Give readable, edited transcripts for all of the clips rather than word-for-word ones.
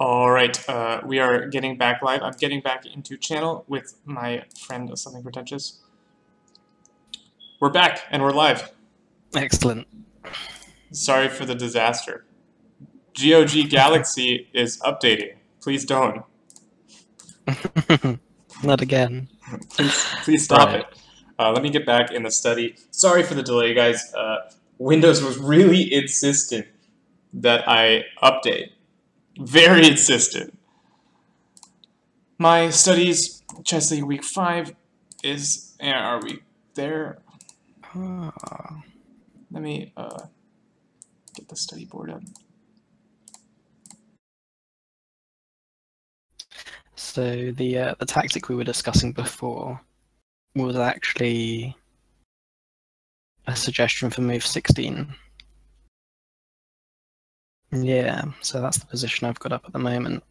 All right, we are getting back live. I'm getting back into channel with my friend Something Pretentious. We're back and we're live. Excellent. Sorry for the disaster. GOG Galaxy is updating. Please don't. Not again. Please stop Right. it. Let me get back in the study. Sorry for the delay, guys. Windows was really insistent that I update. Very insistent. My studies, Chess League Week 5 is... Are we there? Let me get the study board up. So the tactic we were discussing before was actually a suggestion for move 16. Yeah, so that's the position I've got up at the moment.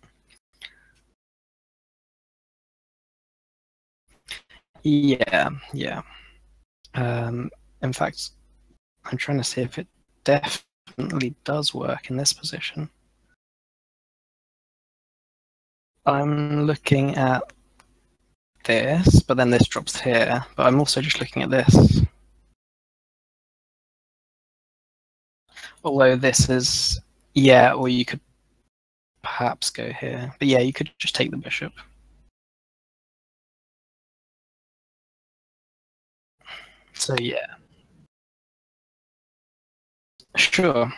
Yeah. In fact, I'm trying to see if it definitely does work in this position. I'm looking at this, but then this drops here. But I'm also just looking at this. Although this is, yeah, or you could perhaps go here. But yeah, you could just take the bishop. So yeah. Sure.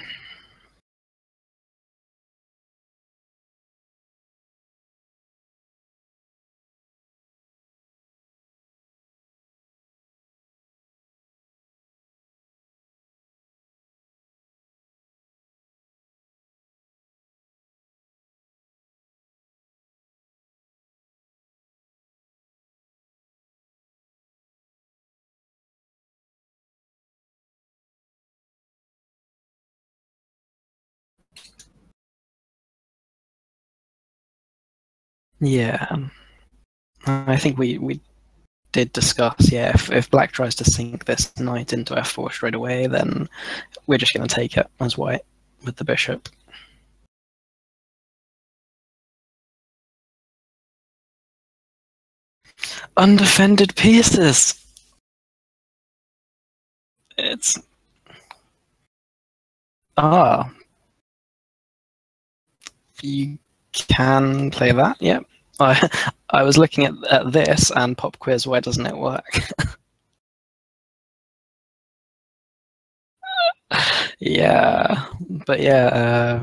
Yeah. I think we did discuss, yeah, if black tries to sink this knight into f4 straight away, then we're just going to take it as white with the bishop. Undefended pieces! It's... Ah. You can play that, yep. I was looking at this and pop quiz, why doesn't it work? Yeah, but yeah.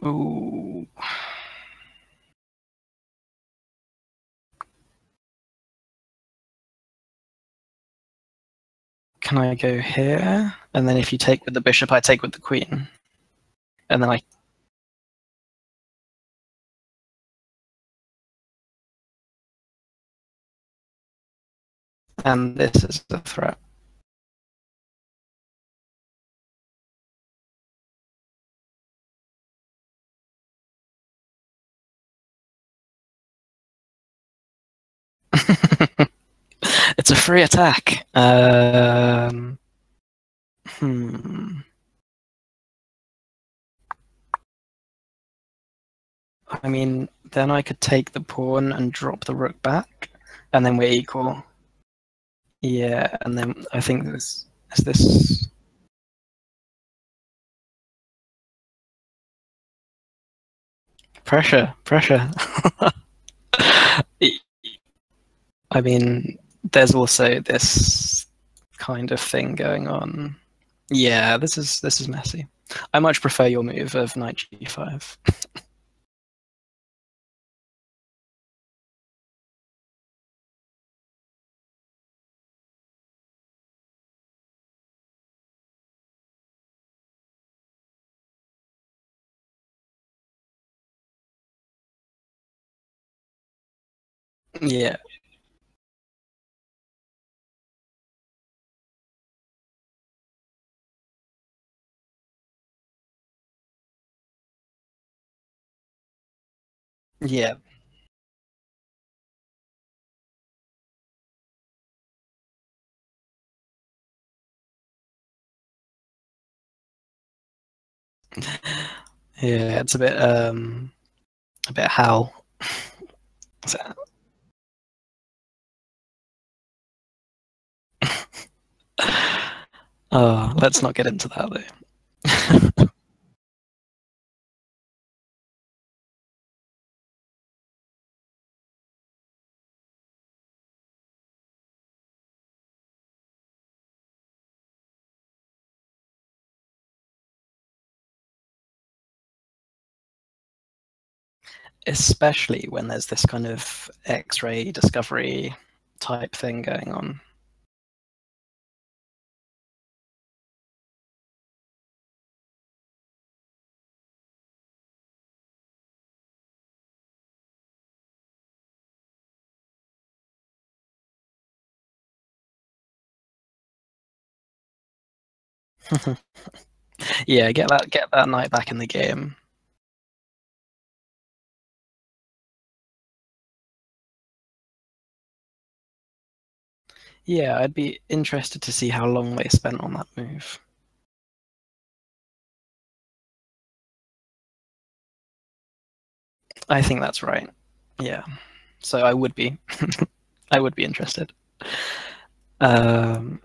Ooh. Can I go here? And then if you take with the bishop, I take with the queen. And then I... And this is the threat. It's a free attack. I mean, then I could take the pawn and drop the rook back, and then we're equal. Yeah, and then I think this is this. Pressure. I mean, there's also this kind of thing going on. Yeah, this is messy. I much prefer your move of knight g5. Yeah. Yeah. Yeah, it's a bit Hal. So- Oh, let's not get into that though. Especially when there's this kind of X-ray discovery type thing going on. Yeah, get that knight back in the game. Yeah, I'd be interested to see how long they spent on that move. I think that's right. Yeah. So I would be I would be interested. Um,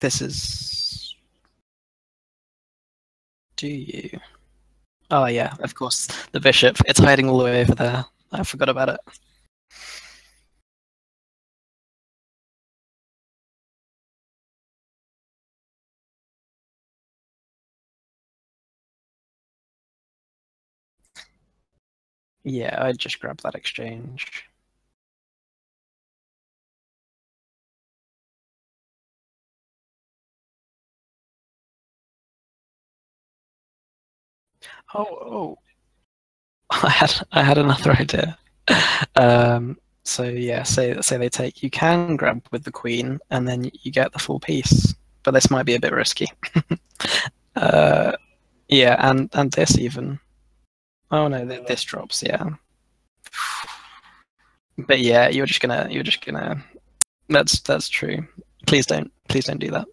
this is do you? Oh yeah, of course. The bishop. It's hiding all the way over there. I forgot about it. Yeah, I just grabbed that exchange. Oh, oh. I had another idea. So yeah, say they take. You can grab with the queen, and then you get the full piece. But this might be a bit risky. uh, yeah, and this even. Oh no, this drops. Yeah, but yeah, you're just gonna. That's true. Please don't do that.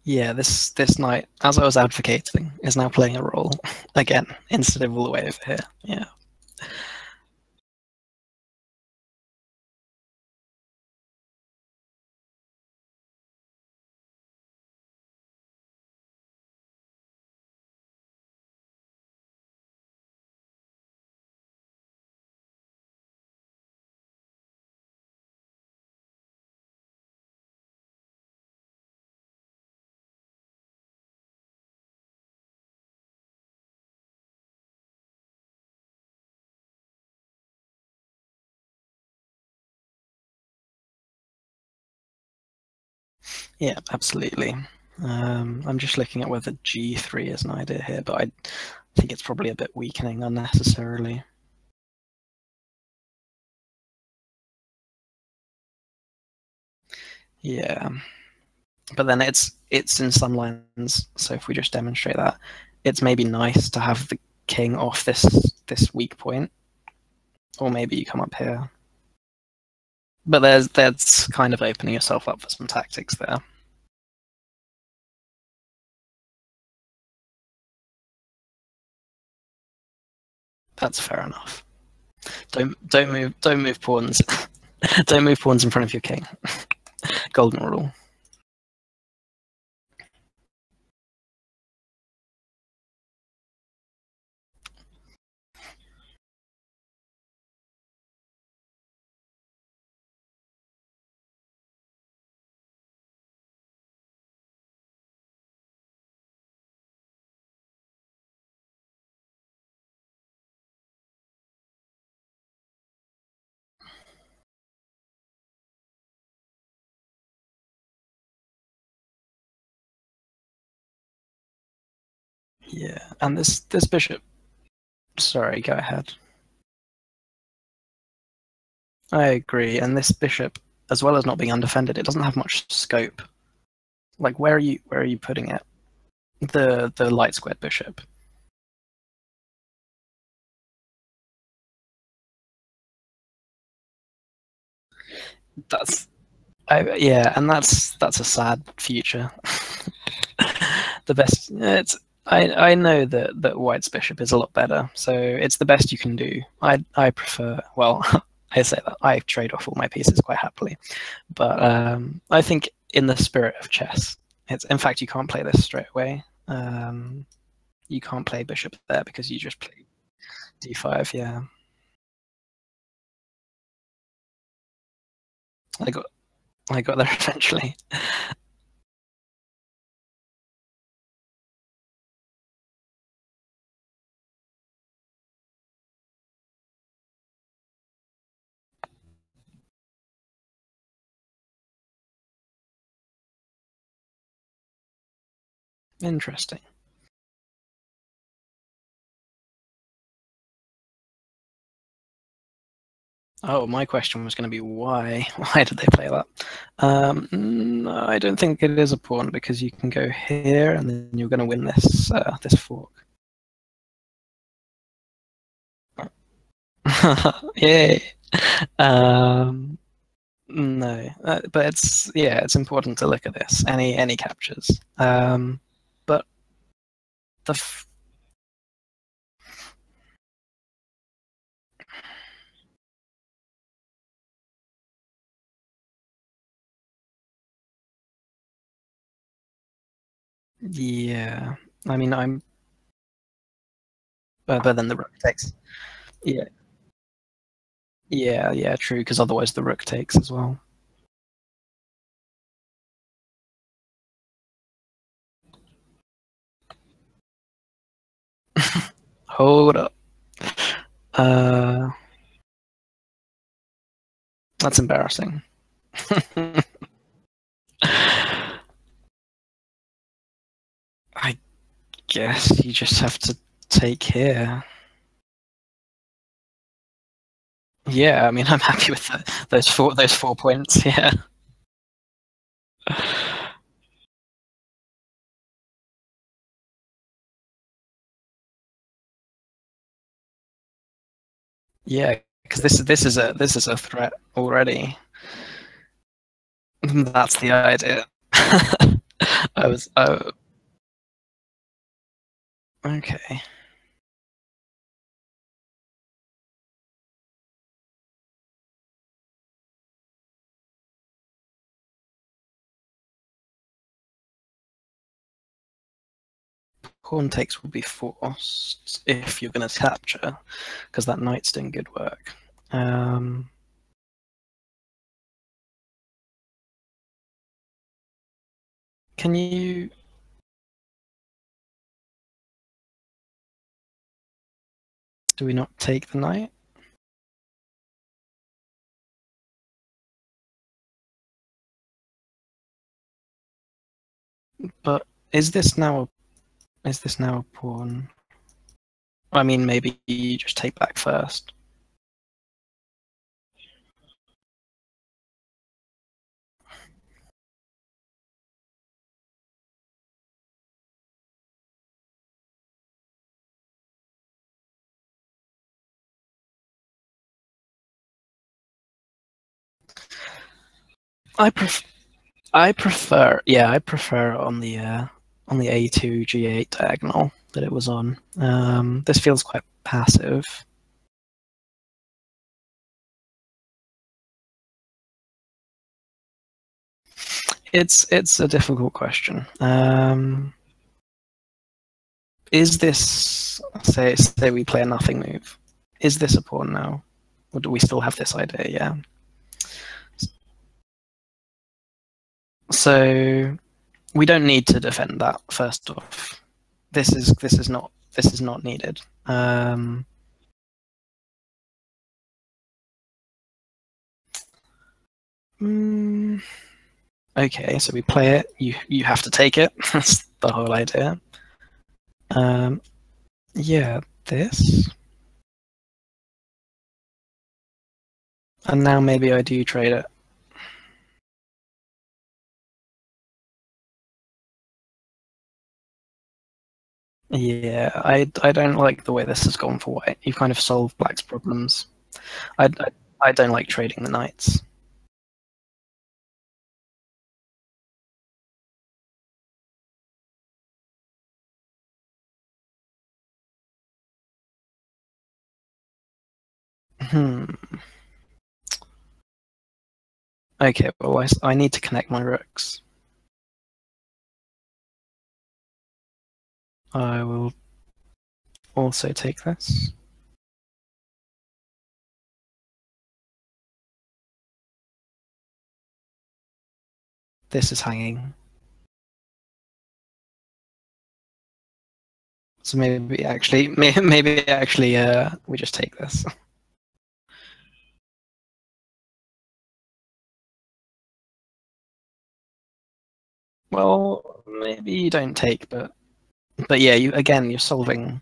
Yeah, this knight, as I was advocating, is now playing a role again instead of all the way over here. Yeah. Yeah, absolutely. I'm just looking at whether G3 is an idea here, but I think it's probably a bit weakening unnecessarily. Yeah, but then it's in some lines. So if we just demonstrate that, it's maybe nice to have the king off this weak point, or maybe you come up here. But there's kind of opening yourself up for some tactics there. That's fair enough. Don't move pawns. Don't move pawns in front of your king. Golden rule. Yeah, and this bishop. Sorry, go ahead. I agree, and this bishop, as well as not being undefended, it doesn't have much scope. Like, where are you putting it? The light squared bishop. That's yeah, and that's a sad future. The best it's I know that White's bishop is a lot better, so it's the best you can do. I prefer, well, I say that I trade off all my pieces quite happily, but I think in the spirit of chess, it's, in fact, you can't play this straight away. You can't play bishop there because you just play d5. Yeah, I got there eventually. Interesting. Oh, my question was going to be why? Why did they play that? No, I don't think it is a pawn because you can go here and then you're going to win this this fork. Yay! No, but it's, yeah, it's important to look at this. Any captures, but the yeah, I mean, I'm but then the rook takes. Yeah, yeah, true. Because otherwise the rook takes as well. Hold up. Uh, that's embarrassing. I guess you just have to take here. Yeah, I mean, I'm happy with those 4 points. Yeah. Yeah, because this is a threat already. That's the idea. I was okay. Pawn takes will be forced if you're going to capture, because that knight's doing good work. Can you? Do we not take the knight? But is this now a pawn? I mean, maybe you just take back first. I prefer, yeah, I prefer on the A2 G8 diagonal that it was on. This feels quite passive. It's a difficult question. Is this, say we play a nothing move? Is this a pawn now, or do we still have this idea? Yeah. So we don't need to defend that. First off, this is not needed. Okay, so we play it. You have to take it. That's the whole idea. Yeah, this. And now maybe I do trade it. Yeah, I don't like the way this has gone for white. You've kind of solved black's problems. I don't like trading the knights. Hmm. Okay, well I need to connect my rooks. I will also take this. This is hanging. So maybe actually, we just take this. Well, maybe you don't take, but yeah, you're solving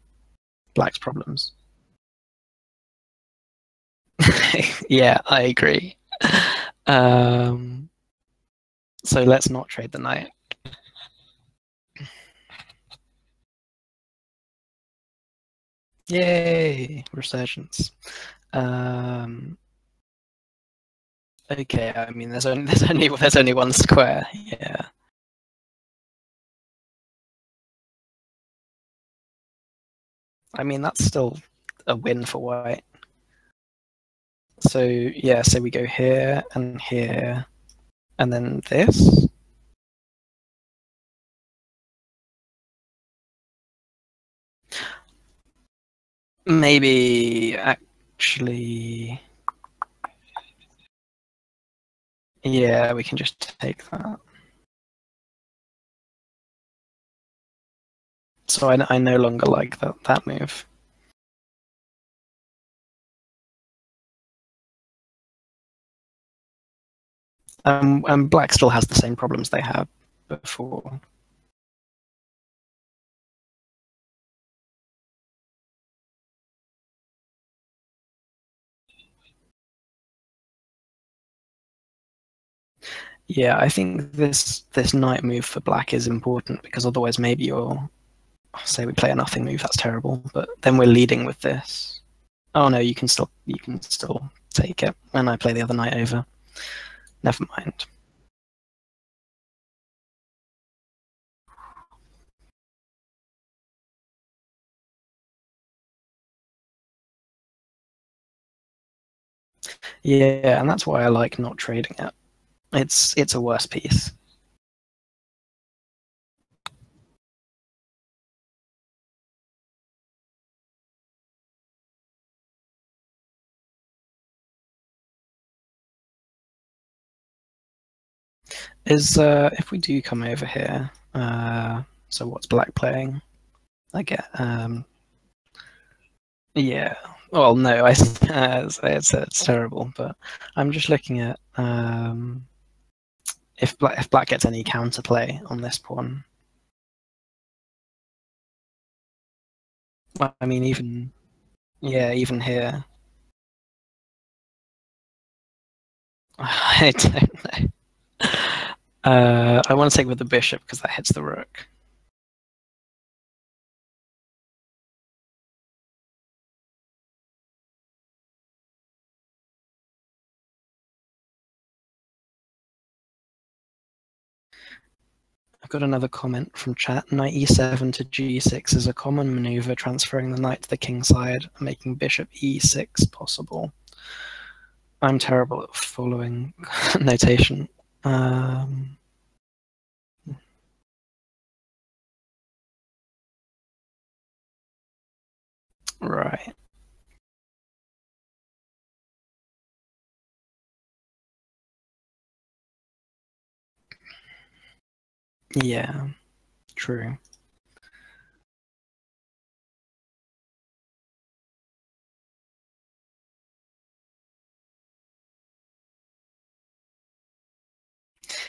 black's problems. Yeah, I agree. Um, so let's not trade the knight. Yay, resurgence. Okay, I mean there's only one square. Yeah. I mean that's still a win for white. So yeah, so we go here, and then this. Maybe actually, yeah, we can just take that. So I no longer like that move. And black still has the same problems they had before. Yeah, I think this knight move for black is important because otherwise maybe you're, say we play a nothing move, that's terrible, but then we're leading with this. Oh no, you can still take it when I play the other knight over. Never mind. Yeah, and that's why I like not trading it. It's a worse piece. Is if we do come over here, so what's black playing? I get yeah. Well, no, it's terrible, but I'm just looking at if black gets any counterplay on this pawn. Well, I mean, even here, I don't know. I want to take with the bishop because that hits the rook. I've got another comment from chat. Knight e7 to g6 is a common maneuver, transferring the knight to the king side, making bishop e6 possible. I'm terrible at following notation. Right. Yeah, true.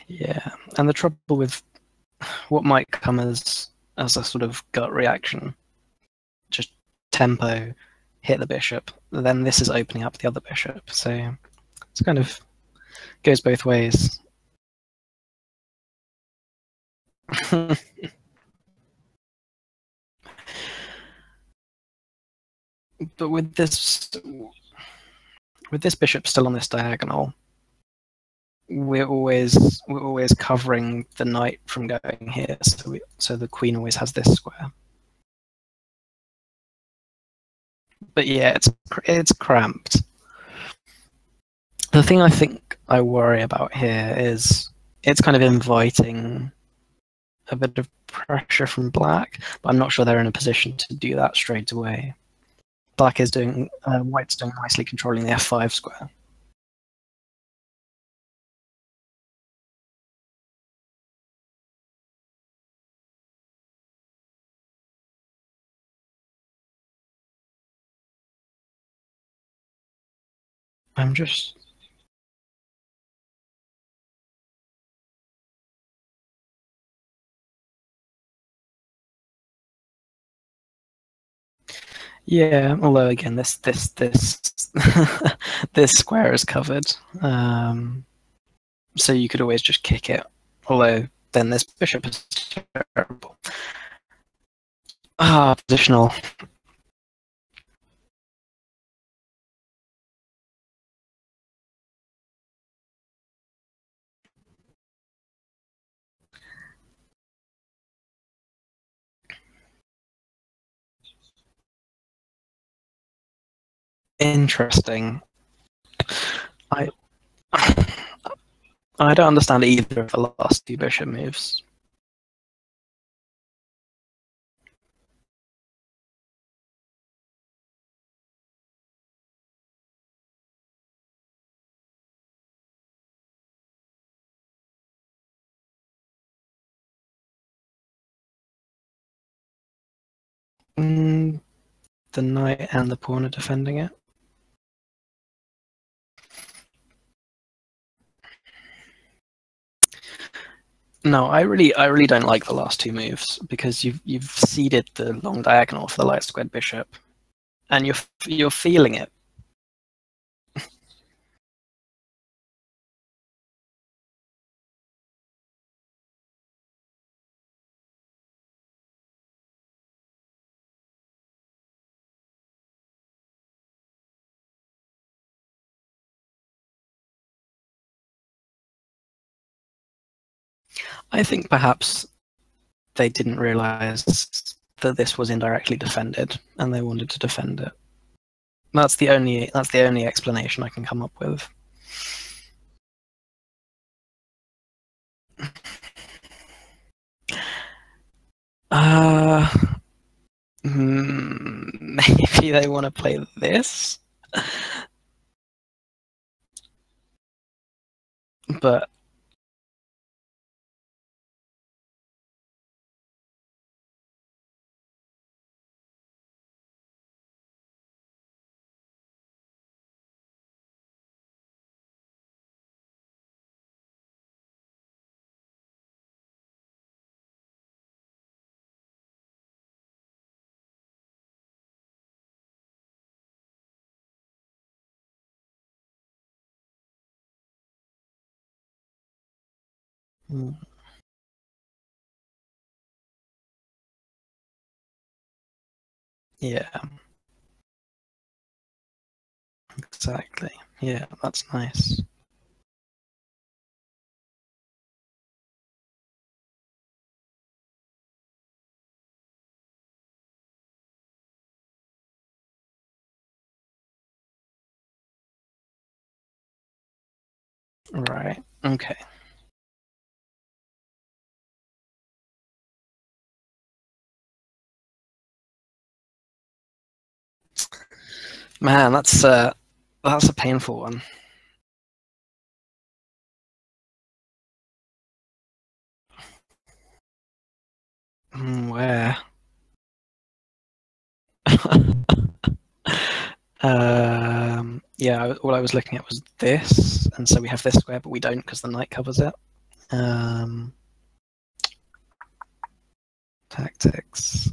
Yeah, and the trouble with what might come as as a sort of gut reaction. Just tempo, hit the bishop. Then this is opening up the other bishop. So it's kind of goes both ways. But with this bishop still on this diagonal, we're always covering the knight from going here. So the queen always has this square. But yeah, it's cramped. The thing I think I worry about here is it's kind of inviting a bit of pressure from black, but I'm not sure they're in a position to do that straight away. Black is doing, white's doing nicely controlling the f5 square. I'm just... Yeah, although again, this this square is covered, so you could always just kick it. Although then this bishop is terrible. Ah, positional. Interesting. I don't understand either of the last two bishop moves. The knight and the pawn are defending it. No, I really don't like the last two moves because you've ceded the long diagonal for the light squared bishop, and you're feeling it. I think perhaps they didn't realize that this was indirectly defended, and they wanted to defend it. That's the only explanation I can come up with. Maybe they want to play this, but yeah, exactly. Yeah, that's nice. Right. Okay. Man, that's a painful one. Where? Yeah, all I was looking at was this, and so we have this square, but we don't because the knight covers it. Tactics.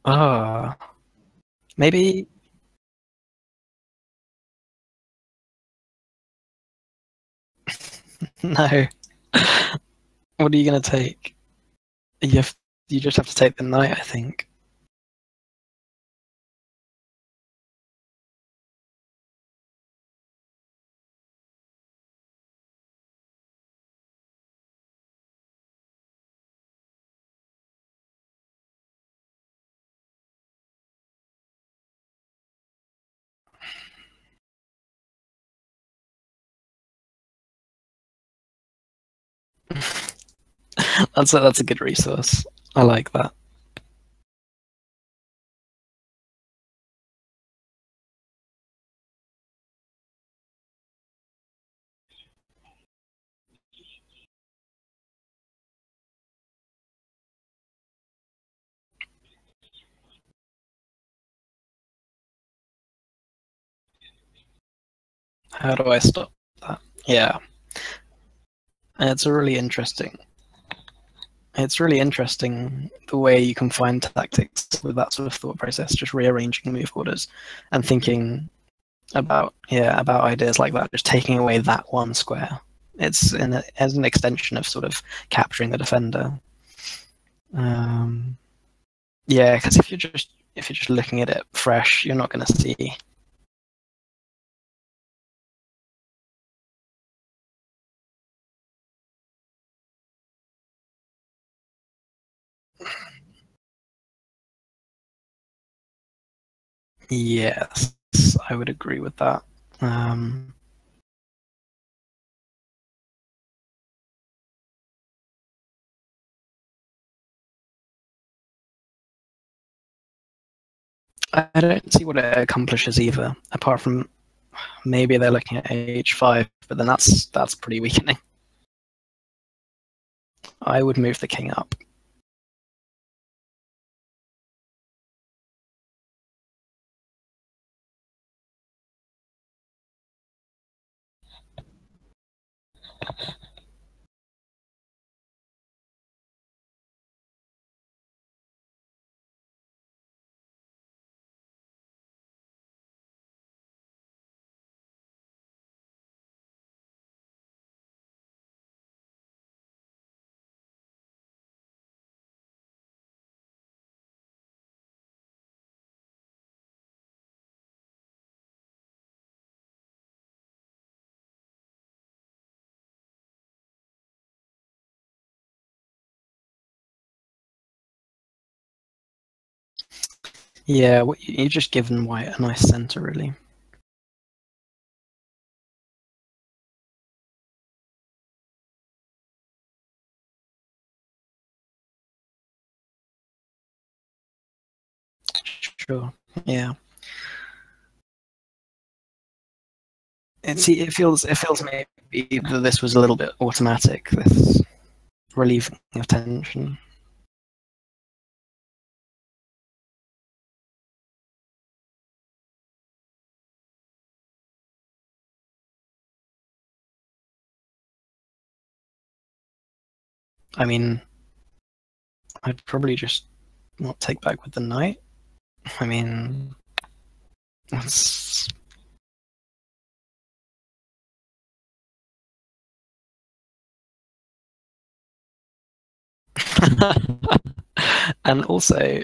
Ah, maybe. No. What are you gonna take? You have, you just have to take the knight, I think. That's a good resource. I like that. How do I stop that? Yeah, it's a really interesting. It's really interesting the way you can find tactics with that sort of thought process, just rearranging move orders and thinking about about ideas like that, just taking away that one square. It's as an extension of sort of capturing the defender. Um, yeah, because if you're just looking at it fresh, you're not going to see. Yes, I would agree with that. Um, I don't see what it accomplishes either, apart from maybe they're looking at H5, but then that's pretty weakening. I would move the king up. Yeah, you've just given white a nice center, really. Sure. Yeah. It feels maybe that this was a little bit automatic. This relieving of tension. I mean, I'd probably just not take back with the knight. I mean, that's and also,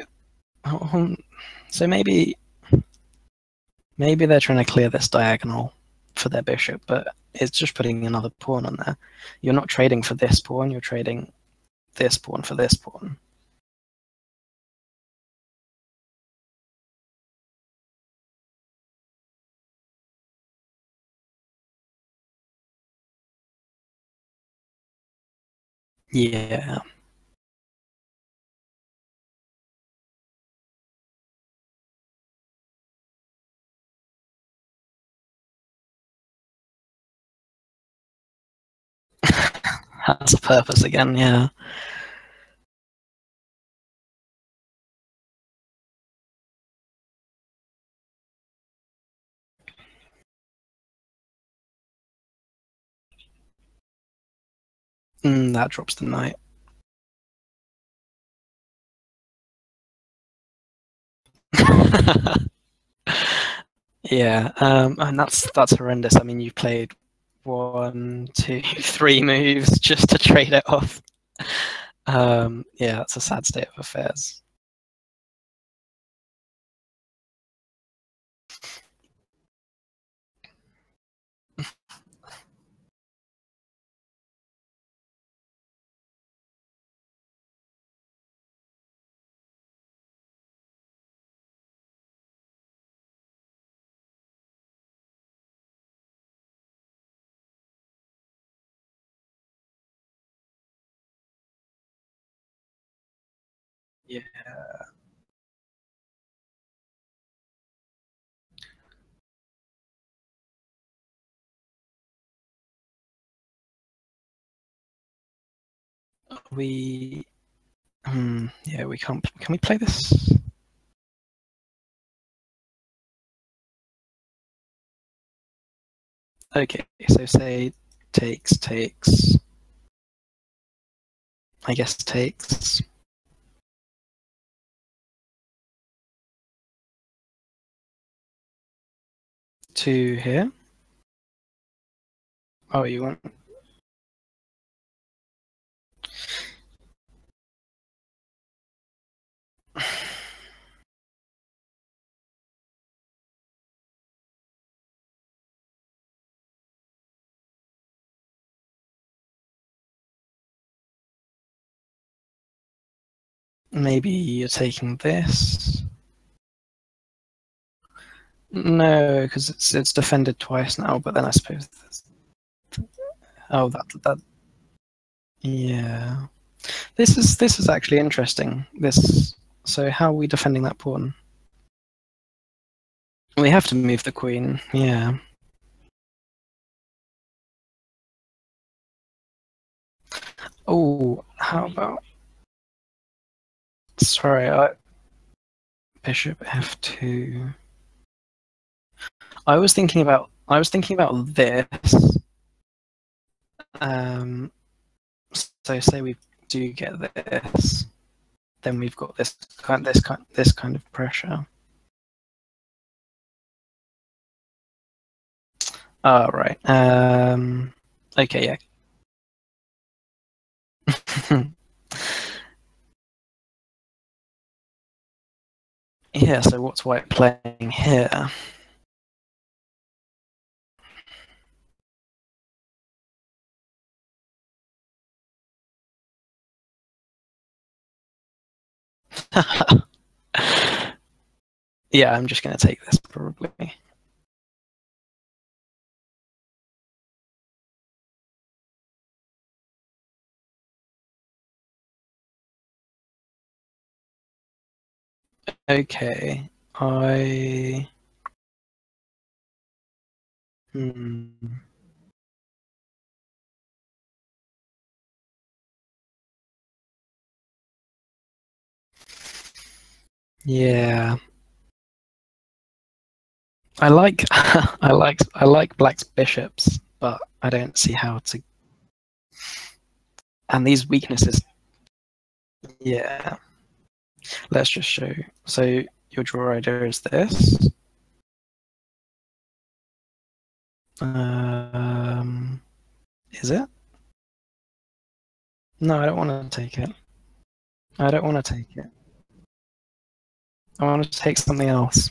so maybe they're trying to clear this diagonal for their bishop, but it's just putting another pawn on there. You're not trading for this pawn, you're trading this pawn for this pawn. Yeah. Has a purpose again, yeah. That drops the knight. Yeah, and that's horrendous. I mean, you've played 1, 2, 3 moves just to trade it off. Yeah, that's a sad state of affairs. Yeah. We, yeah, we can't. Can we play this? Okay, so say takes. I guess takes. To here. Oh, you want? Maybe you're taking this. No, because it's defended twice now. But then I suppose. Oh, that. Yeah. This is actually interesting. So how are we defending that pawn? We have to move the queen. Yeah. Oh, how about? Sorry, bishop f2. I was thinking about this. So say we do get this, then we've got this kind of pressure. Oh, right. Okay, yeah. Yeah, so what's white playing here? Yeah, I'm just going to take this probably. Okay, Yeah. I like I like black's bishops, but I don't see how to. And these weaknesses. Yeah. Let's just show. So your draw idea is this. Is it? No, I don't want to take it. I don't want to take it. I want to take something else.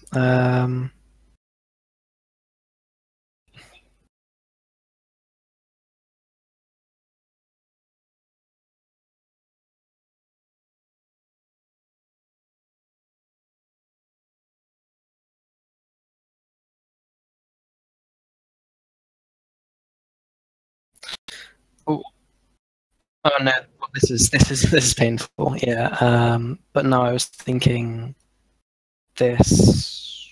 Oh, oh no, this is painful. Yeah. But no, I was thinking this.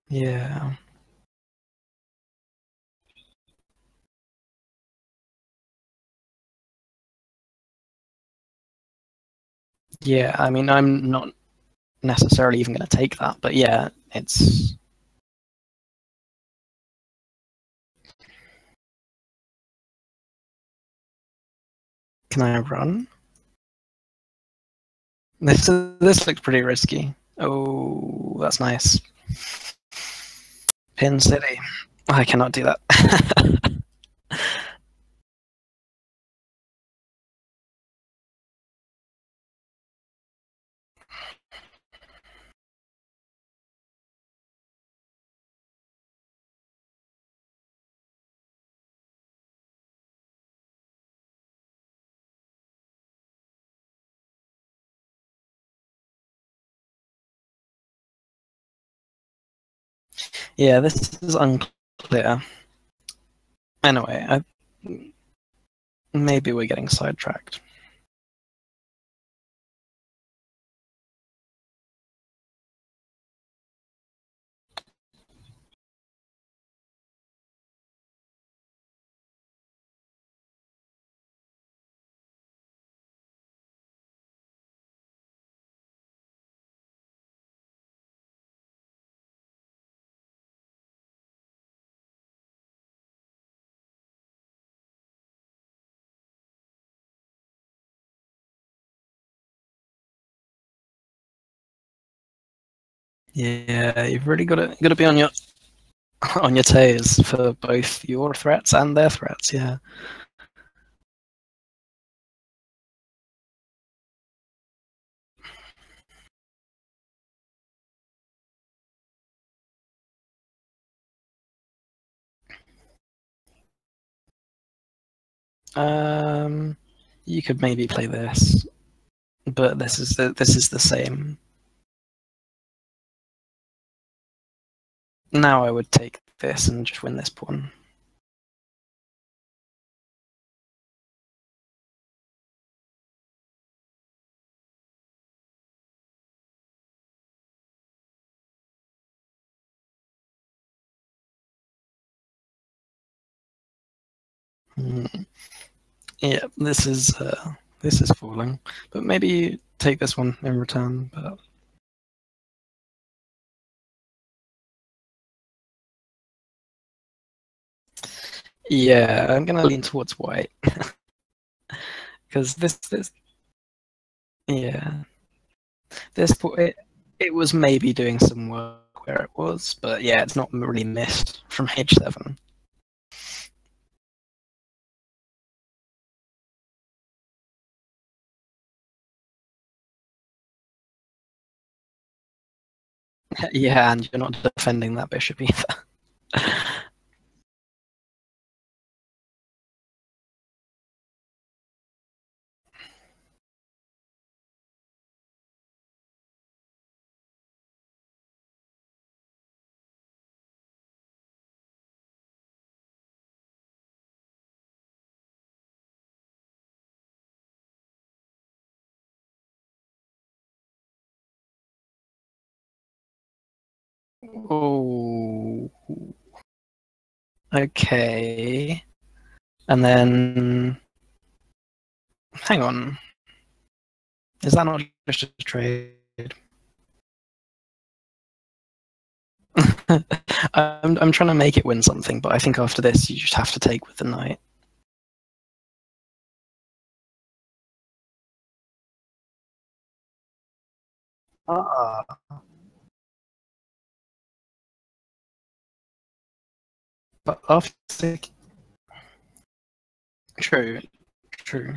Yeah. Yeah, I mean, I'm not necessarily even going to take that, but yeah, It's... Can I run? This looks pretty risky. Oh, that's nice. Pin City. I cannot do that. Yeah, this is unclear. Anyway, maybe we're getting sidetracked. Yeah, you've really got to be on your toes for both your threats and their threats. Yeah. You could maybe play this, but this is the same. Now I would take this and just win this pawn. Yeah, this is falling, but maybe take this one in return. But yeah, I'm gonna lean towards white because this yeah, it was maybe doing some work where it was, but yeah, it's not really missed from h7. Yeah, and you're not defending that bishop either. Oh, okay. And then, hang on. Is that not just a trade? I'm trying to make it win something, but I think after this you just have to take with the knight. Ah. But after true, true.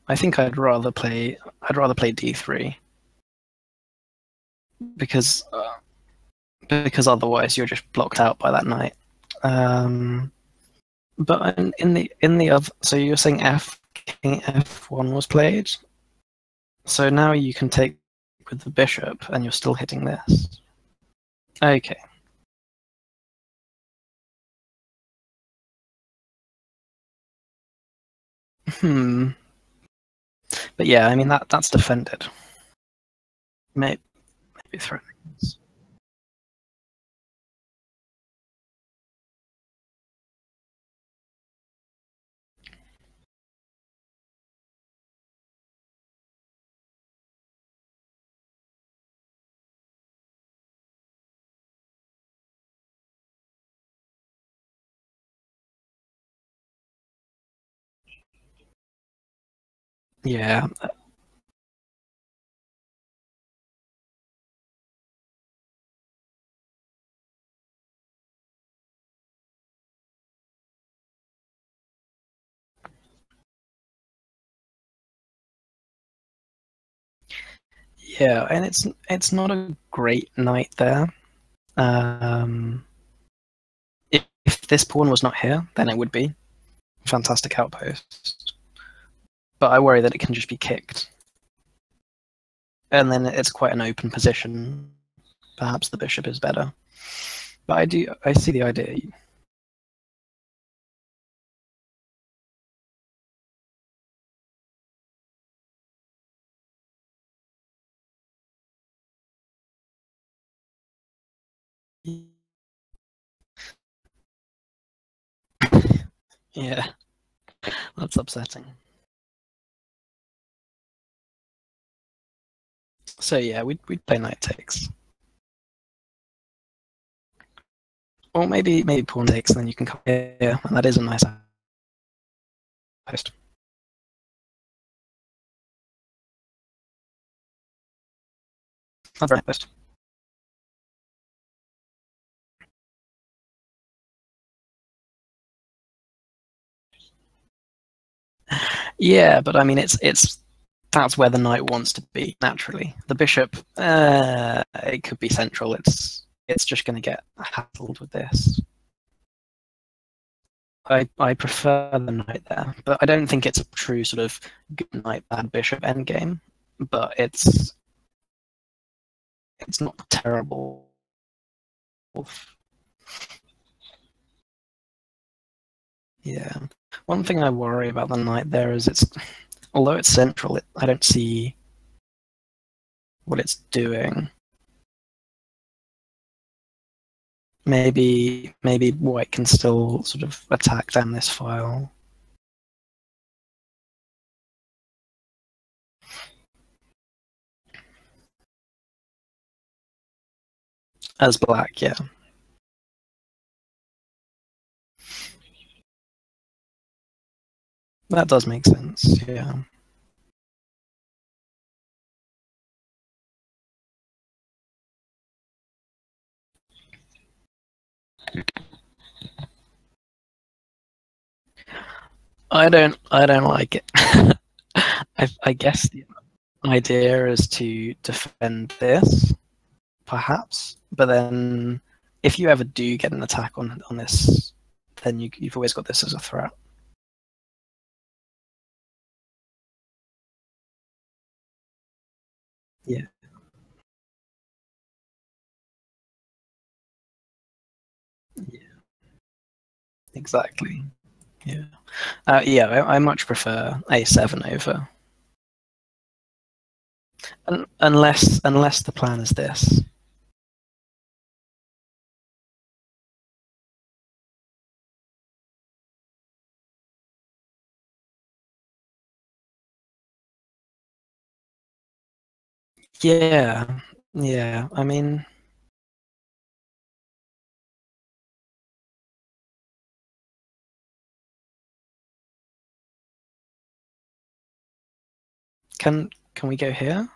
I think I'd rather play d3 because otherwise you're just blocked out by that knight. But in the other, so you're saying king f1 was played. So now you can take with the bishop, and you're still hitting this. Okay. But yeah, I mean that's defended. Maybe threatening. Yeah. Yeah, and it's not a great knight there. If this pawn was not here, then it would be fantastic outpost. But I worry that it can just be kicked, and then it's quite an open position. Perhaps the bishop is better. But I see the idea. Yeah, that's upsetting. So yeah, we'd play knight takes. Or maybe pawn takes, and then you can come here, and that is a nice post. That's a post. Yeah, but I mean, it's that's where the knight wants to be naturally. The bishop, it could be central. It's just going to get hassled with this. I prefer the knight there, but I don't think it's a true sort of good knight bad bishop endgame. But it's not terrible. Yeah. One thing I worry about the knight there is although it's central, I don't see what it's doing. Maybe white can still sort of attack down this file. As black, yeah. That does make sense, yeah. I don't like it. I guess the idea is to defend this, perhaps, but then if you ever do get an attack on this, then you've always got this as a threat. Yeah. Yeah, exactly. Yeah. Yeah, I much prefer a7 over, unless the plan is this. Yeah, yeah. I mean, can we go here?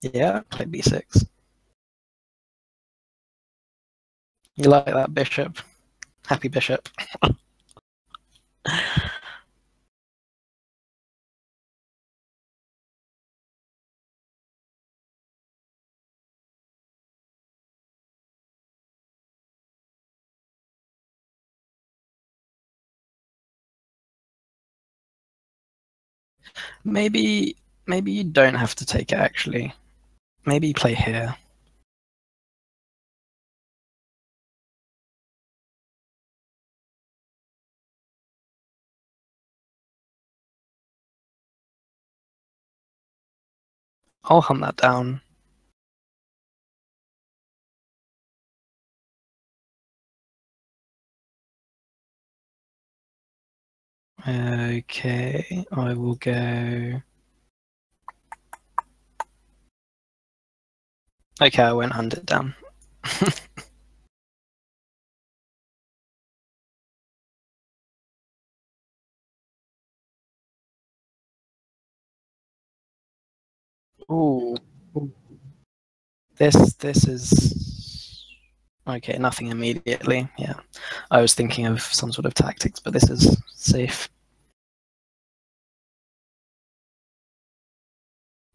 Yeah, play b6. You like that bishop? Happy bishop. Maybe you don't have to take it actually. Maybe you play here. I'll hunt that down. Okay, I will go. Okay, I won't hunt it down. Ooh. Ooh. This is okay. Nothing immediately. Yeah, I was thinking of some sort of tactics, but this is safe.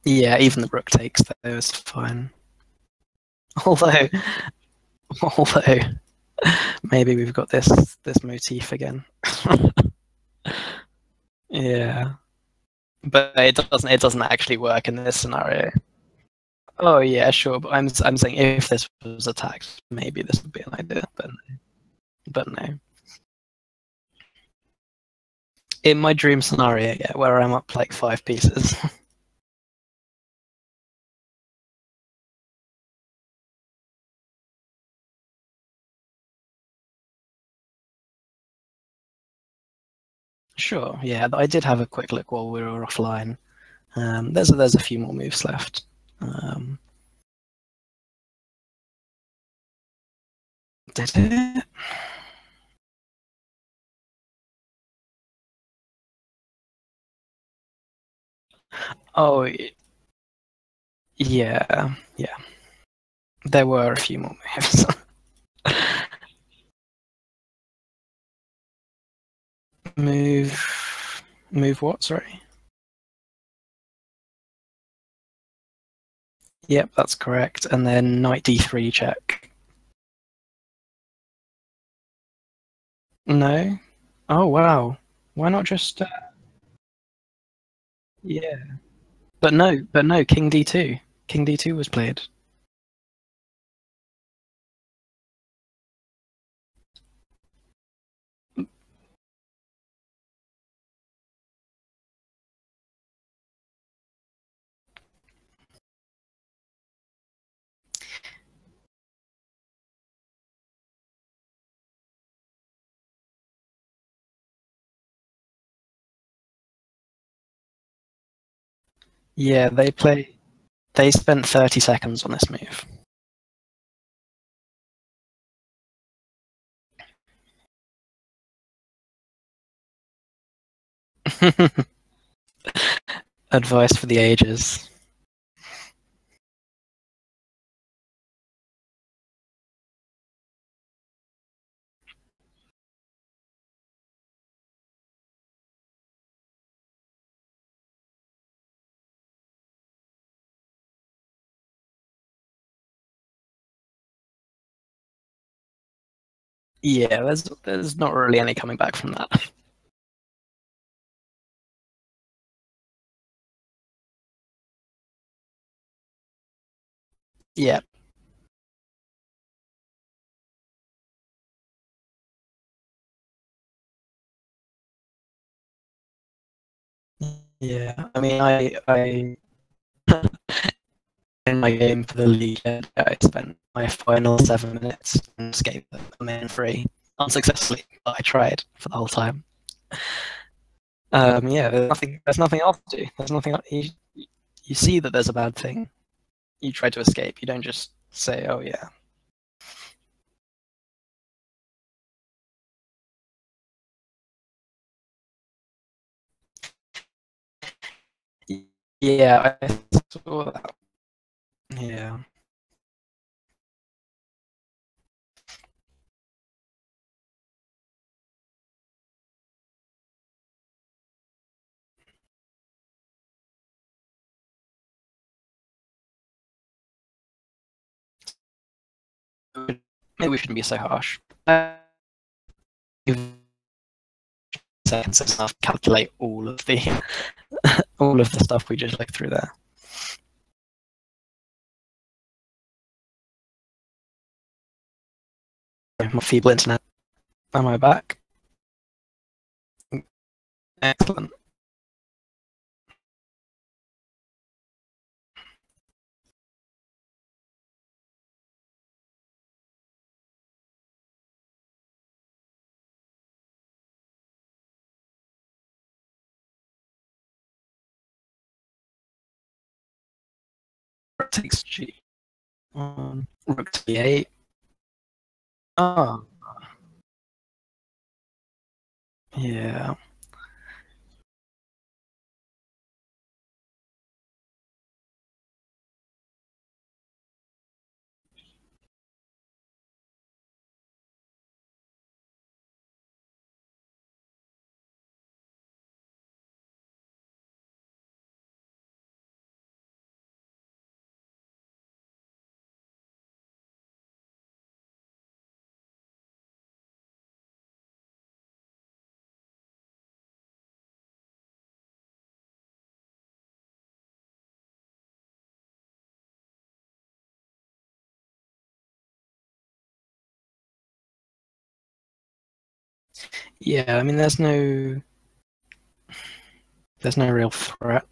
Yeah, even the rook takes there is fine. Although, although maybe we've got this motif again. Yeah, but it doesn't actually work in this scenario. Oh yeah, sure. But I'm saying if this was attacked, maybe this would be an idea. But no. In my dream scenario, yeah, where I'm up like 5 pieces. Sure, yeah, I did have a quick look while we were offline. There's a few more moves left. Did it? Oh, yeah, yeah. There were a few more moves. Move what? Sorry. Yep, that's correct. And then knight d3 check. No. Oh wow. Why not just? Yeah. But no. King d2. King d2 was played. Yeah, They spent 30 seconds on this move. Advice for the ages. Yeah, there's not really any coming back from that. Yeah. Yeah. I mean, I in my game for the league, I spent my final 7 minutes and escaped the main free unsuccessfully, but I tried for the whole time. Yeah, there's nothing else to do. There's nothing. You see that there's a bad thing. You try to escape. You don't just say, "Oh yeah." Yeah, I saw that. Yeah. Maybe we shouldn't be so harsh. Seconds is enough to calculate all of the all of the stuff we just looked through there. My feeble internet. Am I back? Excellent. Rook takes G. Rook to B8. Oh, yeah. Yeah, I mean, there's no real threat.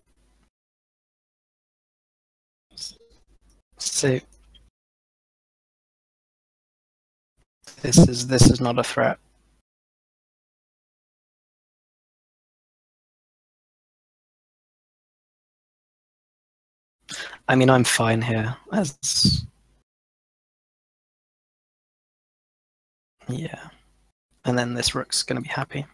So this is not a threat. I mean, I'm fine here. As yeah, and then this rook's going to be happy.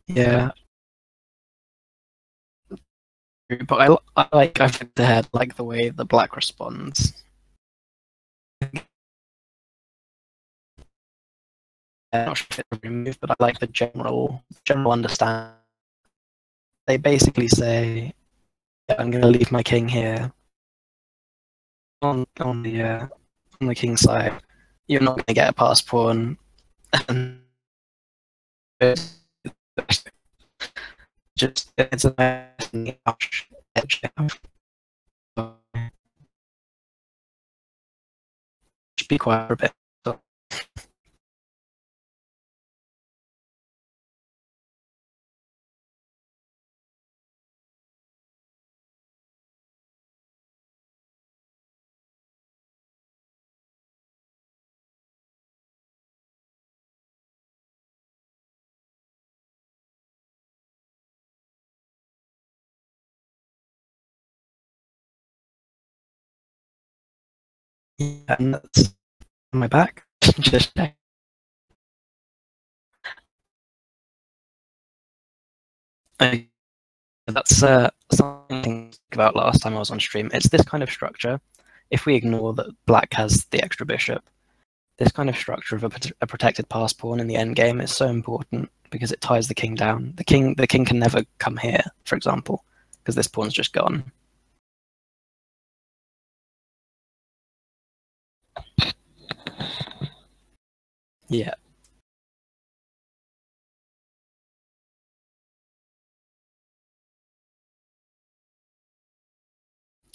Yeah, but I've had like the way the black responds. I'm not sure if it's every move, but I like the general understand. They basically say, yeah, "I'm going to leave my king here on the king side. You're not going to get a pass pawn." And just it's a nice edge. Should be quiet for a bit. So, yeah, and that's on my back. Just that's something to think about last time I was on stream. It's this kind of structure. If we ignore that black has the extra bishop, this kind of structure of a protected pass pawn in the end game is so important because it ties the king down. The king can never come here, for example, because this pawn's just gone. Yeah.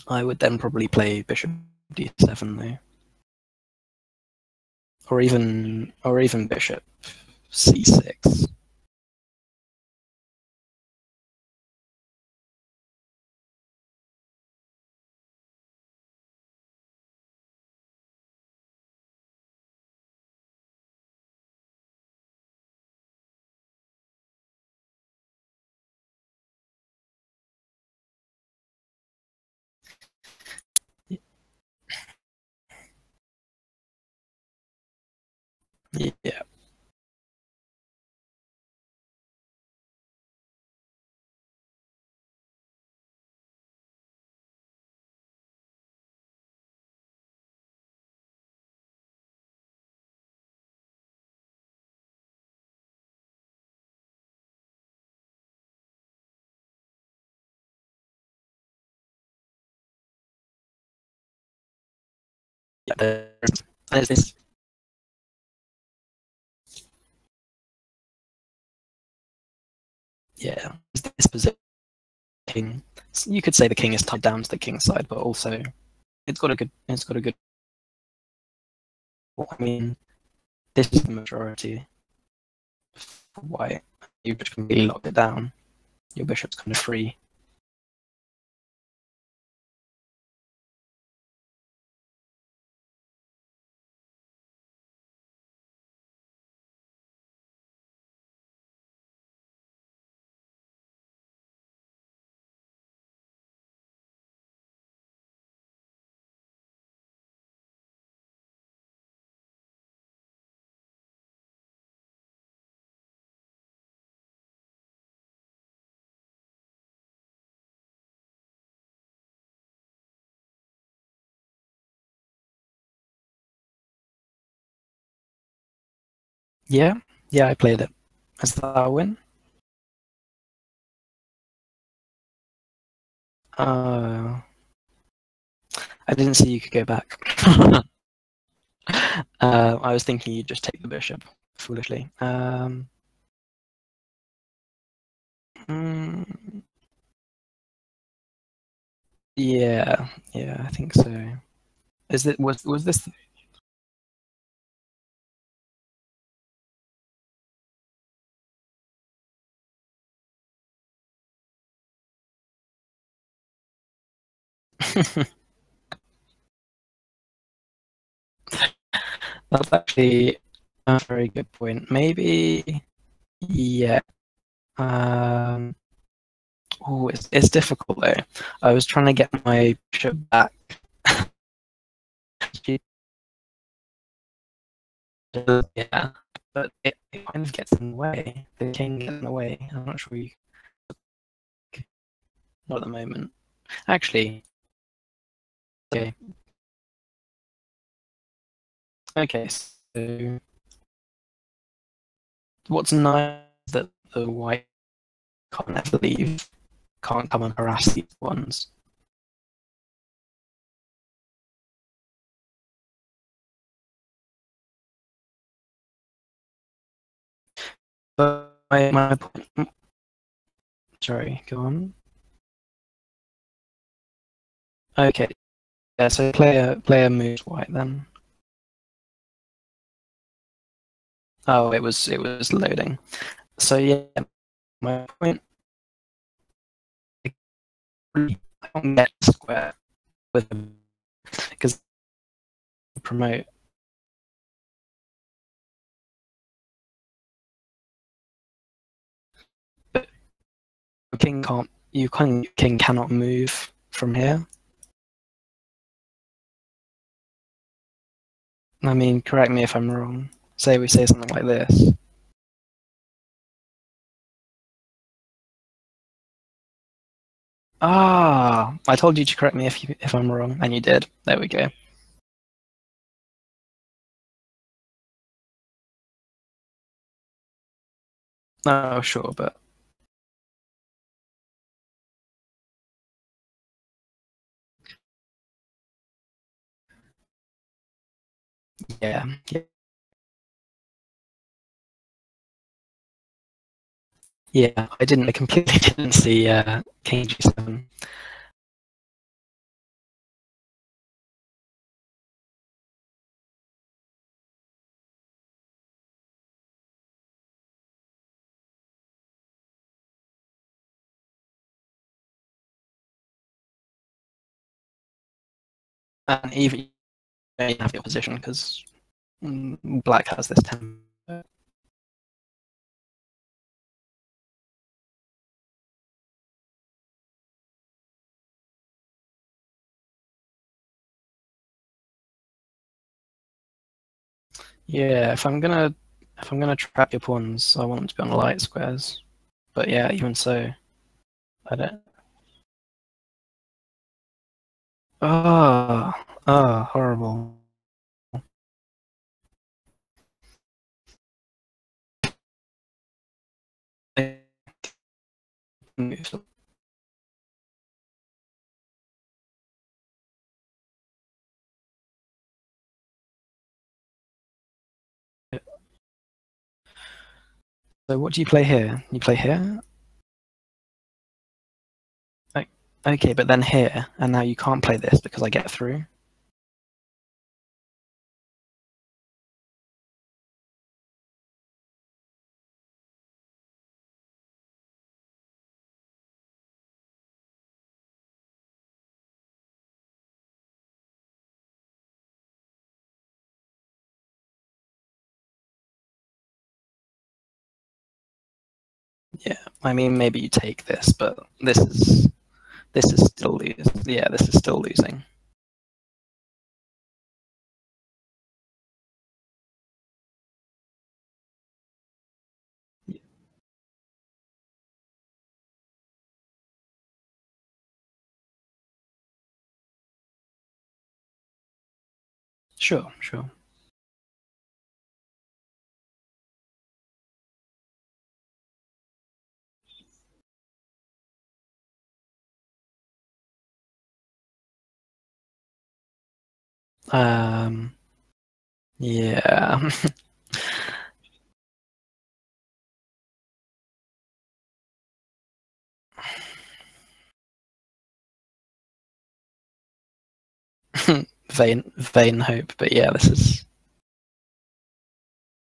I would then probably play bishop d7 though. Or even bishop c6. Yeah. Yeah. There's this. Yeah. This position. You could say the king is tied down to the king side, but also it's got a good. I mean, this is the majority for white. You just completely locked it down. Your bishop's kind of free. Yeah, yeah, I played it. Is that a win? I didn't see you could go back. I was thinking you'd just take the bishop, foolishly. Mm, yeah, yeah, I think so. Is it was this? That's actually a very good point. Maybe, yeah. Um, oh, it's difficult though. I was trying to get my bishop back. Yeah, but it kind of gets in the way. The king gets in the way. I'm not sure you. Not at the moment. Actually, okay. Okay, so what's nice is that the white can't ever leave, can't come and harass these ones. But my point. Sorry, go on. Okay, yeah. So player moves white then. Oh, it was loading. So yeah, my point. I can't get square with them because promote. But king can't. King cannot move from here. I mean, correct me if I'm wrong. Say we say something like this. Ah, I told you to correct me if I'm wrong, and you did. There we go. Oh, sure, but yeah, yeah. I completely didn't see King G7. And even you don't have your position because Black has this tempo. Yeah, if I'm gonna trap your pawns, I want them to be on light squares. But yeah, even so, I don't. Oh, oh, horrible. So what do you play here? You play here? Okay, but then here, and now you can't play this because I get through. Yeah, I mean maybe you take this, but this is still losing. Yeah, this is still losing. Sure, sure. Yeah. Vain hope, but yeah, this is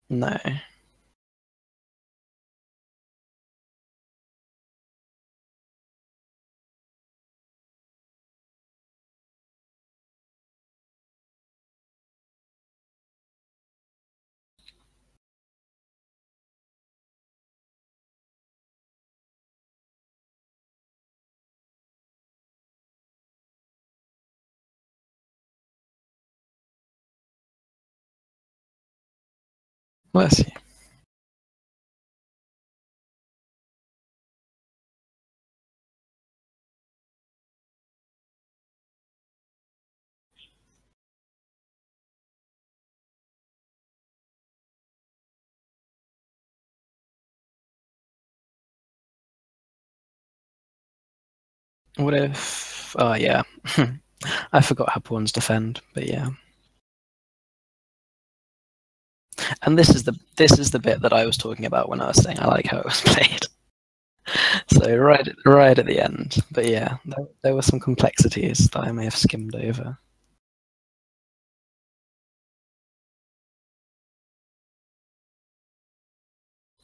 no. Bless you. What if? Oh yeah, I forgot how pawns defend, but yeah. And this is the bit that I was talking about when I was saying I like how it was played. So right at the end, but yeah, there were some complexities that I may have skimmed over.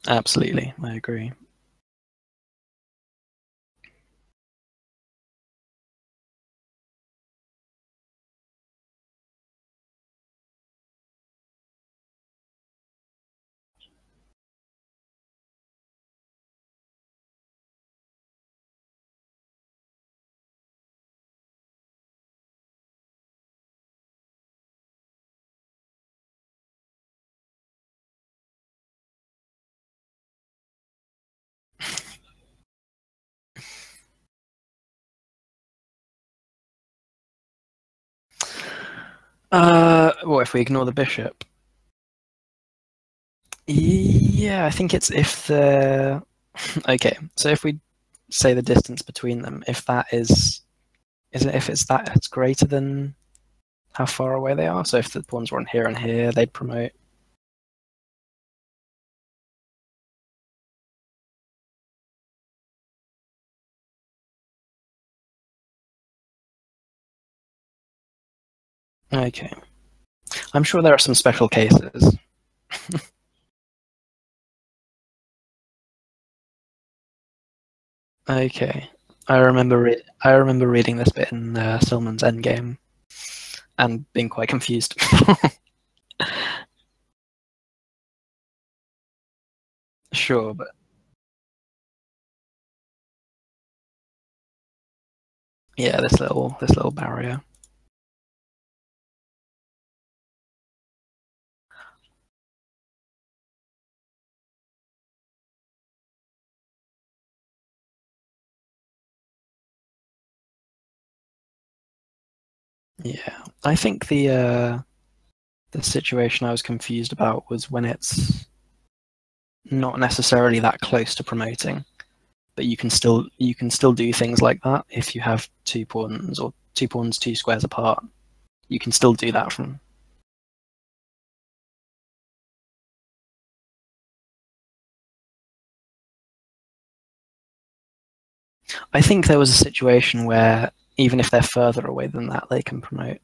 Absolutely, I agree. What if we ignore the bishop? Yeah, I think it's if the okay. So if we say the distance between them, if that is it if it's that it's greater than how far away they are. So if the pawns were on here and here, they'd promote. Okay, I'm sure there are some special cases. Okay, I remember reading this bit in Silman's Endgame and being quite confused. Sure, but yeah, this little barrier. Yeah, I think the situation I was confused about was when it's not necessarily that close to promoting, but you can still do things like that if you have two pawns or two pawns 2 squares apart. You can still do that from. I think there was a situation where even if they're further away than that, they can promote.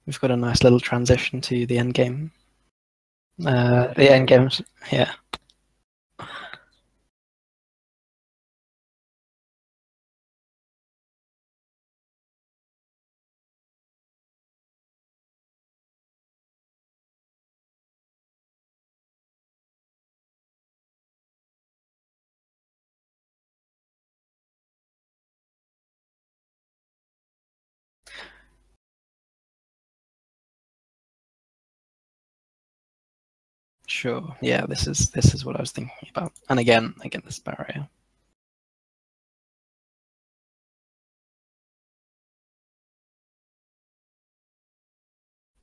We've got a nice little transition to the end game. The end games, yeah. Sure. Yeah, this is what I was thinking about. And again, this barrier.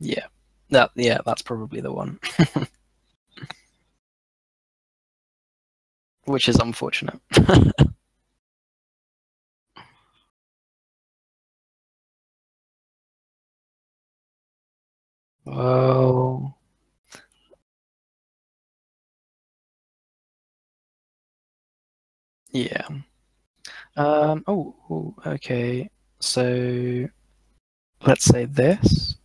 Yeah. That's probably the one. Which is unfortunate. Oh. Yeah. Okay. So let's say this.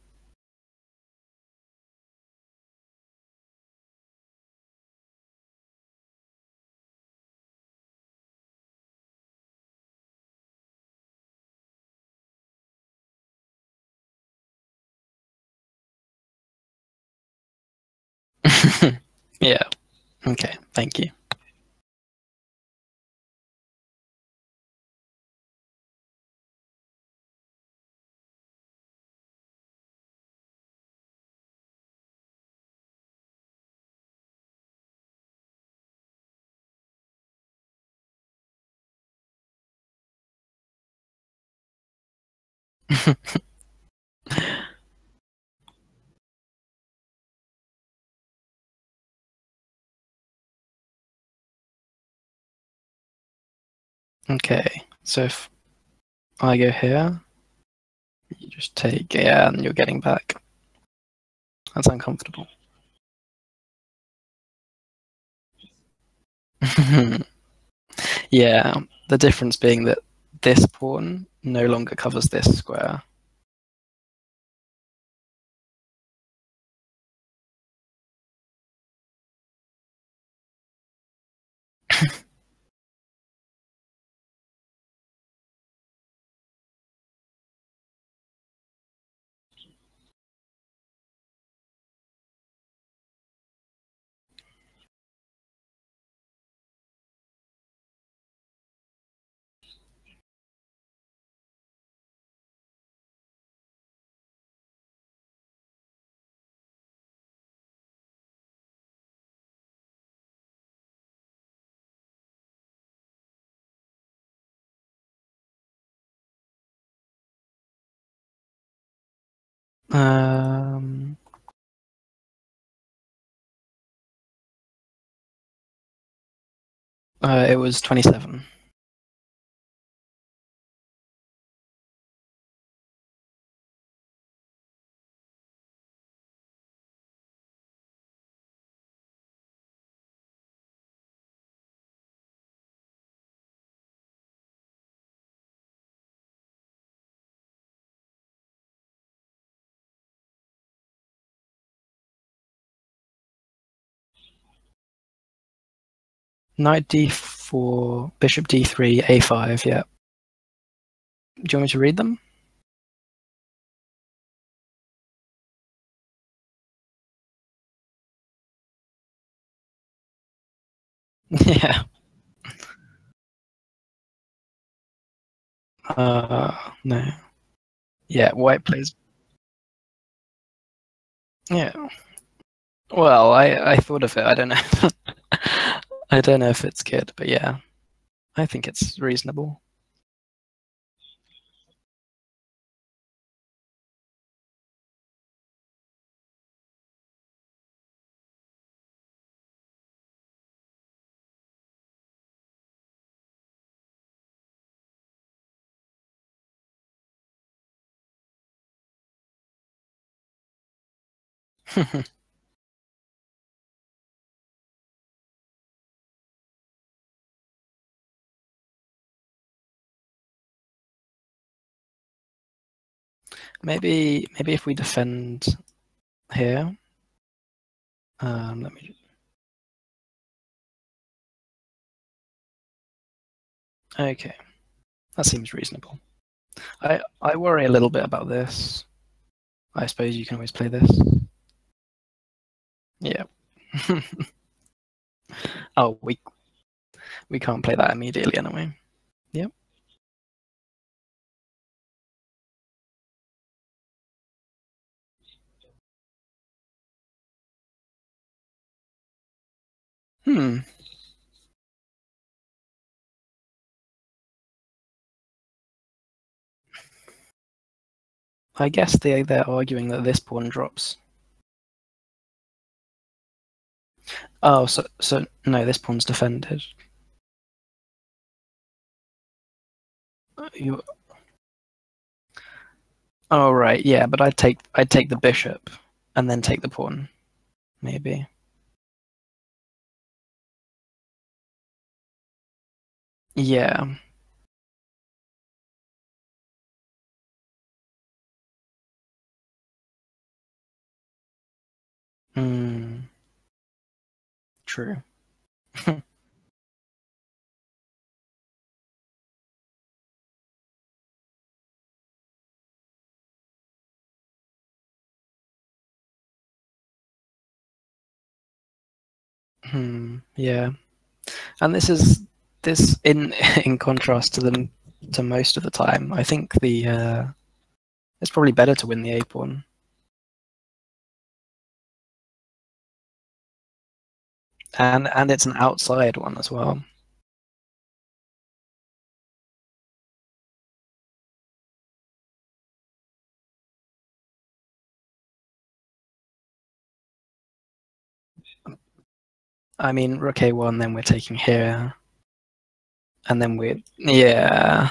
Yeah. Okay. Thank you. Okay. So if I go here, you just take, yeah, and you're getting back. That's uncomfortable. Yeah, the difference being that this pawn no longer covers this square. Um, it was 27. Knight d4, bishop d3, a5, yeah. Do you want me to read them? Yeah. No. Yeah, white plays. Yeah. Well, I thought of it. I don't know. I don't know if it's good, but yeah, I think it's reasonable. Maybe if we defend here, let me. Okay, that seems reasonable. I worry a little bit about this. I suppose you can always play this. Yeah. Oh, we can't play that immediately anyway. Yep. Hmm. I guess they're arguing that this pawn drops. Oh, so no, this pawn's defended. You. Oh right, yeah, but I'd take the bishop, and then take the pawn, maybe. Yeah. Hmm. True. Yeah. And this in in contrast to them to most of the time. I think it's probably better to win the A pawn. And it's an outside one as well. I mean, rook A1, then we're taking here, and then we're yeah.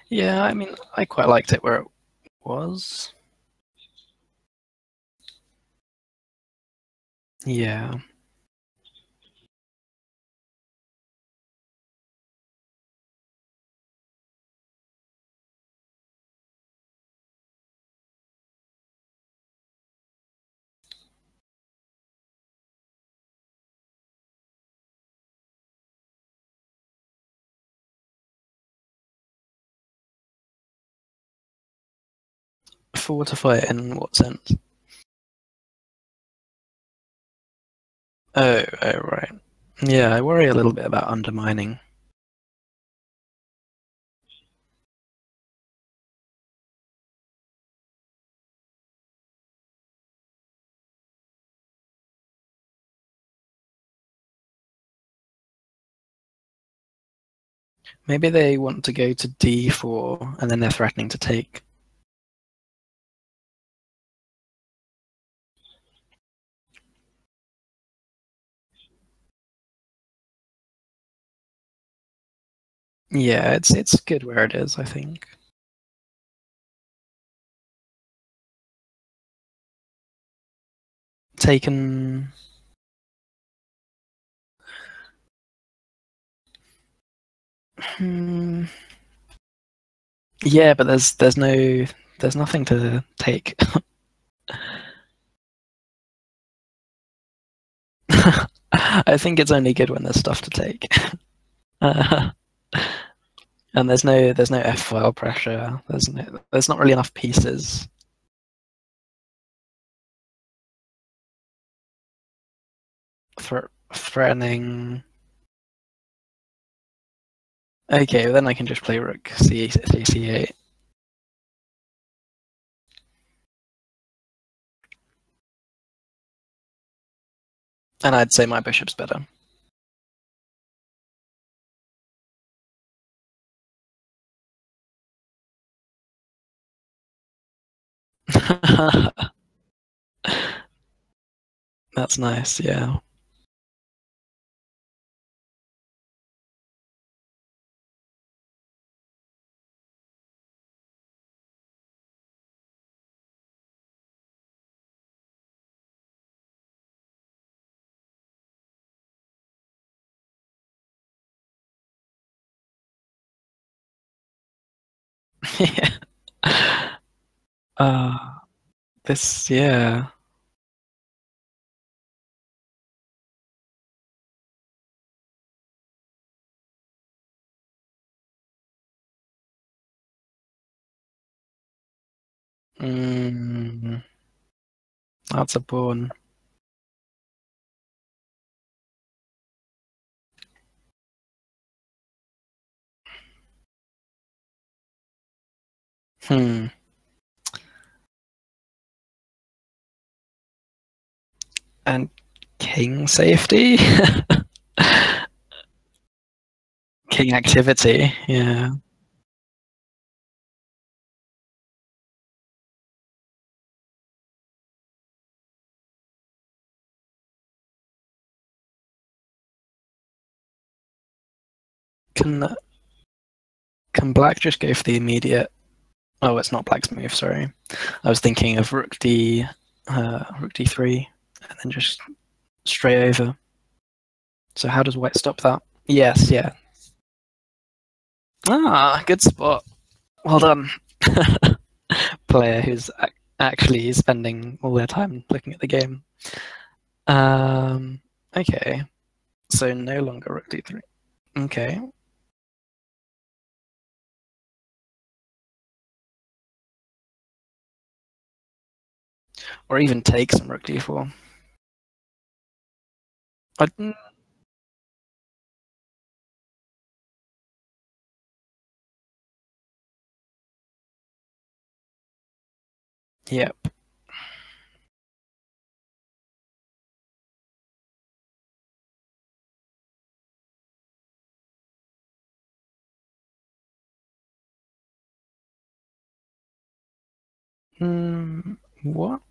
Yeah, I mean, I quite liked it where it was. Yeah. 4 to fight in what sense? Oh, right. Yeah, I worry a little bit about undermining. Maybe they want to go to D4, and then they're threatening to take. Yeah, it's good where it is, I think. Taken. Hmm. Yeah, but there's nothing to take. I think it's only good when there's stuff to take. Uh, and there's no F file pressure. There's not really enough pieces. Threatening. Okay, well then I can just play rook C8. And I'd say my bishop's better. That's nice, yeah. Yeah. Uh, this, yeah. Mm, that's a pawn. Hmm. And king safety? King activity, yeah. Can can black just go for the immediate? Oh, it's not black's move, sorry. I was thinking of rook d3, and then just straight over. So how does white stop that? Yes, yeah. Ah, good spot. Well done. Player who's actually spending all their time looking at the game. Um, okay. So no longer rook d3. Okay. Or even take some rook d4. I, yep. What?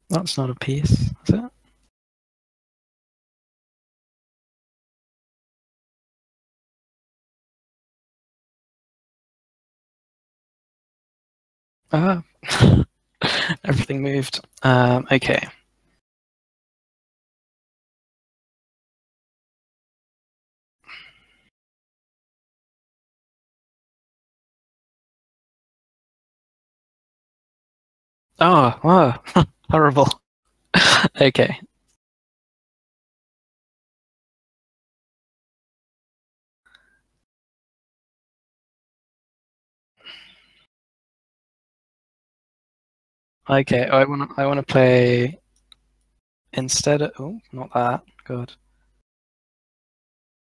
That's not a piece, is it? Ah. Everything moved. Okay. Oh, horrible. Okay. Okay. I wanna play instead of not that. God.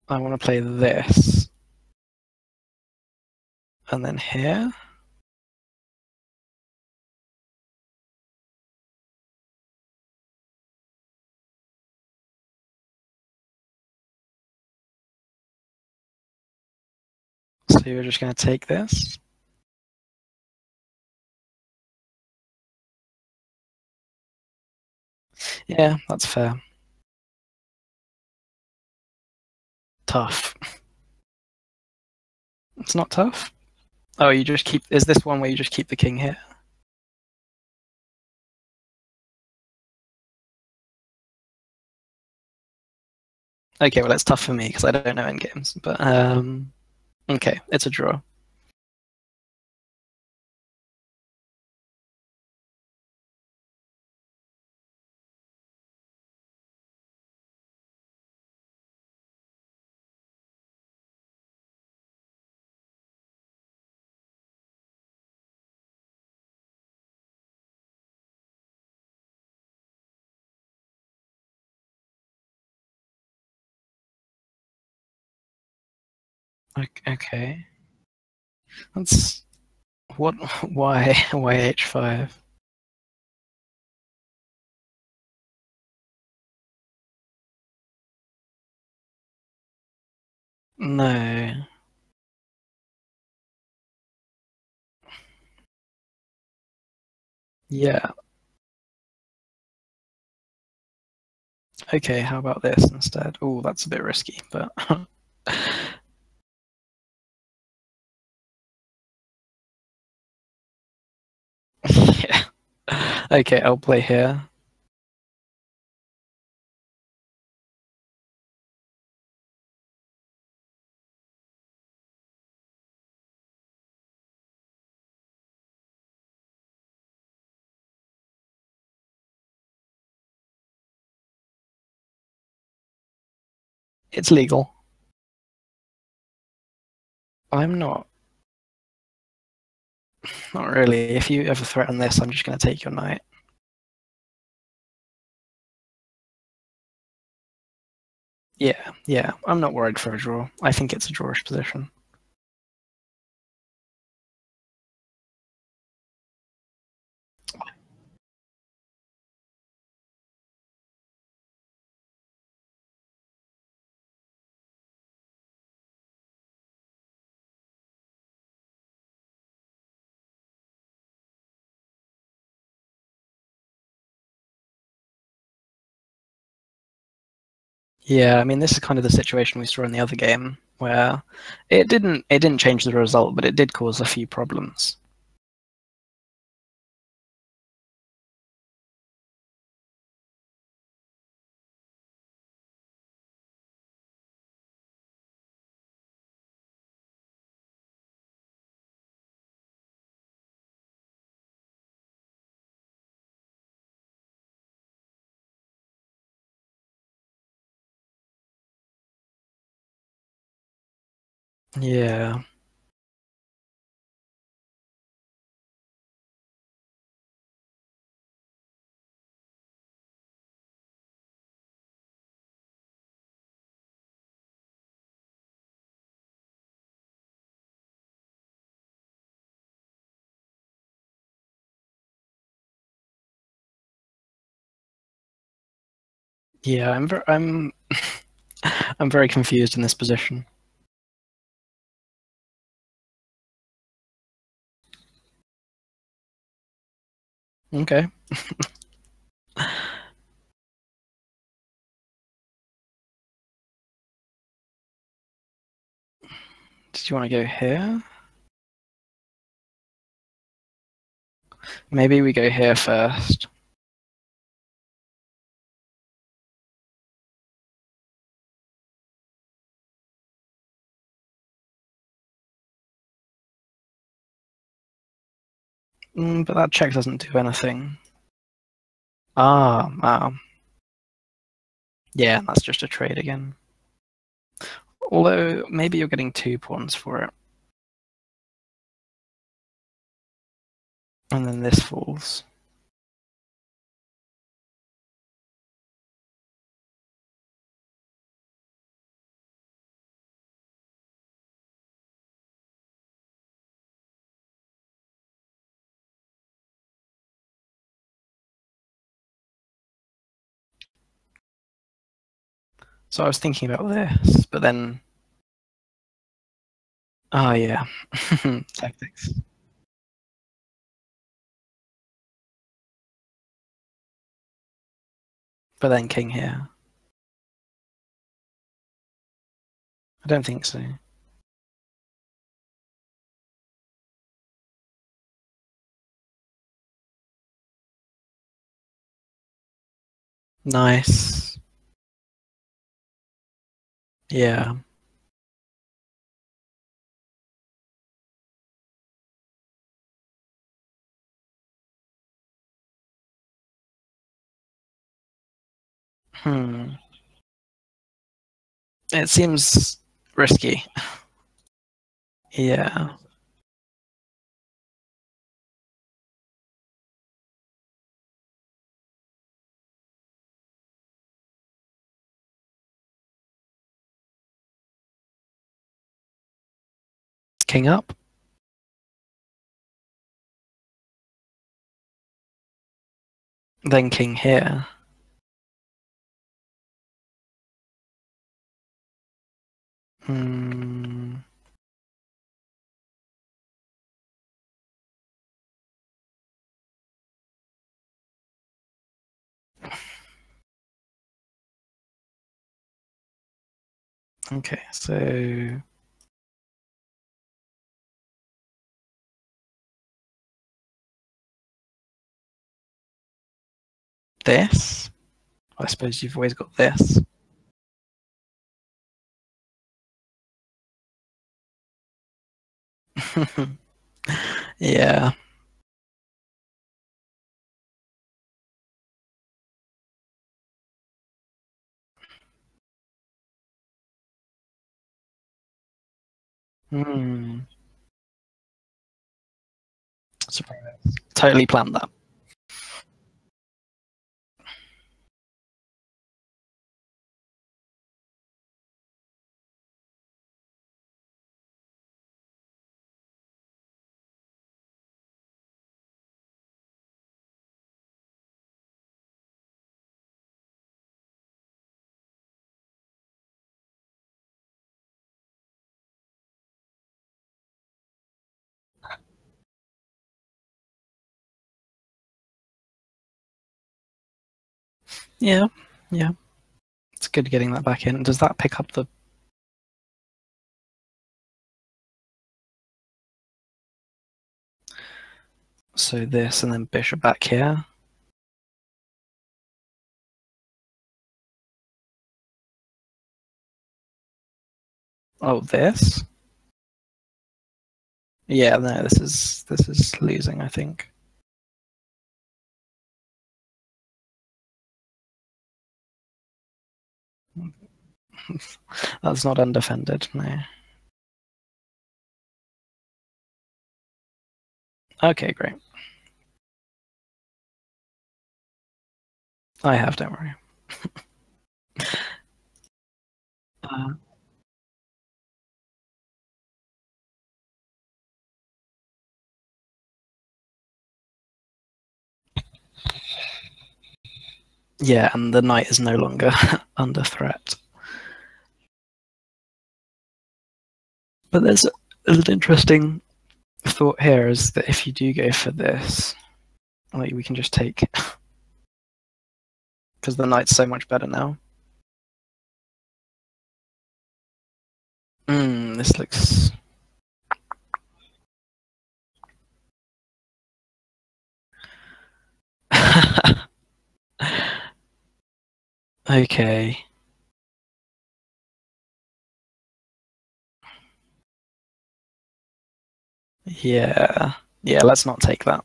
I wanna play this. And then here. So you're just gonna take this. Yeah, that's fair. Tough. It's not tough. Oh, you just keep. Is this one where you just keep the king here? Okay, well, it's tough for me because I don't know endgames. But okay, it's a draw. Okay, that's what. Why h5? No. Yeah. Okay, how about this instead? Oh, that's a bit risky, but yeah. Okay, I'll play here. It's legal. I'm not. Not really. If you ever threaten this, I'm just going to take your knight. Yeah. I'm not worried for a draw. I think it's a drawish position. Yeah, I mean, this is kind of the situation we saw in the other game, where it didn't change the result, but it did cause a few problems. Yeah. Yeah, I'm very confused in this position. Okay. Did you want to go here? Maybe we go here first. But that check doesn't do anything. Ah. Yeah, that's just a trade again. Although, maybe you're getting 2 pawns for it. And then this falls. So I was thinking about this, but then... Oh, yeah. Tactics. But then king here. I don't think so. Nice. Yeah. Hmm. It seems risky. Yeah. King up. Then king here. Hmm. Okay, so... This? I suppose you've always got this. Yeah. Hmm. Surprise. Totally planned that. Yeah, yeah. It's good getting that back in. Does that pick up the... So this and then bishop back here. Oh, this? Yeah, no, this is losing, I think. That's not undefended, no. Okay, great. I have, don't worry. Uh, yeah, and the knight is no longer under threat. But there's an interesting thought here is that if you do go for this, like we can just take, because the knight's so much better now. This looks... Okay. Yeah. Yeah, let's not take that.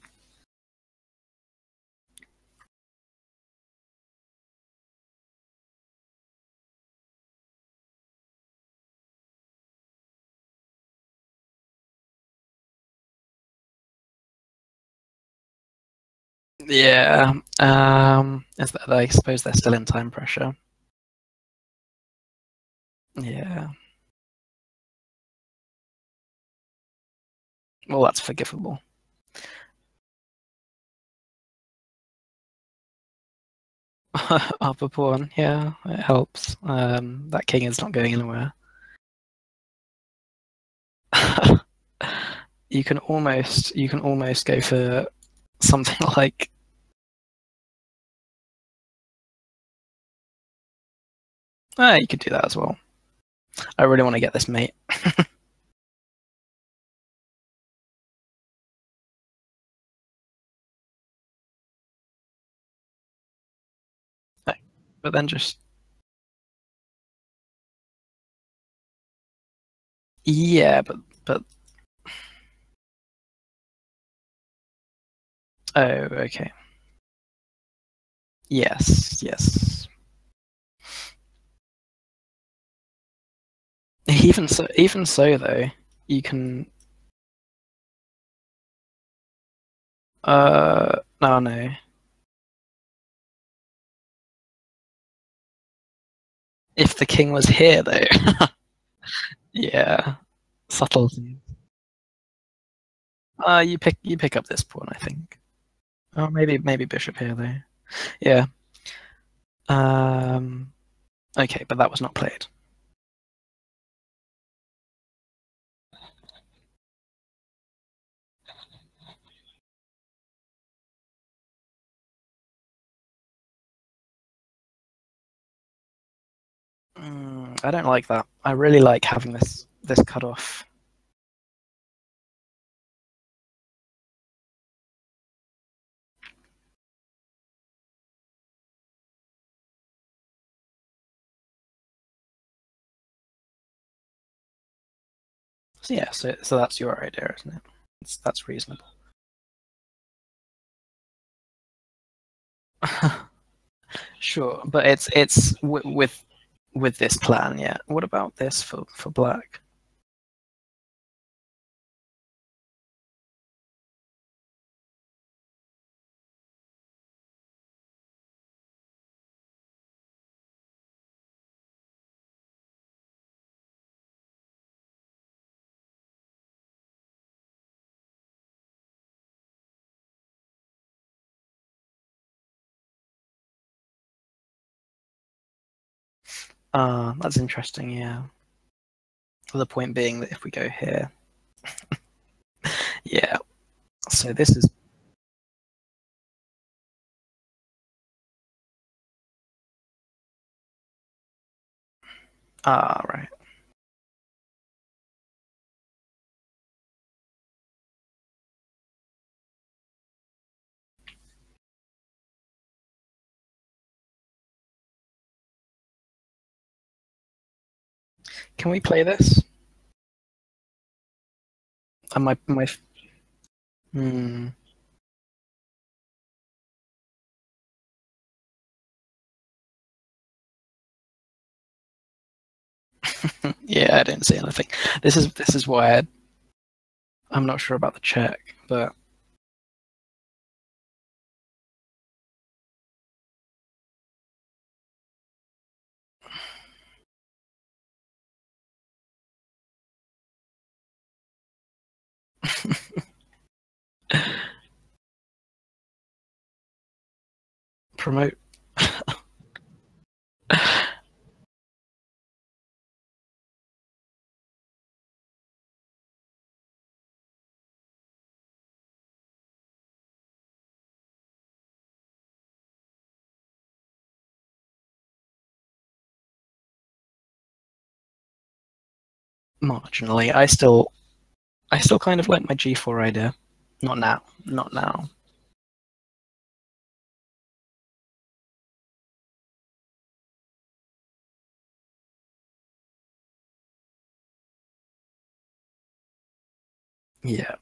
Yeah. Is that, I suppose they're still in time pressure. Yeah. Well, that's forgivable. Upper pawn, yeah, it helps. That king is not going anywhere. You can almost go for something like... you could do that as well. I really want to get this mate. But then just... Yeah, but oh, okay. Yes, yes. Even so though, you can... No, no. If the king was here though. Yeah. Subtlety. You pick up this pawn, I think. Oh, maybe bishop here though. Yeah. Okay, but that was not played. I don't like that. I really like having this cut off. So yeah, so that's your idea, isn't it? That's reasonable. Sure, but it's with this plan, yeah. What about this for black? That's interesting, yeah. The point being that if we go here, yeah, so this is, right. Can we play this? And my hmm. Yeah, I didn't see anything. This is why I'm not sure about the check, but promote. Marginally. I still kind of like my G4 idea. Not now. Not now. Yeah.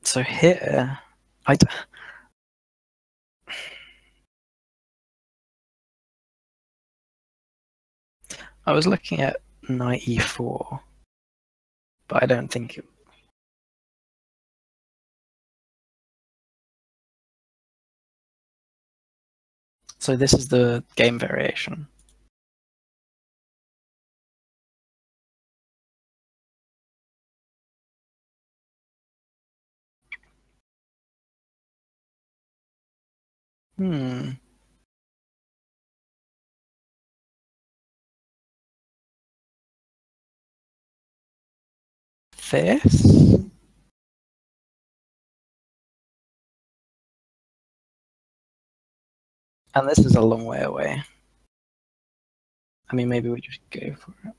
So here, I was looking at knight e4, but I don't think it. So this is the game variation. Hmm. This? And this is a long way away. I mean, maybe we just go for it.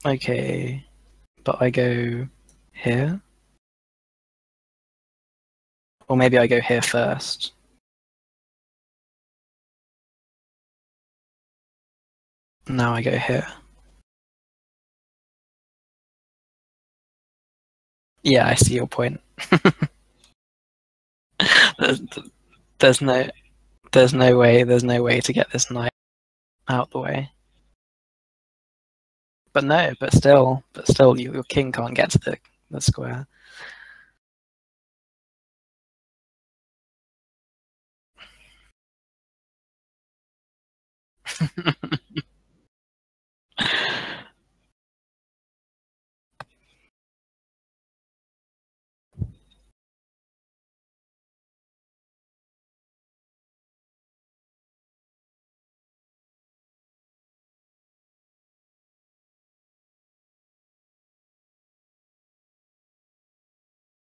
Okay, but I go here? Or maybe I go here first. Now I go here. Yeah, I see your point. there's, there's no there's no way to get this knight out the way. But no, but still, your king can't get to the square.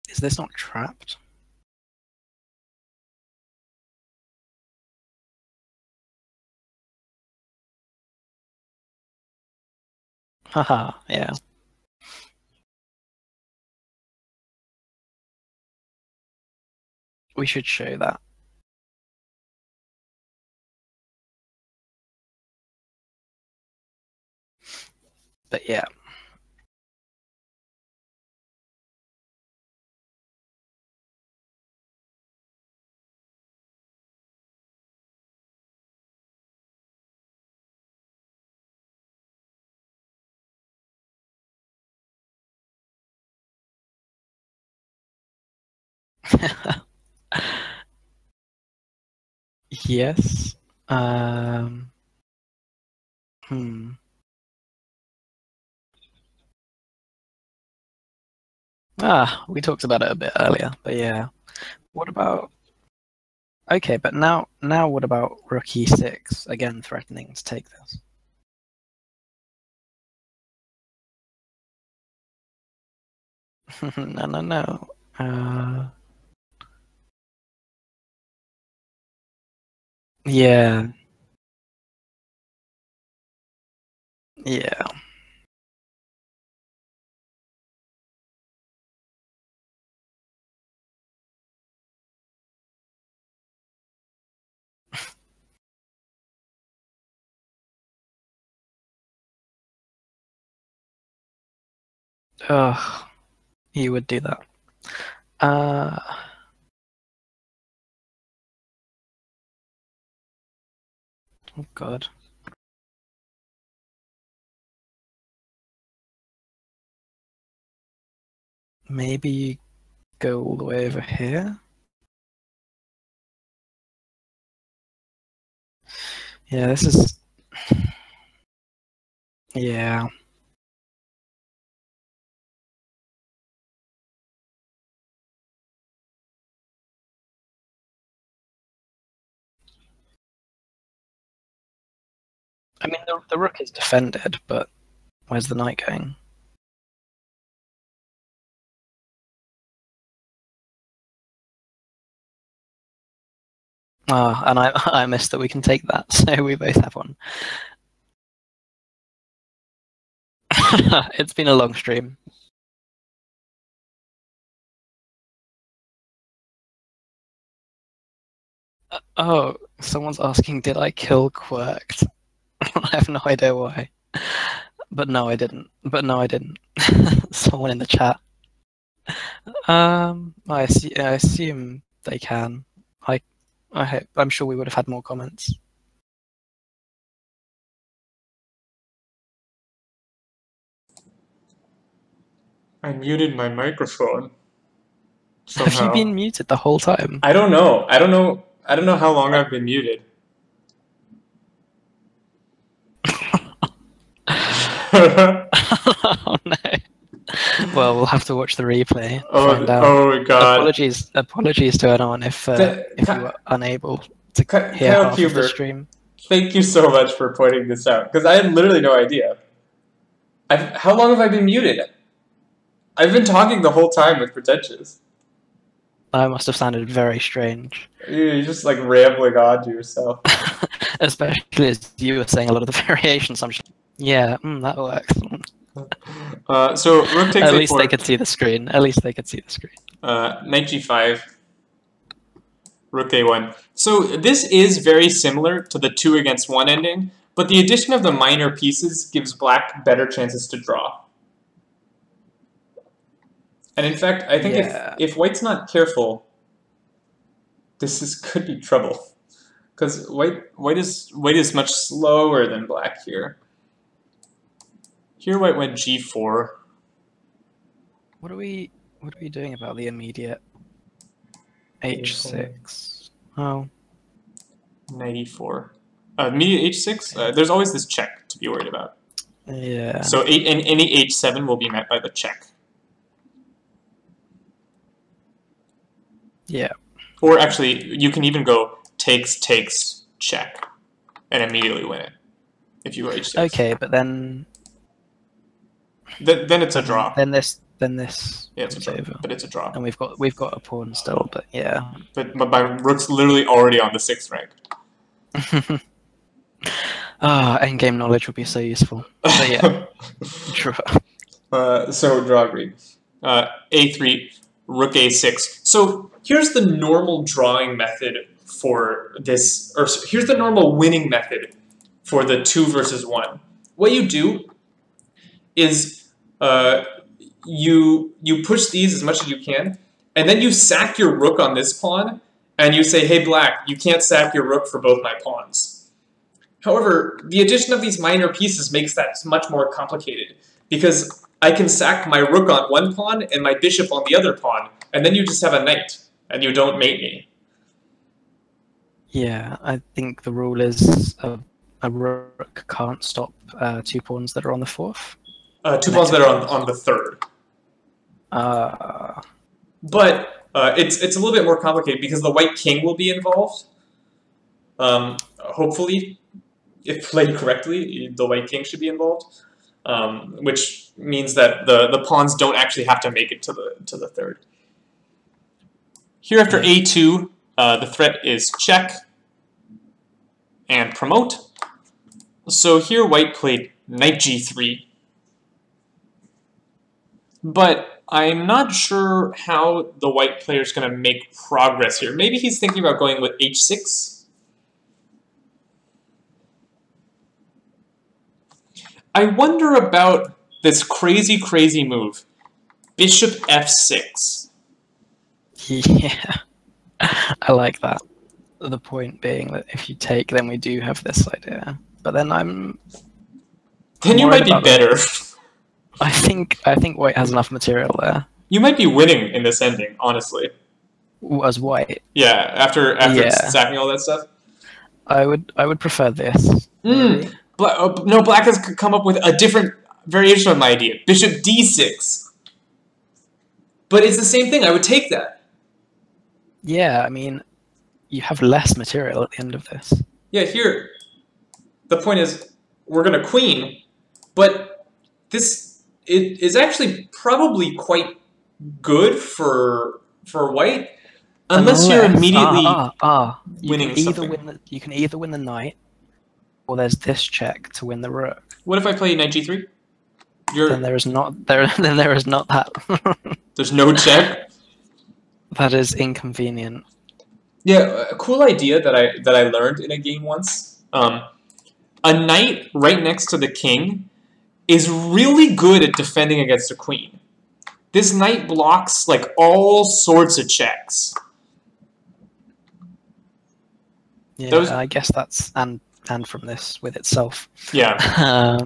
Is this not trapped? Haha, yeah. We should show that. But yeah. Yes. Um, hmm. We talked about it a bit earlier, but yeah. What about... Okay, but now what about rook e6? Again, threatening to take this. No. Yeah. Yeah. Ugh, he would do that. Uh, oh God. Maybe you go all the way over here? Yeah, this is... Yeah. I mean, the rook is defended, but where's the knight going? And I missed that we can take that, so we both have one. It's been a long stream. Oh, someone's asking, did I kill Quirked? I have no idea why. But no, I didn't. Someone in the chat. I assume they can. I'm sure we would have had more comments. I muted my microphone. Somehow. Have you been muted the whole time? I don't know. I don't know how long I've been muted. Oh no. Well, we'll have to watch the replay. Find out. Oh God! Apologies to anyone if you were unable to hear Kyle half of the stream. Thank you so much for pointing this out, because I had literally no idea. How long have I been muted? I've been talking the whole time with Pretentious. I must have sounded very strange. You're just like rambling on to yourself. Especially as you were saying a lot of the variations. Yeah, that works. So rook takes At least a4. they could see the screen. Knight g5. Rook a1. So this is very similar to the 2 against 1 ending, but the addition of the minor pieces gives black better chances to draw. And in fact, I think if white's not careful, this could be trouble. Because white is much slower than black here. Here white went g4. What are we doing about the immediate h6? Oh. Knight e4. Immediate h6? There's always this check to be worried about. Yeah. So any h7 will be met by the check. Yeah. Or actually, you can even go takes, check, and immediately win it if you go h6. Okay, but then it's a draw. Then this. Yeah, it's a draw. Over. But it's a draw. And we've got a pawn still, but yeah. But my rook's literally already on the 6th rank. Endgame knowledge would be so useful. But yeah, draw. So draw green. A3, rook a6. So here's the normal drawing method for this, or here's the normal winning method for the 2 versus 1. What you do is you push these as much as you can, and then you sack your rook on this pawn, and you say, hey, black, you can't sack your rook for both my pawns. However, the addition of these minor pieces makes that much more complicated, because I can sack my rook on one pawn and my bishop on the other pawn, and then you just have a knight, and you don't mate me. Yeah, I think the rule is a rook can't stop 2 pawns that are on the 4th. 2 pawns that are on the 3rd. But it's a little bit more complicated because the white king will be involved. Hopefully, if played correctly, the white king should be involved, which means that the pawns don't actually have to make it to the third. Here after a2, the threat is check and promote. So here white played knight g3. But I'm not sure how the white player is going to make progress here. Maybe he's thinking about going with h6. I wonder about this crazy, crazy move. Bishop f6. Yeah, I like that. The point being that if you take, then we do have this idea. But then Then you might be better. I think white has enough material there. You might be winning in this ending, honestly. As white. Yeah, after sacking all that stuff. I would prefer this. No, black has come up with a different variation of my idea. Bishop d6. But it's the same thing. I would take that. Yeah, I mean, you have less material at the end of this. Yeah, here, the point is, we're going to queen, but it is actually probably quite good for white, unless you're immediately winning something. You can either win the knight, or there's this check to win the rook. What if I play knight g3? Then there is not that. There's no check. That is inconvenient. Yeah, a cool idea that I learned in a game once. A knight right next to the king is really good at defending against a queen. This knight blocks like all sorts of checks. Yeah, I guess that's and from this with itself. Yeah.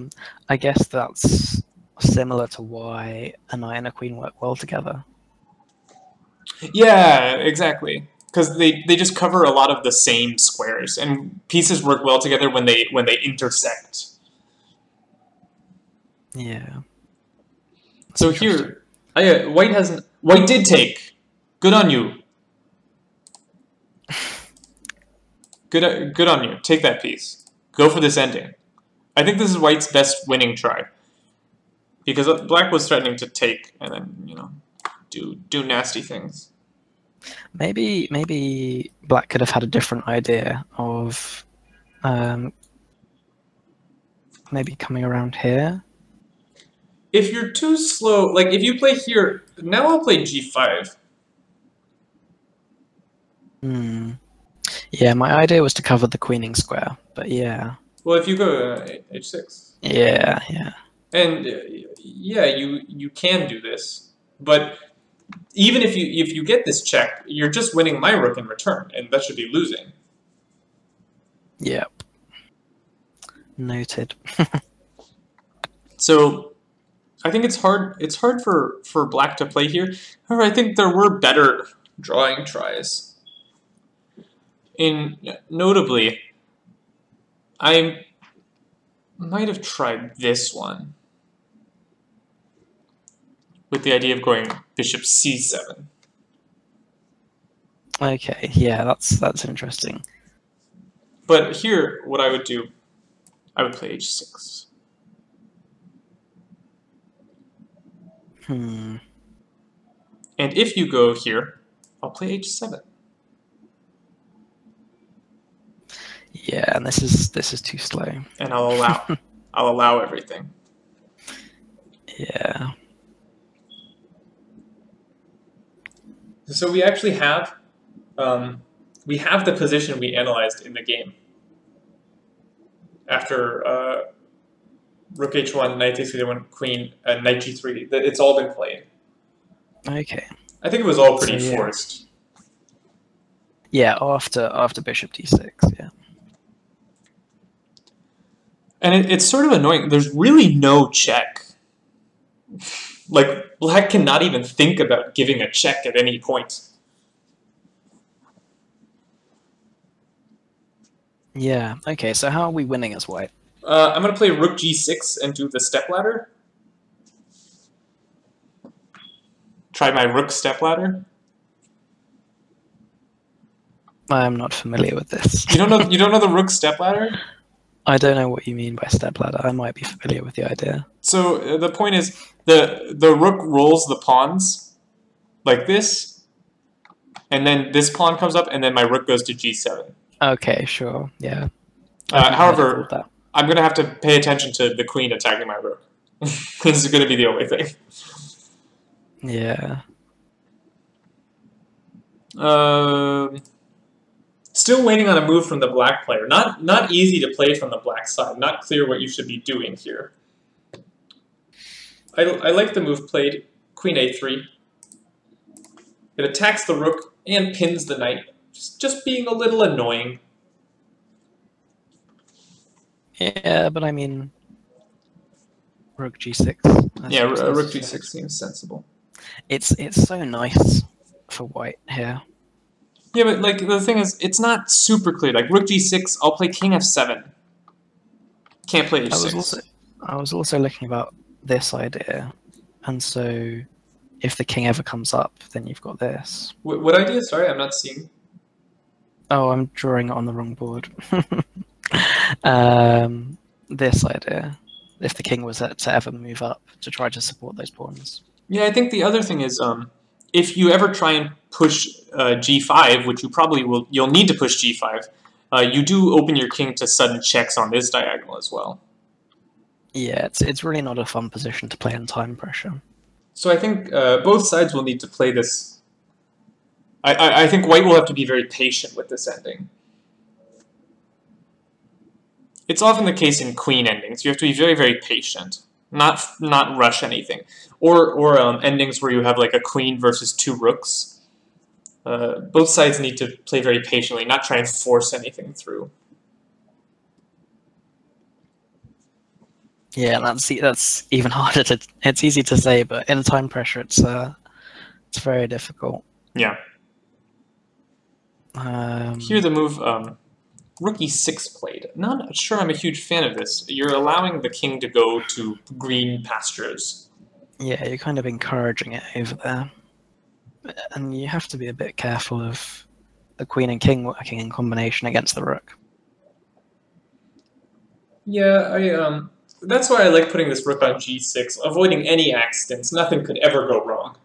I guess that's similar to why a knight and a queen work well together. Yeah, exactly. Because they just cover a lot of the same squares, and pieces work well together when they intersect. Yeah. So here, white did take. Good on you. Good on you. Take that piece. Go for this ending. I think this is white's best winning try, because black was threatening to take and then do nasty things. Maybe black could have had a different idea of maybe coming around here. If you're too slow, like if you play here, now I'll play g5. Yeah, my idea was to cover the queening square, but yeah. Well, if you go h6. Yeah. And yeah, you can do this, but even if you get this check, you're just winning my rook in return, and that should be losing. Yep. Noted. So I think it's hard for black to play here. However, I think there were better drawing tries. Notably, I might have tried this one with the idea of going bishop c7. Okay, yeah, that's interesting. But here, what I would do, I would play h6. And if you go here, I'll play h7. Yeah, and this is too slow. And I'll allow everything. Yeah. So we actually have the position we analyzed in the game. After rook h1, knight takes e1, queen, knight g3, it's all been played. Okay. I think it was all pretty forced. Yeah, after bishop d6, yeah. And it's sort of annoying. There's really no check. Like, black cannot even think about giving a check at any point. Yeah, okay, so how are we winning as white? I'm going to play rook g6 and do the stepladder. try my rook stepladder? I am not familiar with this. You don't know the rook stepladder? I don't know what you mean by stepladder. I might be familiar with the idea. So the point is, the rook rolls the pawns like this, and then this pawn comes up, and then my rook goes to g7. Okay, sure, yeah. However, I'm going to have to pay attention to the queen attacking my rook. This is going to be the only thing. Yeah. Still waiting on a move from the black player. Not easy to play from the black side. Not clear what you should be doing here. I like the move played, queen a3. It attacks the rook and pins the knight. Just being a little annoying. Yeah, but I mean, rook g6. Yeah, rook g6 seems sensible. It's so nice for white here. Yeah, but like the thing is, it's not super clear. Like rook g6, I'll play king f7. Can't play h6. I was also looking about this idea, and so if the king ever comes up, then you've got this. What idea? Sorry, I'm not seeing. Oh, I'm drawing it on the wrong board. This idea, if the king was to ever move up to try to support those pawns. Yeah, I think the other thing is, if you ever try and push g5, which you probably will, you'll need to push g5. You do open your king to sudden checks on this diagonal as well. Yeah, it's really not a fun position to play in time pressure. So I think both sides will need to play this. I think white will have to be very patient with this ending. It's often the case in queen endings. You have to be very, very patient, not rush anything, or endings where you have like a queen versus two rooks. Both sides need to play very patiently, not try and force anything through. Yeah, that's even harder to. It's easy to say, but in time pressure, it's very difficult. Yeah. Here the move rook e6 played. Not sure I'm a huge fan of this. You're allowing the king to go to green pastures. Yeah, you're kind of encouraging it over there. And you have to be a bit careful of the queen and king working in combination against the rook. Yeah, that's why I like putting this rook on g6, avoiding any accidents. Nothing could ever go wrong.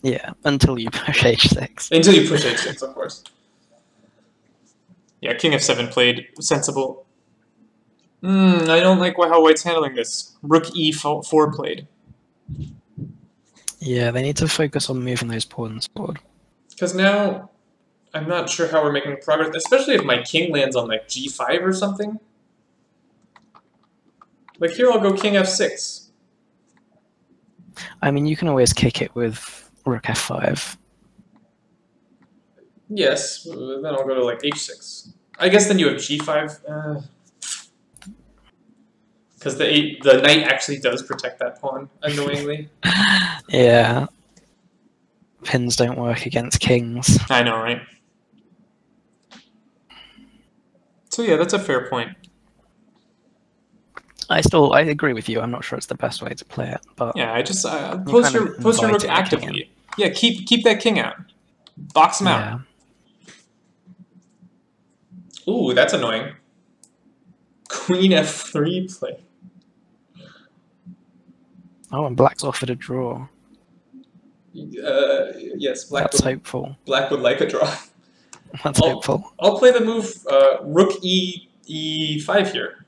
Yeah, until you push h6. Until you push h6, of course. Yeah, king f7 played. Sensible. I don't like how white's handling this. Rook e4 played. Yeah, they need to focus on moving those pawns forward. Because now, I'm not sure how we're making progress, especially if my king lands on like g5 or something. Like here I'll go king f6. I mean, you can always kick it with rook f5. Yes, then I'll go to like h6. I guess then you have g5. Because the knight actually does protect that pawn, annoyingly. Yeah. Pins don't work against kings. I know, right? So yeah, that's a fair point. I agree with you. I'm not sure it's the best way to play it, but yeah, I just post your rook actively. Yeah, keep that king out. Box him out. Ooh, that's annoying. Queen f3 play. Oh, and black's offered a draw. Yes, That's hopeful. Black would like a draw. That's hopeful. I'll play the move rook e5 here.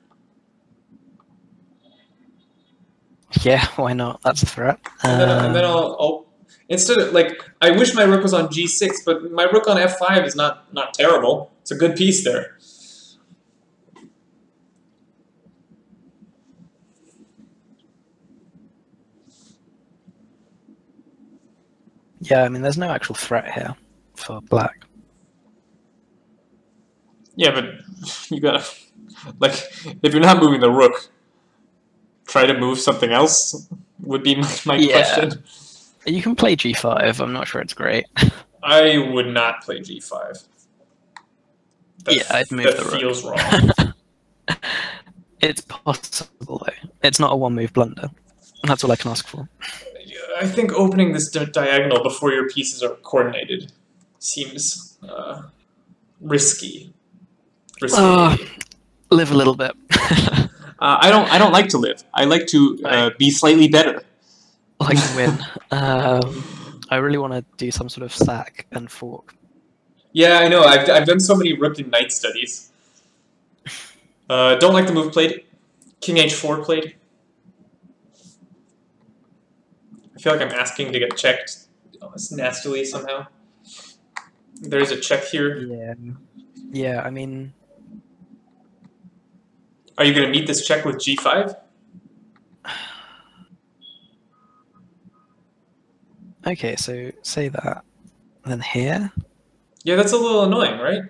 Yeah, why not? That's a threat. And then I'll instead of like I wish my rook was on g6, but my rook on f5 is not terrible. It's a good piece there. Yeah, I mean, there's no actual threat here for black. Yeah, but you gotta like if you're not moving the rook, try to move something else would be my question. You can play g5. I'm not sure it's great. I would not play g5. I'd move the rook. That feels wrong. It's possible, though. It's not a one-move blunder. That's all I can ask for. I think opening this diagonal before your pieces are coordinated seems risky. Live a little bit. I don't like to live. I like to be slightly better. I like to win. I really want to do some sort of sack and fork. Yeah, I know. I've done so many rook and knight studies. Don't like the move played. King h4 played. I feel like I'm asking to get checked nastily somehow. There's a check here. Yeah. Yeah, I mean... Are you going to meet this check with g5? Okay, so say that. Then here? Yeah, that's a little annoying, right?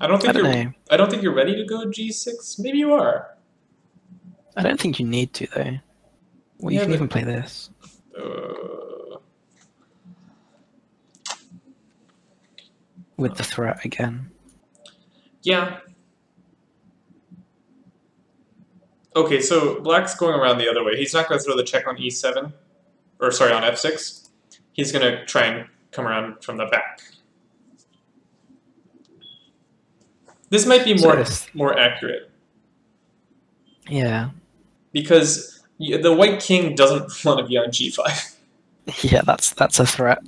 I don't think you're ready to go g6. Maybe you are. I don't think you need to, though. Well, you can even play this. With the threat again. Yeah. Okay, so black's going around the other way. He's not going to throw the check on e7. Or, sorry, on f6. He's going to try and come around from the back. This might be more accurate. Yeah. Because the white king doesn't want to be on g5. Yeah, that's a threat.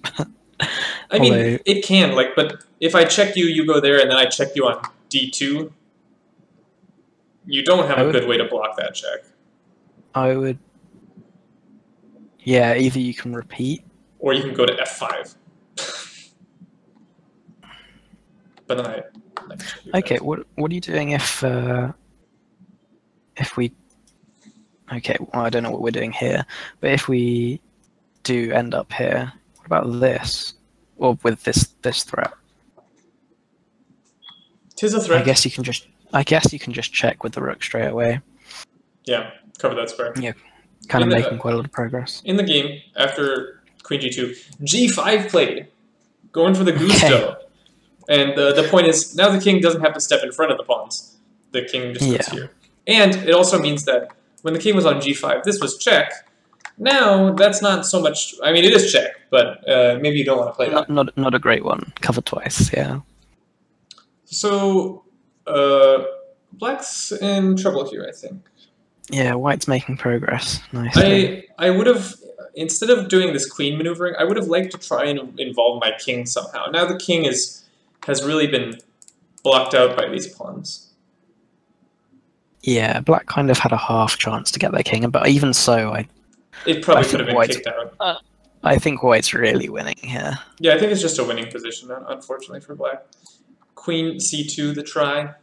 I mean, it can, but if I check you, you go there, and then I check you on d2, you don't have a good way to block that check. I would... Yeah, either you can repeat... Or you can go to f5. But then okay, what are you doing if we... Okay, well, I don't know what we're doing here, but if we do end up here, what about this? Or with this threat? 'Tis a threat. I guess you can just check with the rook straight away. Yeah, cover that square. Yeah, kind of making quite a lot of progress. In the game, after queen g2, g5 played, going for the gusto. And the point is, now the king doesn't have to step in front of the pawns. The king just goes here. And it also means that when the king was on g5, this was check. Now, that's not so much... I mean, it is check, but maybe you don't want to play that. Not a great one. Cover twice, yeah. So, black's in trouble here, I think. Yeah, white's making progress. Nicely. I would have... Instead of doing this queen maneuvering, I would have liked to try and involve my king somehow. Now the king has really been blocked out by these pawns. Yeah, black kind of had a half chance to get their king, but even so, it probably could have been kicked out. I think white's really winning here. Yeah, I think it's just a winning position, unfortunately, for black. Queen c2, the try.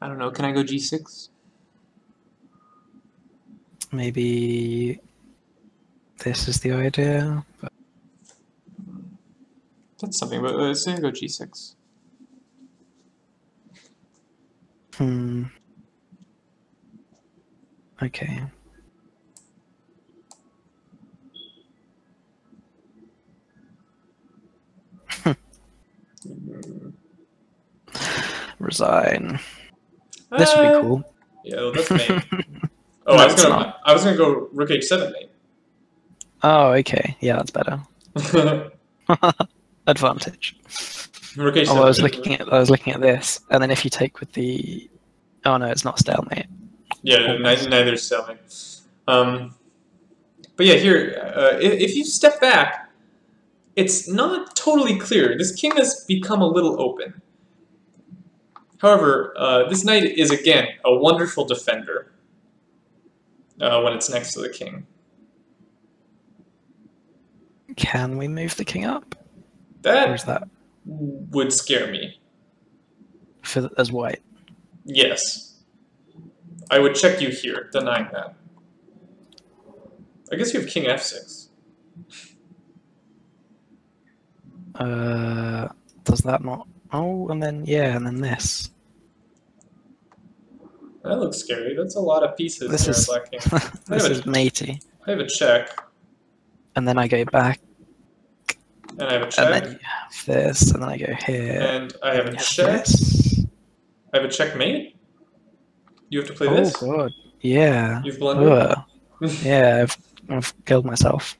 I don't know, can I go g6? Maybe this is the idea. But... That's something, but let's say I go g6. Okay. Resign. This would be cool. Yeah, that's mate. Oh, no, I was gonna go rook h7, mate. Oh, okay. Yeah, that's better. Advantage. Rook h7. Oh, I was looking at this, and then if you take with the... Oh no, it's not stalemate. Yeah, neither is stalemate. But yeah, here, if you step back, it's not totally clear. This king has become a little open. However, this knight is, again, a wonderful defender when it's next to the king. Can we move the king up? That, or is that would scare me. As white? Yes. I would check you here, denying that. I guess you have king f6. Does that not... Oh, and then, yeah, and then this. That looks scary. That's a lot of pieces. This is black king. this is matey. I have a check. And then I go back. And I have a check. And then you have this, and then I go here. And I have a check. I have a checkmate. You have to play Oh this? god. Yeah. You've blundered? Ugh. Yeah, I've killed myself.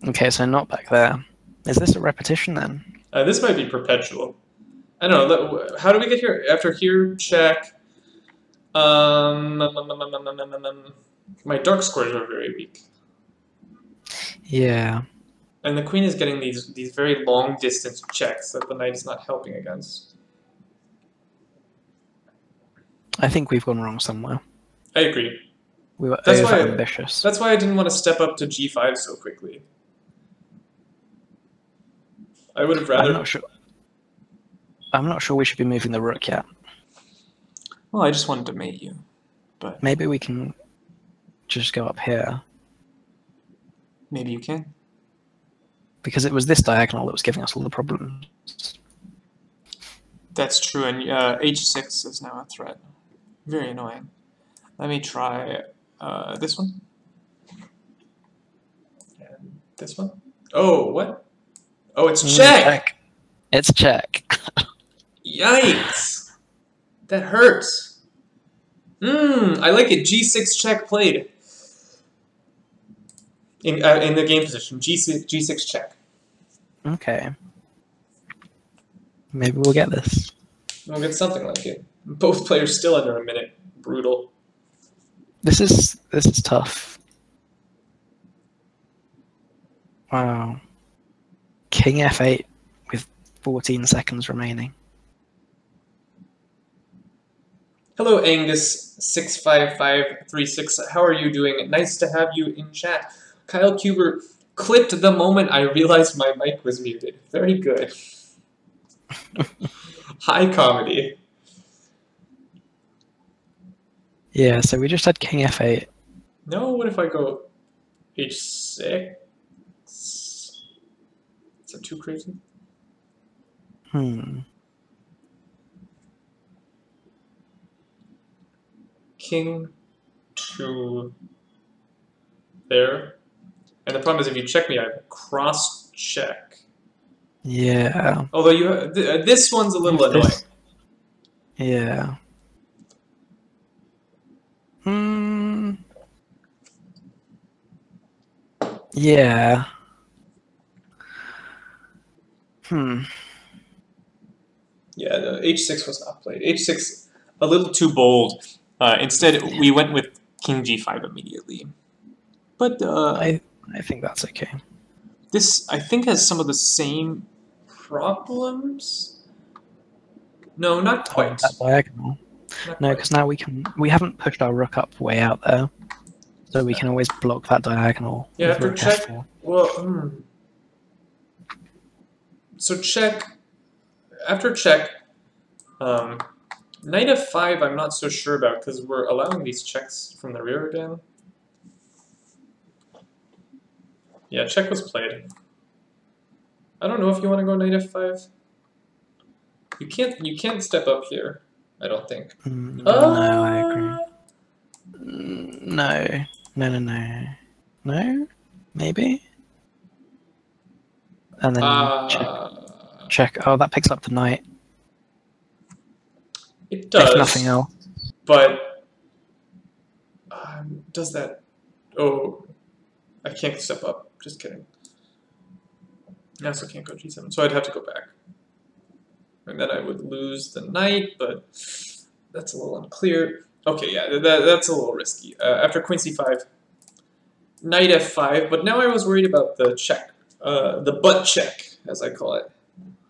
Okay, so not back there. Is this a repetition then? This might be perpetual. I don't know. How do we get here? After here, check. My dark squares are very weak. Yeah. And the queen is getting these very long distance checks that the knight is not helping against. I think we've gone wrong somewhere. I agree. We were That's over-ambitious. That's why I didn't want to step up to g5 so quickly. I would have rather... I'm not sure we should be moving the rook yet. Well, I just wanted to mate you, but... Maybe we can just go up here. Maybe you can. Because it was this diagonal that was giving us all the problems. That's true, and h6 is now a threat. Very annoying. Let me try this one. And this one. Oh, what? Oh, it's check! It's check. Yikes! That hurts. I like it. G6 check played. In the game position, G6 check. Okay. Maybe we'll get this. We'll get something like it. Both players still under a minute. Brutal. This is tough. Wow. King F8 with 14 seconds remaining. Hello, Angus65536. How are you doing? Nice to have you in chat. Kyle Kuber clipped the moment I realized my mic was muted. Very good. High comedy. Yeah, so we just had King F8. No, what if I go H6? Is that too crazy? King to there. And the problem is if you check me, I have cross check. Yeah. Although you have, this one's a little annoying. Yeah. Yeah. Yeah, the H6 was not played. H6, a little too bold. Instead, we went with King G5 immediately. But I think that's okay. This, I think, has some of the same problems. No, not quite. That diagonal. No, because now we haven't pushed our rook up way out there, so we can always block that diagonal. Yeah, after check. F4. Well, so check. After check, knight f5. I'm not so sure about because we're allowing these checks from the rear again. Yeah, check was played. I don't know if you want to go knight f5. You can't step up here. I don't think. No, I agree. No. Maybe. And then check. Oh, that picks up the knight. It does. If nothing else. But does that? Oh, I can't step up. Just kidding. I also can't go g7, so I'd have to go back. And then I would lose the knight, but that's a little unclear. Okay, yeah, that's a little risky. After queen c5, knight f5, but now I was worried about the check, the butt check, as I call it.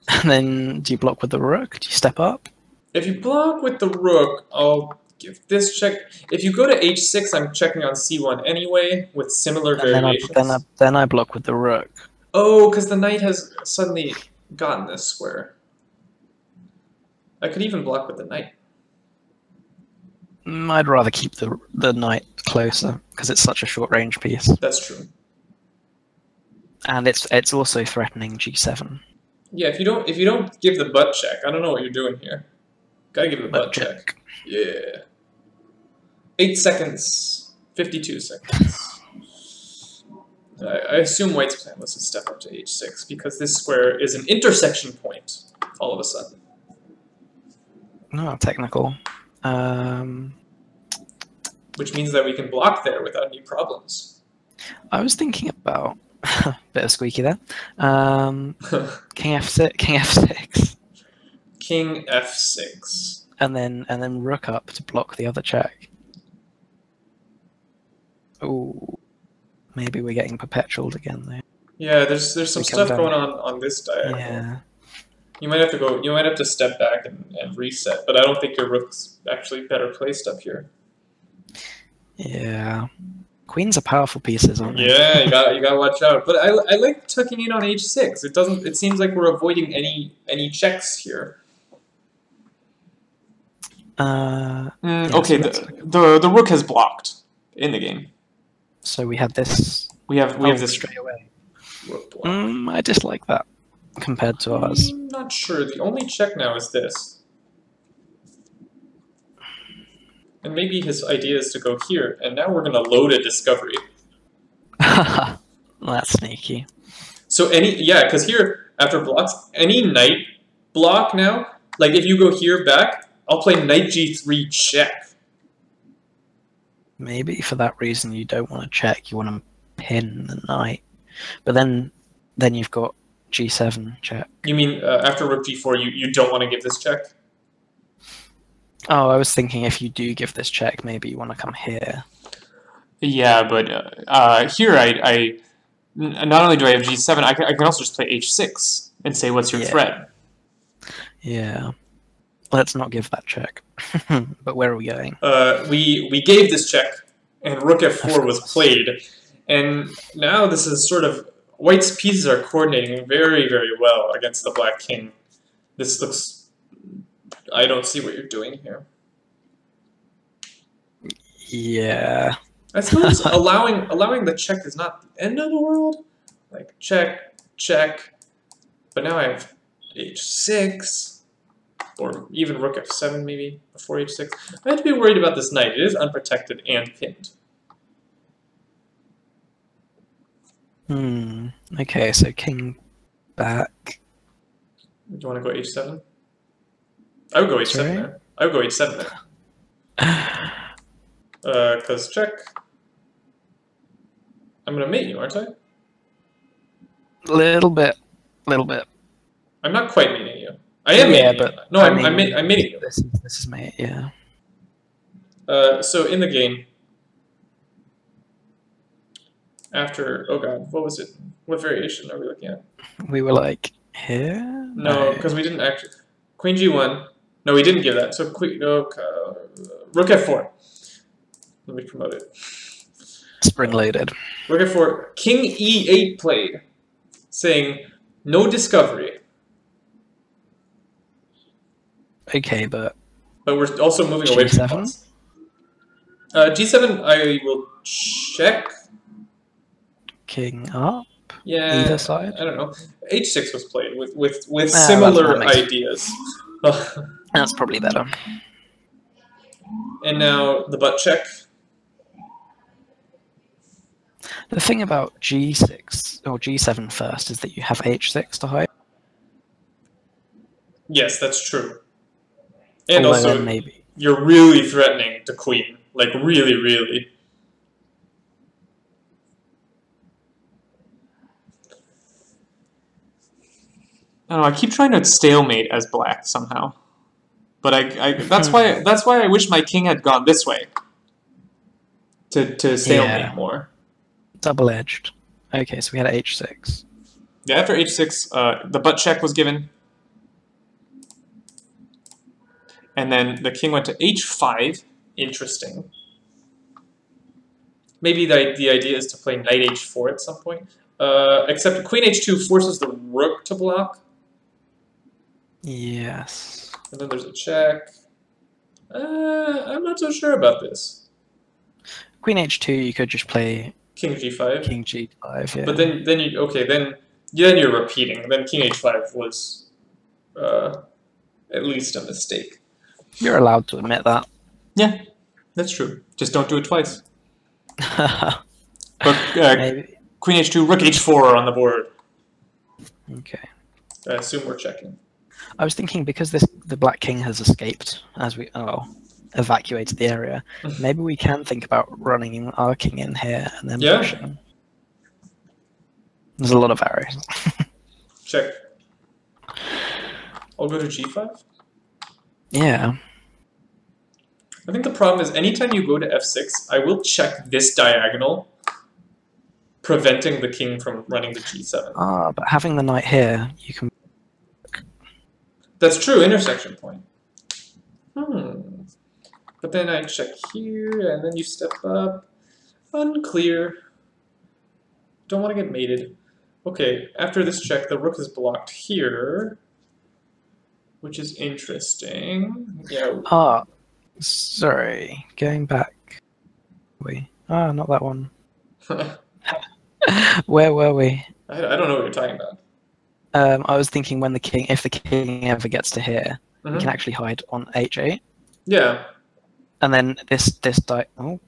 And then do you block with the rook? Do you step up? If you block with the rook, I'll give this check. If you go to h6, I'm checking on c1 anyway, with similar variations. Then I block with the rook. Oh, because the knight has suddenly gotten this square. I could even block with the knight. I'd rather keep the knight closer because it's such a short range piece. That's true. And it's also threatening g7. Yeah, if you don't give the butt check, I don't know what you're doing here. Gotta give the butt check. Yeah. 8 seconds. 52 seconds. I assume White's plan was to step up to h6 because this square is an intersection point all of a sudden. Oh, technical. Which means that we can block there without any problems. I was thinking about bit of squeaky there. King f6, king f6, King f6, and then rook up to block the other check. Oh, maybe we're getting perpetualed again there. Yeah, there's some stuff going on this diagonal. Yeah. You might have to go. You might have to step back and reset. But I don't think your rook's actually better placed up here. Yeah. Queens are powerful pieces, aren't they? Yeah, you gotta watch out. But I like tucking in on h6. It doesn't. It seems like we're avoiding any checks here. Yeah, okay, so the rook has blocked in the game. So we have this. We have this straight away. Rook block. I dislike that compared to ours. I'm not sure. The only check now is this. And maybe his idea is to go here, and now we're going to load a discovery. That's sneaky. So because here, after blocks, any knight block now, like if you go here back, I'll play knight g3 check. Maybe for that reason you don't want to check, you want to pin the knight. But then you've got g7 check. You mean after rook g4, you don't want to give this check? Oh, I was thinking if you do give this check, maybe you want to come here. Yeah, but here I not only do I have g7, I can also just play h6 and say, what's your threat? Yeah. Let's not give that check. But where are we going? We gave this check, and rook f4 was played. And now this is sort of... White's pieces are coordinating very, very well against the black king. This looks... I don't see what you're doing here. Yeah. I suppose allowing the check is not the end of the world. Like, check, check. But now I have h6. Or even rook f7 maybe, before h6. I have to be worried about this knight. It is unprotected and pinned. Okay, so king back. Do you want to go h7? I would go h7 there. I would go h7 there. Because check. I'm going to mate you, aren't I? Little bit. I'm not quite mating you. I am mating you. No, I'm mating you. This is mate, yeah. So in the game, after, oh god, what was it? What variation are we looking at? We were like, here? No, because we didn't actually. Queen g1. No, we didn't give that. So rook f4. Let me promote it. Spring loaded. Rook f4. King e8 played, saying no discovery. Okay, but we're also moving away from pawns. G7, I will check. King up. Yeah. Either side. I don't know. H6 was played with similar ideas. That's probably better. And now the butt check. The thing about G6 or G7 first is that you have H6 to hide. Yes, that's true. And although also, maybe you're really threatening the queen. Like, really, really. I don't know, I keep trying to stalemate as black somehow. But that's why I wish my king had gone this way. To stalemate more. Double-edged. Okay, so we had H6. Yeah, after H6, the butt check was given. And then the king went to H5. Interesting. Maybe the idea is to play knight H4 at some point. Except queen H2 forces the rook to block. Yes. And then there's a check. I'm not so sure about this. Queen H2, you could just play King G5. King G5, yeah. But then you're repeating. Then King H5 was at least a mistake. You're allowed to admit that. Yeah, that's true. Just don't do it twice. But Queen H2, Rook H4 on the board. Okay. I assume we're checking. I was thinking because the black king has escaped, as we evacuated the area. Maybe we can think about running our king in here and then Yeah. pushing. There's a lot of arrows. Check. I'll go to g5. Yeah. I think the problem is anytime you go to f6, I will check this diagonal, preventing the king from running to g7. Ah, but having the knight here, you can... That's true, intersection point. But then I check here, and then you step up. Unclear. Don't want to get mated. Okay, after this check, the rook is blocked here, which is interesting. Yeah. Ah, sorry. Going back. Not that one. Where were we? I don't know what you're talking about. I was thinking if the king ever gets to here, we can actually hide on h8. Yeah. And then this diagonal,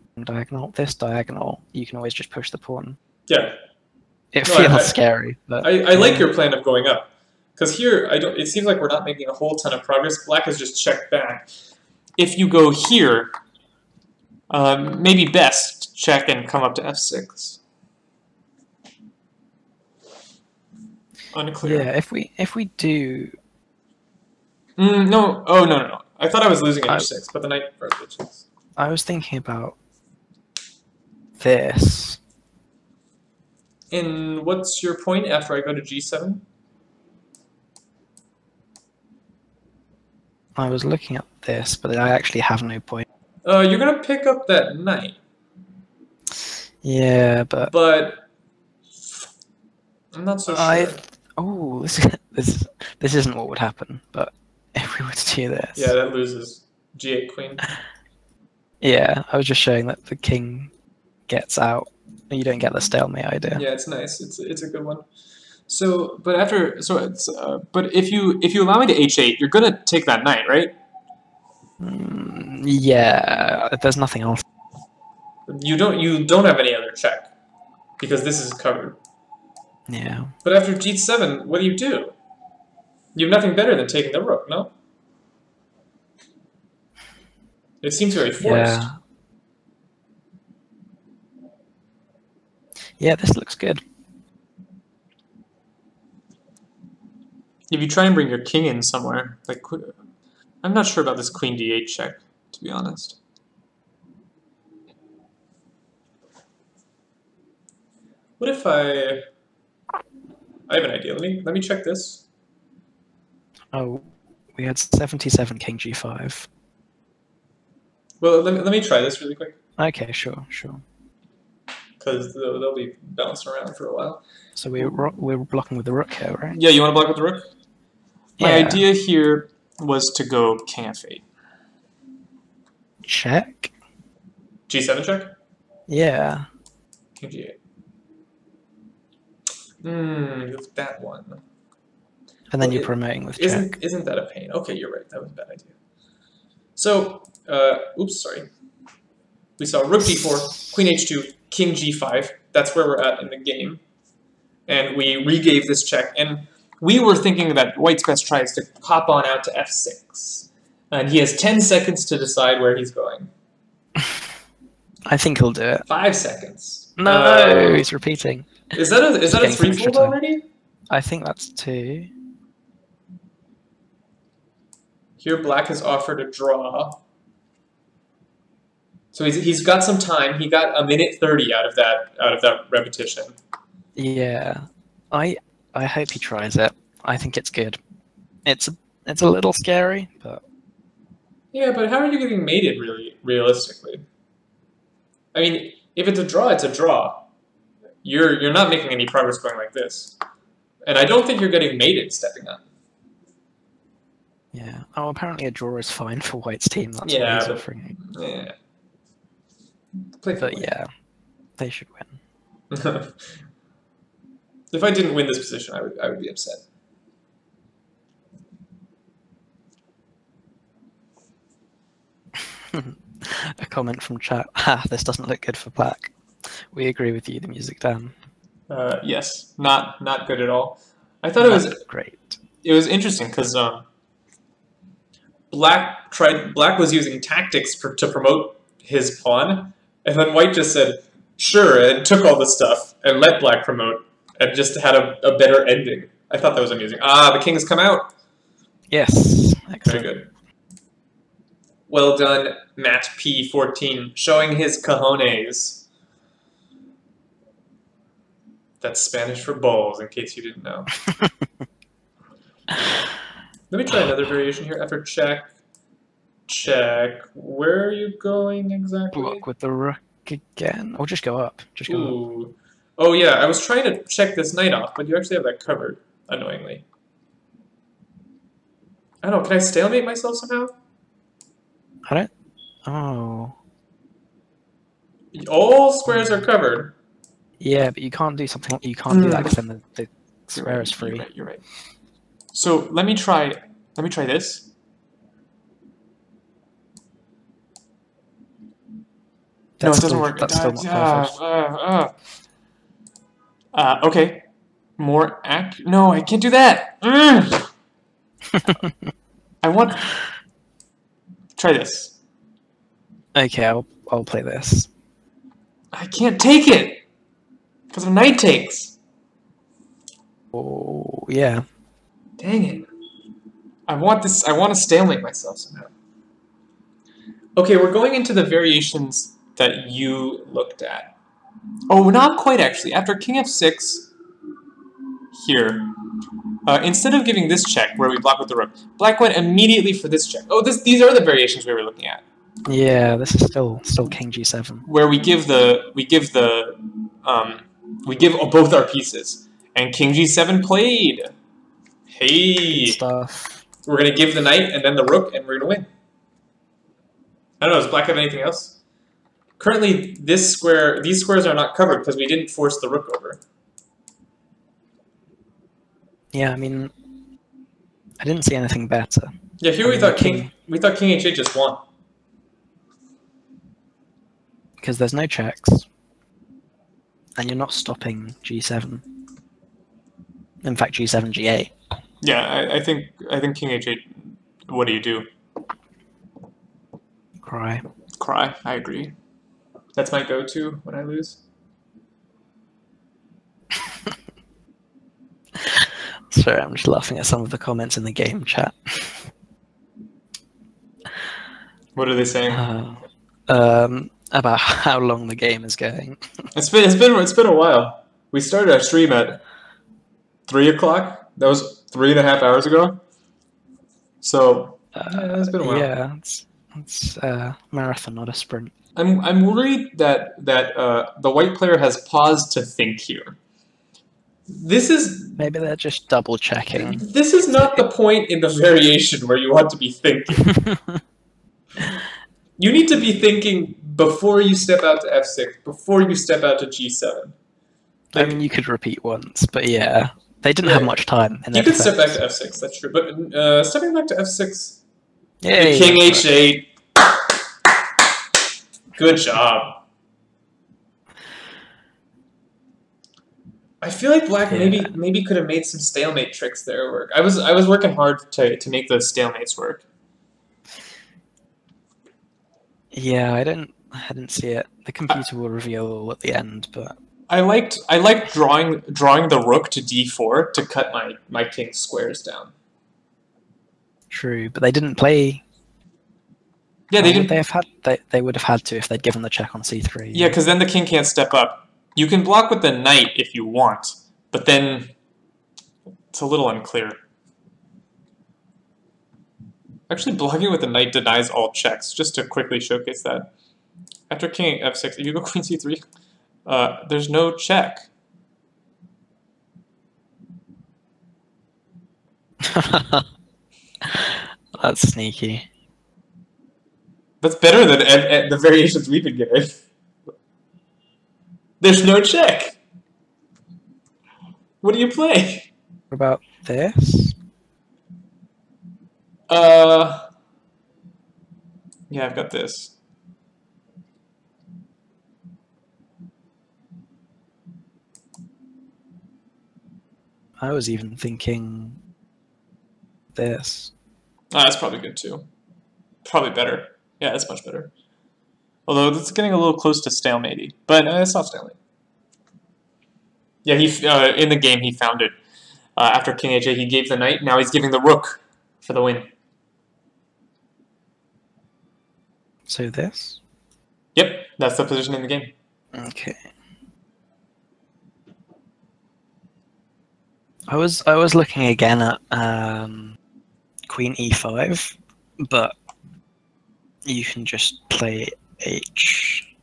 you can always just push the pawn. Yeah. It feels scary, but I like your plan of going up, because here it seems like we're not making a whole ton of progress. Black has just checked back. If you go here, maybe best check and come up to f6. Unclear. Yeah, if we do. No. Oh no. I thought I was losing at h6, but the knight h6. I was thinking about this. And what's your point after I go to g7? I was looking at this, but I actually have no point. You're gonna pick up that knight. Yeah, but I'm not so sure. Oh, this isn't what would happen. But if we were to do this, yeah, that loses g8 queen. Yeah, I was just showing that the king gets out. You don't get the stalemate idea. Yeah, it's nice. It's a good one. So, but if you allow me to h8, you're gonna take that knight, right? Yeah, there's nothing else. You don't have any other check because this is covered. Yeah. But after g7, what do? You have nothing better than taking the rook, no? It seems very forced. Yeah. Yeah, this looks good. If you try and bring your king in somewhere, like I'm not sure about this queen d8 check, to be honest. What if I have an idea. Let me check this. Oh, we had 77 king g5. Well, let me try this really quick. Okay, sure. Because they'll be bouncing around for a while. So we're blocking with the rook here, right? Yeah, you want to block with the rook? Yeah. My idea here was to go king f8. Check. G7 check? Yeah. King g8. With that one. And then you're promoting with check. Isn't that a pain? Okay, you're right. That was a bad idea. So, oops, sorry. We saw rook d4, queen h2, king g5. That's where we're at in the game. And we regave this check. And we were thinking that white's best try is to hop on out to f6. And he has 10 seconds to decide where he's going. I think he'll do it. 5 seconds. No, he's repeating. Is that a threefold already? I think that's 2. Here, black has offered a draw. So he's got some time. He got a minute 30 out of that repetition. Yeah, I hope he tries it. I think it's good. It's a little scary, but yeah. But how are you getting mated really realistically? I mean, if it's a draw, it's a draw. You're not making any progress going like this, and I don't think you're getting mated stepping up. Yeah. Oh, apparently a draw is fine for White's team. That's yeah, what he's offering. Yeah. But yeah, they should win. If I didn't win this position, I would be upset. A comment from chat. This doesn't look good for black. We agree with you. The music down. Yes, not good at all. I thought it was great. It was interesting because Black was using tactics to promote his pawn, and then White just said, sure, and took all the stuff and let Black promote, and just had a better ending. I thought that was amusing. Ah, the king's come out. Yes. Excellent. Very good. Well done, Matt P14, showing his cojones. That's Spanish for balls, in case you didn't know. Let me try another variation here. After check, check. Where are you going exactly? Block with the rook again. Or just go up. Just go Ooh. up. Oh yeah, I was trying to check this knight off, but you actually have that covered, annoyingly. I don't know, can I stalemate myself somehow? I don't... Oh. All squares are covered. Yeah, but you can't do something... You can't do that because then the square is free. You're right. So let me try this. No, it doesn't work. That's still not perfect. Okay. More accurate. No, I can't do that. I want. Try this. Okay, I'll play this. I can't take it because of knight takes. Oh yeah. Dang it! I want this. I want to stalemate myself somehow. Okay, we're going into the variations that you looked at. Oh, not quite actually. After King F6, here, instead of giving this check where we block with the rook, Black went immediately for this check. Oh, these are the variations we were looking at. Yeah, this is still King G7. Where we give both our pieces, and King G7 played. Hey, Good stuff. We're gonna give the knight and then the rook, and we're gonna win. I don't know. Does Black have anything else? Currently, these squares are not covered because we didn't force the rook over. Yeah, I mean, I didn't see anything better. Yeah, here we thought King H8 just won. Because there's no checks, and you're not stopping G7. In fact, G7, G8. Yeah, I think King H8. What do you do? Cry. Cry. I agree. That's my go-to when I lose. Sorry, I'm just laughing at some of the comments in the game chat. What are they saying? About how long the game is going. It's been a while. We started our stream at 3 o'clock. That was 3.5 hours ago. So yeah, it's been a while. Yeah, it's a marathon, not a sprint. I'm worried that the white player has paused to think here. Maybe they're just double checking. This is not the point in the variation where you want to be thinking. You need to be thinking before you step out to F6, before you step out to G7. I mean, you could repeat once, but yeah, they didn't have much time. You could step back to F6, that's true. But stepping back to F6, Yay, King H8. Good job. I feel like Black maybe could have made some stalemate tricks there work. I was working hard to make those stalemates work. Yeah, I didn't see it. The computer will reveal at the end, but I liked drawing the rook to D4 to cut my king's squares down. True, but they didn't play. Yeah, they didn't. They would have had to if they'd given the check on C3. Yeah, because then the king can't step up. You can block with the knight if you want, but then it's a little unclear. Actually, blocking with the knight denies all checks, just to quickly showcase that. After King F6, if you go Queen C3, there's no check. That's sneaky. That's better than the variations we've been getting. There's no check. What do you play? What about this? Yeah, I've got this. I was even thinking this. That's probably good too. Probably better. Yeah, that's much better. Although it's getting a little close to stalemate, but it's not stalemate. Yeah, in the game he found it. After king h8, he gave the knight. Now he's giving the rook for the win. So this? Yep, that's the position in the game. Okay. I was looking again at queen e5, but you can just play h.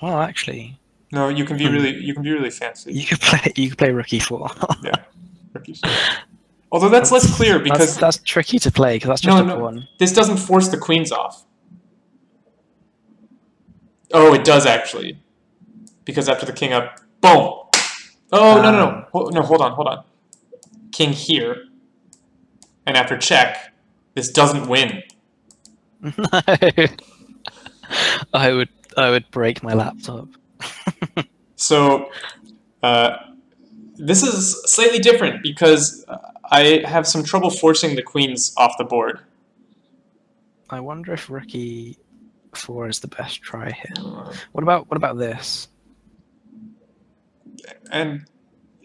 Well, actually, no, you can be really fancy. You could play rook e4. Yeah, rook e4. Although that's less clear because that's tricky to play because that's just a pawn. This doesn't force the queens off. Oh, it does actually, because after the king up, boom. Oh no, hold on. King here, and after check, this doesn't win. No, I would break my laptop. So, this is slightly different because I have some trouble forcing the queens off the board. I wonder if rook e4 is the best try here. What about this? And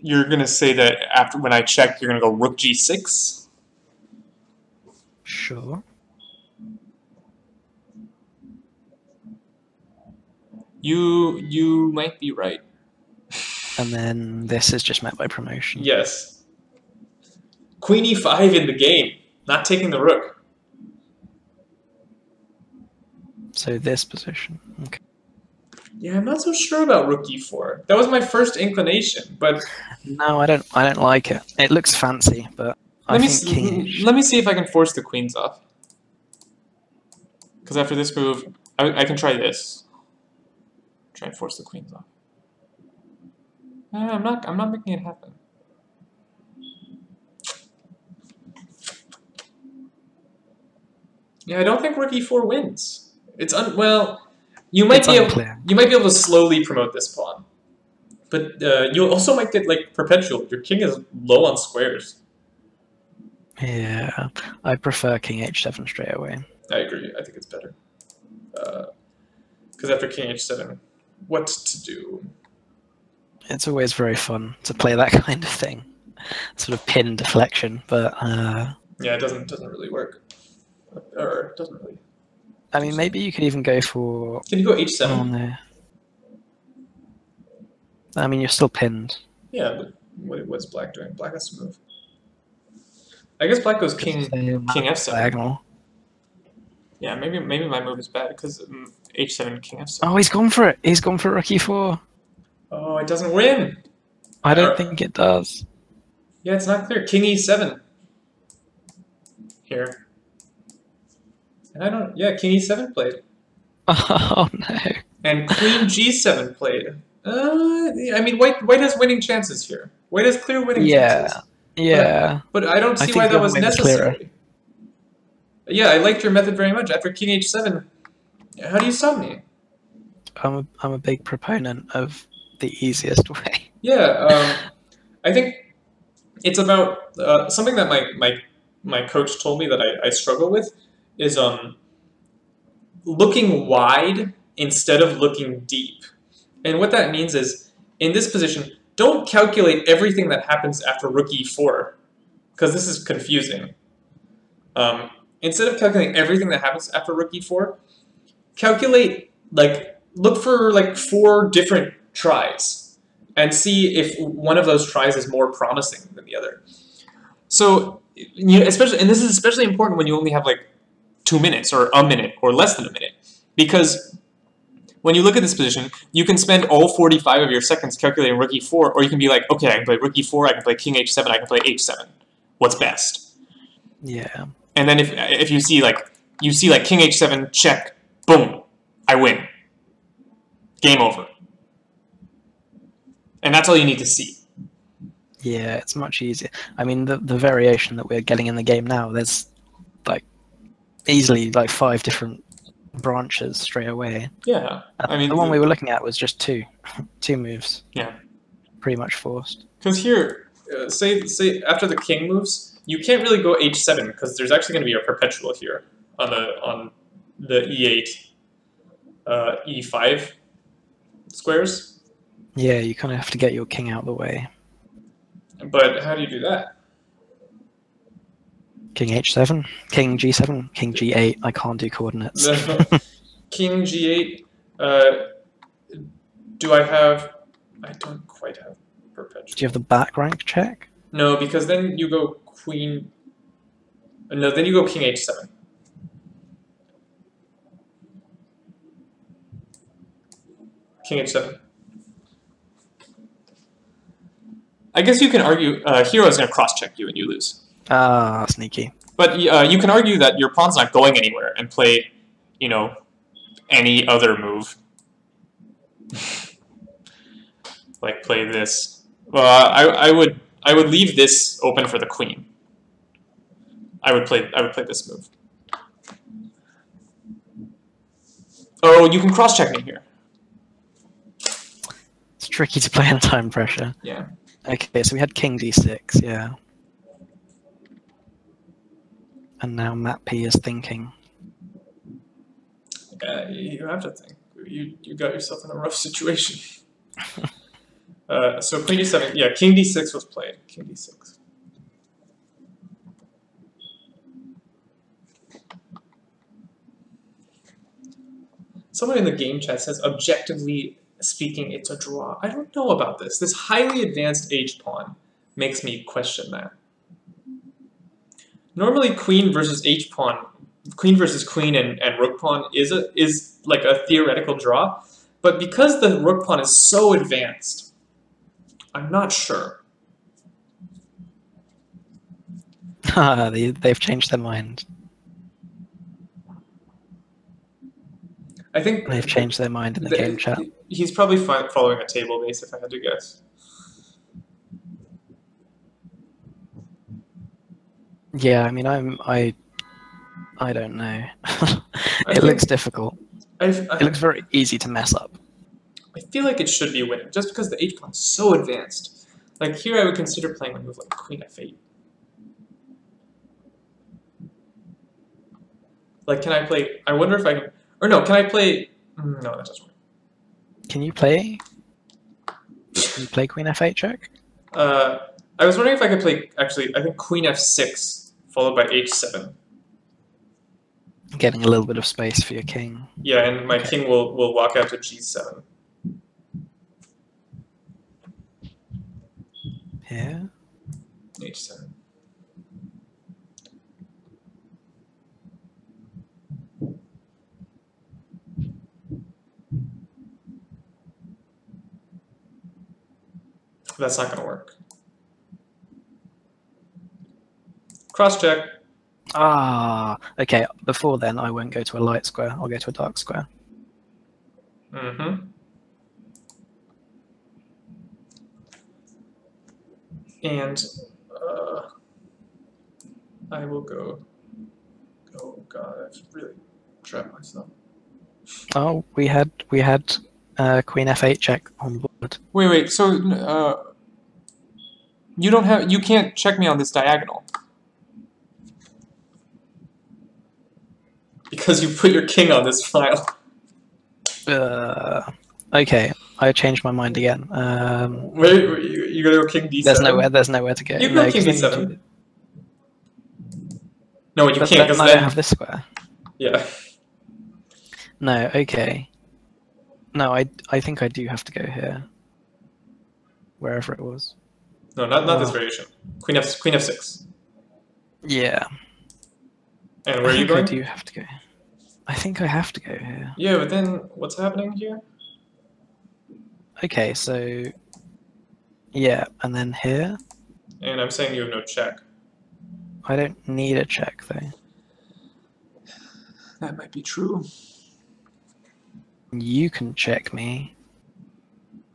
you're gonna say that after when I check, you're gonna go rook g6? Sure. You might be right. And then this is just met by promotion. Yes. Queen e5 in the game, not taking the rook. So this position. Okay. Yeah, I'm not so sure about rook e4. That was my first inclination, but no, I don't like it. It looks fancy, but let me see if I can force the queens off. Because after this move, I can try this. Try and force the queens off. I'm not making it happen. Yeah, I don't think rook e4 wins. It's well. You might be able to slowly promote this pawn, but you also might get like perpetual. Your king is low on squares. Yeah, I prefer king h7 straight away. I agree. I think it's better. Because after king h7, what to do? It's always very fun to play that kind of thing, sort of pin deflection. But yeah, it doesn't really work, or it doesn't really. I mean, maybe you could even go for. Can you go h7? Oh, no. I mean, you're still pinned. Yeah, but what's black doing? Black has to move. I guess black goes king f7. Diagonal. Yeah, maybe my move is bad because h7 king f7. Oh, he's gone for it. He's gone for rook e4. Oh, it doesn't win. I don't think it does. Yeah, it's not clear. King e7 here. And I don't. Yeah, king e7 played. Oh no. And queen g7 played. I mean, white has winning chances here. White has clear winning chances. Yeah. But I don't see why that was necessary. Yeah, I liked your method very much. After king h7, how do you stop me? I'm a big proponent of the easiest way. Yeah, I think it's about something that my coach told me that I struggle with is looking wide instead of looking deep. And what that means is, in this position, don't calculate everything that happens after rook e4, because this is confusing. Instead of calculating everything that happens after rook e4, calculate, look for 4 different tries and see if one of those tries is more promising than the other. So, especially, and this is especially important when you only have 2 minutes or a minute or less than a minute, because when you look at this position, you can spend all 45 of your seconds calculating rook e4, or you can be like, okay, I can play rook e4, I can play king h7, I can play h7. What's best? Yeah. And then if you see king h7 check, boom, I win. Game over. And that's all you need to see. Yeah, it's much easier. I mean, the variation that we're getting in the game now, there's easily 5 different branches straight away. Yeah, I mean the one we were looking at was just two moves. Yeah, pretty much forced. Because here, say after the king moves, you can't really go h7 because there's actually going to be a perpetual here. on the E8, E5 squares. Yeah, you kind of have to get your king out of the way. But how do you do that? King h7, king g7, king g8. I can't do coordinates. King g8. Do I have? I don't quite have perpetual. Do you have the back rank check? No, because then you go queen. No, then you go king h7. King h7. I guess you can argue hero is going to cross-check you and you lose. Ah, sneaky. But you can argue that your pawn's not going anywhere and play, you know, any other move. Like play this. Well, I would leave this open for the queen. I would play this move. Oh, you can cross-check me here. It's tricky to play under time pressure. Yeah. Okay, so we had king d6, yeah. And now Matt P is thinking. You have to think. You got yourself in a rough situation. So queen d7, yeah, king d6 was played. King d6. Someone in the game chat says, objectively speaking, it's a draw. I don't know about this. This highly advanced h-pawn makes me question that. Normally, queen versus h-pawn, queen versus queen and rook pawn is like a theoretical draw, but because the rook pawn is so advanced, I'm not sure. They've changed their mind. I think they've changed their mind in the game chat. He's probably following a table base, if I had to guess. Yeah, I mean, I don't know. It looks difficult. It looks very easy to mess up. I feel like it should be winning, just because the h-pawn is so advanced. Like here, I would consider playing a move like queen f8. Like, can I play? I wonder if I can. Or no, can I play? No, that doesn't work. Can you play? Can you play queen f8 check? I was wondering if I could play. Actually, I think queen f6 followed by h7. Getting a little bit of space for your king. Yeah, and my king will walk out to g7. Yeah. h7. That's not going to work. Cross check. Ah, okay. Before then, I won't go to a light square. I'll go to a dark square. Mm-hmm. And I will go. Oh God, I've really trapped myself. Oh, we had queen f8 check on board. Wait. So you can't check me on this diagonal because you put your king on this file. Okay, I changed my mind again. Wait, you gotta go king d7. There's nowhere to go. You can go king d7. No, you can't because I don't have this square. Yeah. No, okay. No, I think I do have to go here. Wherever it was. No, not this variation. Queen f6. Yeah. And where are you going? I do have to go. I think I have to go here. Yeah, but then what's happening here? Okay, so yeah, and then here. And I'm saying you have no check. I don't need a check though. That might be true. You can check me.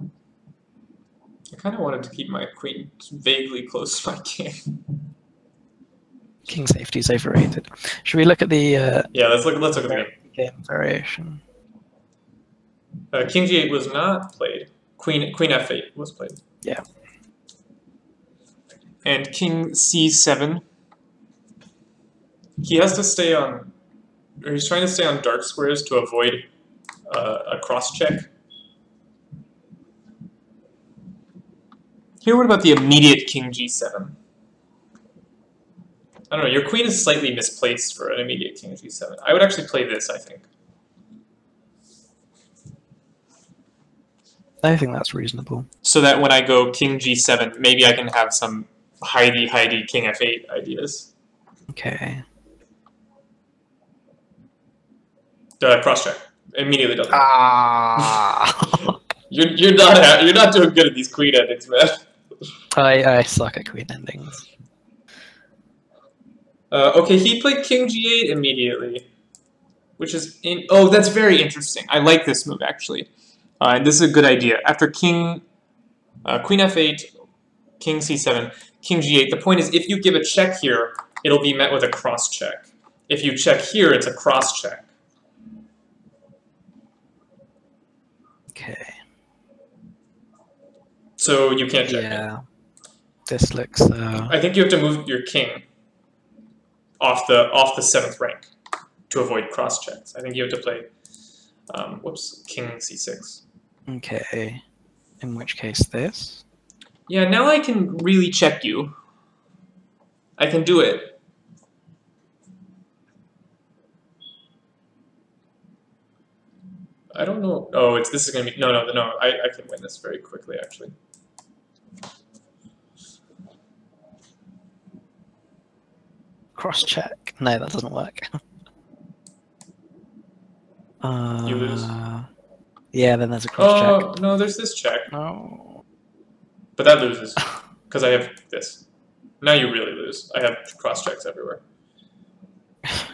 I kind of wanted to keep my queen vaguely close to my king. King safety is overrated. Should we look at the? Yeah, let's look at the game variation. King g8 was not played. Queen f8 was played. Yeah. And king c7. He has to stay on or he's trying to stay on dark squares to avoid a cross check. Here, what about the immediate king g7? I don't know, your queen is slightly misplaced for an immediate king g7. I would actually play this, I think. I think that's reasonable. So that when I go king g7, maybe I can have some Heidi king f8 ideas. Okay. Cross check. Immediately done. Ah. You're not doing good at these queen endings, man. I suck at queen endings. Okay, he played king g8 immediately, which is oh, that's very interesting. I like this move actually, and this is a good idea. After queen f8, king c7, king g8. The point is, if you give a check here, it'll be met with a cross check. If you check here, it's a cross check. Okay. So you can't check. Yeah. This looks. I think you have to move your king off the 7th rank to avoid cross checks. I think you have to play, whoops, king c6. Okay. In which case, this. Yeah, now I can really check you. I can do it. I don't know. Oh, this is gonna be no. I can win this very quickly actually. Cross check. No, that doesn't work. You lose. Yeah, then there's a cross check. Oh no, there's this check. No. But that loses because I have this. Now you really lose. I have cross checks everywhere.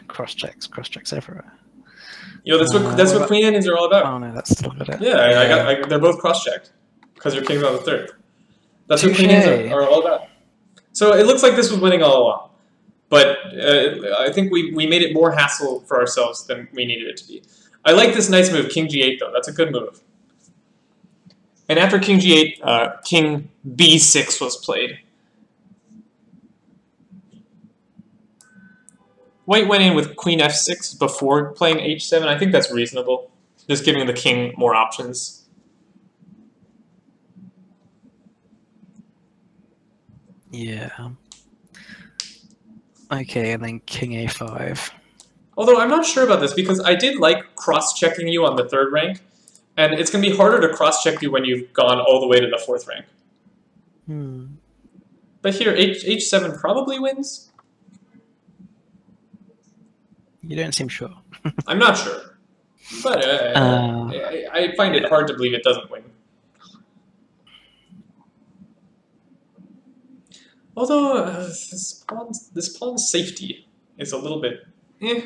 Cross checks everywhere. You know, that's what queen endings are all about. Oh no, that's still good. Yeah, they're both cross checked because your king's on the 3rd. That's what queen endings are all about. So it looks like this was winning all along. But I think we made it more hassle for ourselves than we needed it to be. I like this nice move, king g8, though. That's a good move. And after king g8, king b6 was played. White went in with queen f6 before playing h7. I think that's reasonable, just giving the king more options. Yeah. Okay, and then king a5. Although I'm not sure about this because I did like cross-checking you on the 3rd rank, and it's going to be harder to cross-check you when you've gone all the way to the 4th rank. But here, h7 probably wins? You don't seem sure. I'm not sure. But I find it hard to believe it doesn't win. Although this pawn's safety is a little bit eh.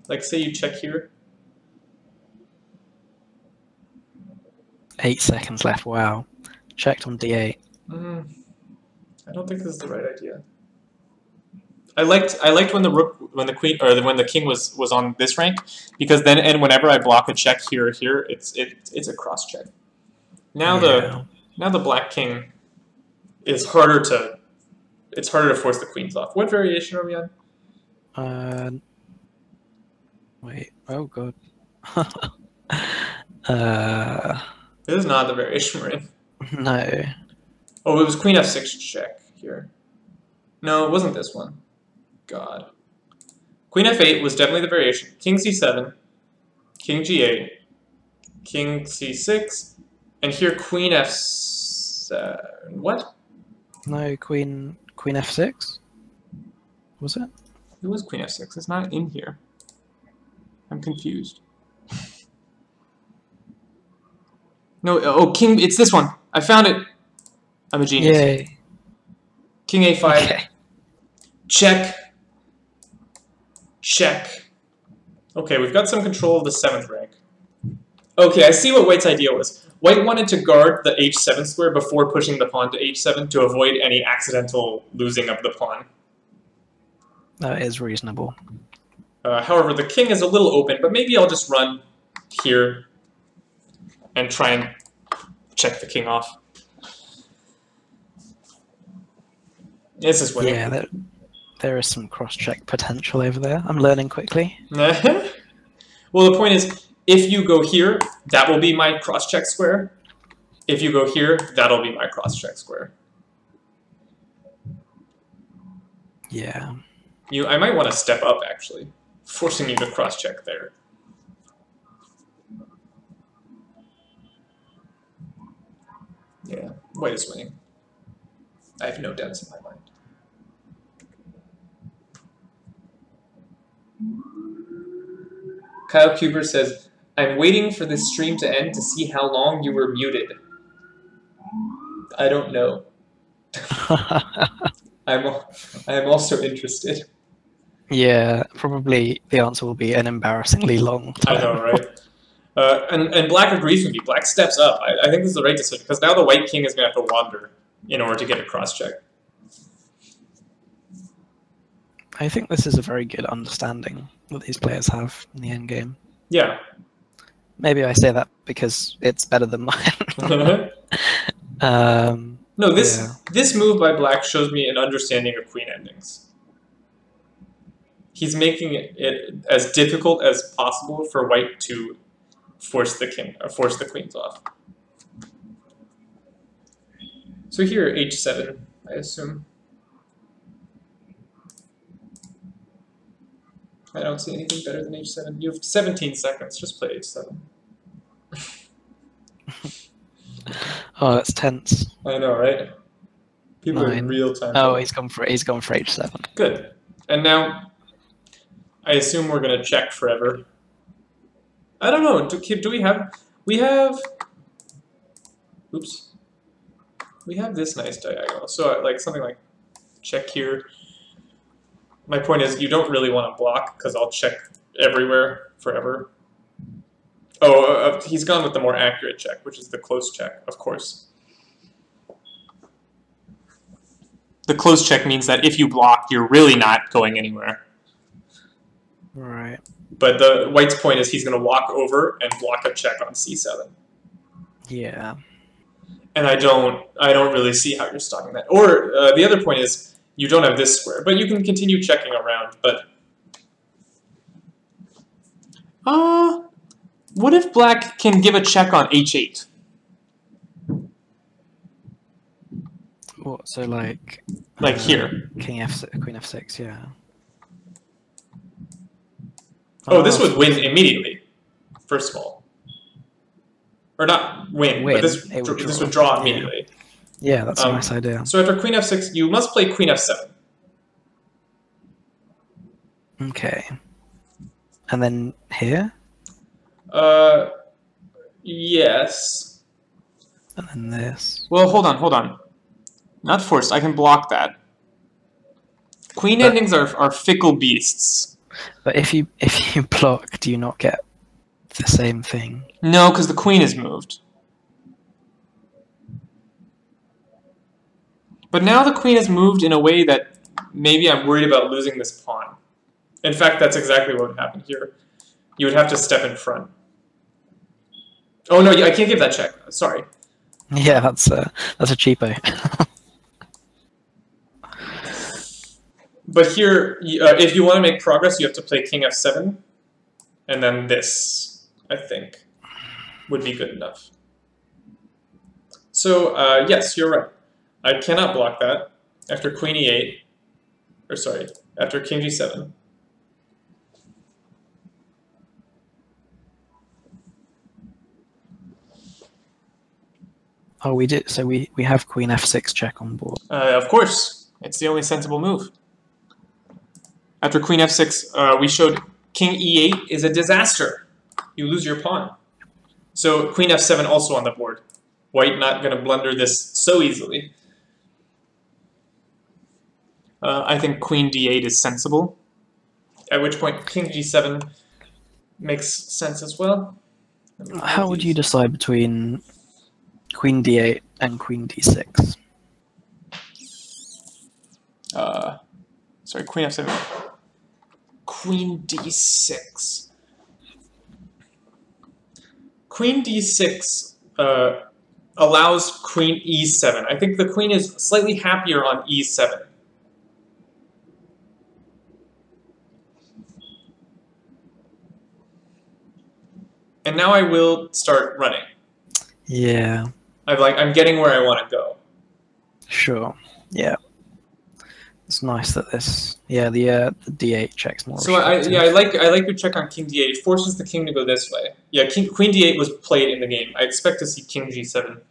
Like, say you check here. 8 seconds left. Wow. Checked on d8. I don't think this is the right idea. I liked when the king was on this rank, because then and whenever I block a check here or here, it's a cross check. Now the black king is harder to force the queens off. What variation are we on? Wait. Oh god. This is not the variation we're in. No. Oh, it was queen f6 check here. No, it wasn't this one. God. Queen f8 was definitely the variation. King c7, king g8, king c6, and here queen f7. What? No, queen f6? Was it? It was queen f6. It's not in here. I'm confused. No, oh, king, it's this one. I found it. I'm a genius. Yay. King a5. Okay. Check. Check. Okay, we've got some control of the 7th rank. Okay, I see what White's idea was. White wanted to guard the h7 square before pushing the pawn to h7 to avoid any accidental losing of the pawn. That is reasonable. However, the king is a little open, but maybe I'll just run here and try and check the king off. This is winning. Yeah, there is some cross-check potential over there. I'm learning quickly. Well, the point is, if you go here, that will be my cross-check square. If you go here, that'll be my cross-check square. Yeah. I might want to step up, actually, forcing you to cross-check there. Yeah, white is winning. I have no doubts in my mind. Kyle Kuber says, I'm waiting for this stream to end to see how long you were muted. I don't know. I'm also interested. Yeah, probably the answer will be an embarrassingly long time. I know, right? And black agrees with me. Black steps up. I think this is the right decision, because now the white king is going to have to wander in order to get a cross-check. I think this is a very good understanding that these players have in the endgame. Yeah. Maybe I say that because it's better than mine. No, this move by black shows me an understanding of queen endings. He's making it as difficult as possible for white to force the queens off. So here, h7, I assume. I don't see anything better than h7. You have 17 seconds. Just play h7. Oh, that's tense. I know, right? People are in real time. Oh, he's gone for h7. Good. And now, I assume we're gonna check forever. I don't know. Do we have? We have. Oops. We have this nice diagonal. So like something like check here. My point is, you don't really want to block because I'll check everywhere forever. Oh, he's gone with the more accurate check, which is the close check, of course. The close check means that if you block, you're really not going anywhere. Right. But the white's point is he's going to walk over and block a check on c7. Yeah. And I don't really see how you're stopping that. Or the other point is you don't have this square, but you can continue checking around. But what if black can give a check on h8? What? So like here. King f6, Queen f6, yeah. Oh, this would win immediately. First of all, or not win. But this would draw immediately. Yeah, that's a nice idea. So after Queen f6, you must play Queen f7. Okay. And then here? Yes. And then this. Well, hold on. Not forced. I can block that. Queen endings are fickle beasts. But if you block, do you not get the same thing? No, because the queen is moved. But now the queen is moved in a way that maybe I'm worried about losing this pawn. In fact, that's exactly what would happen here. You would have to step in front. Oh no, I can't give that check. Sorry. Yeah, that's a cheapo. But here, if you want to make progress, you have to play King f7, and then this, I think, would be good enough. So, yes, you're right. I cannot block that after Queen e8, or sorry, after King g7. Oh, we did. So we have Queen f6 check on board. Of course, it's the only sensible move. After Queen f6, we showed King e8 is a disaster. You lose your pawn. So Queen f7 also on the board. White not going to blunder this so easily. I think Queen d8 is sensible. At which point King g7 makes sense as well. How would you decide between Queen d8 and Queen d6? Sorry, Queen f7. Queen d6. Queen d6 allows Queen e7. I think the queen is slightly happier on e7 And now I will start running. Yeah. I'm getting where I want to go. Sure. Yeah. It's nice that this. Yeah, the d8 checks more. So I like your check on king d8. It forces the king to go this way. Yeah, queen d8 was played in the game. I expect to see king g7.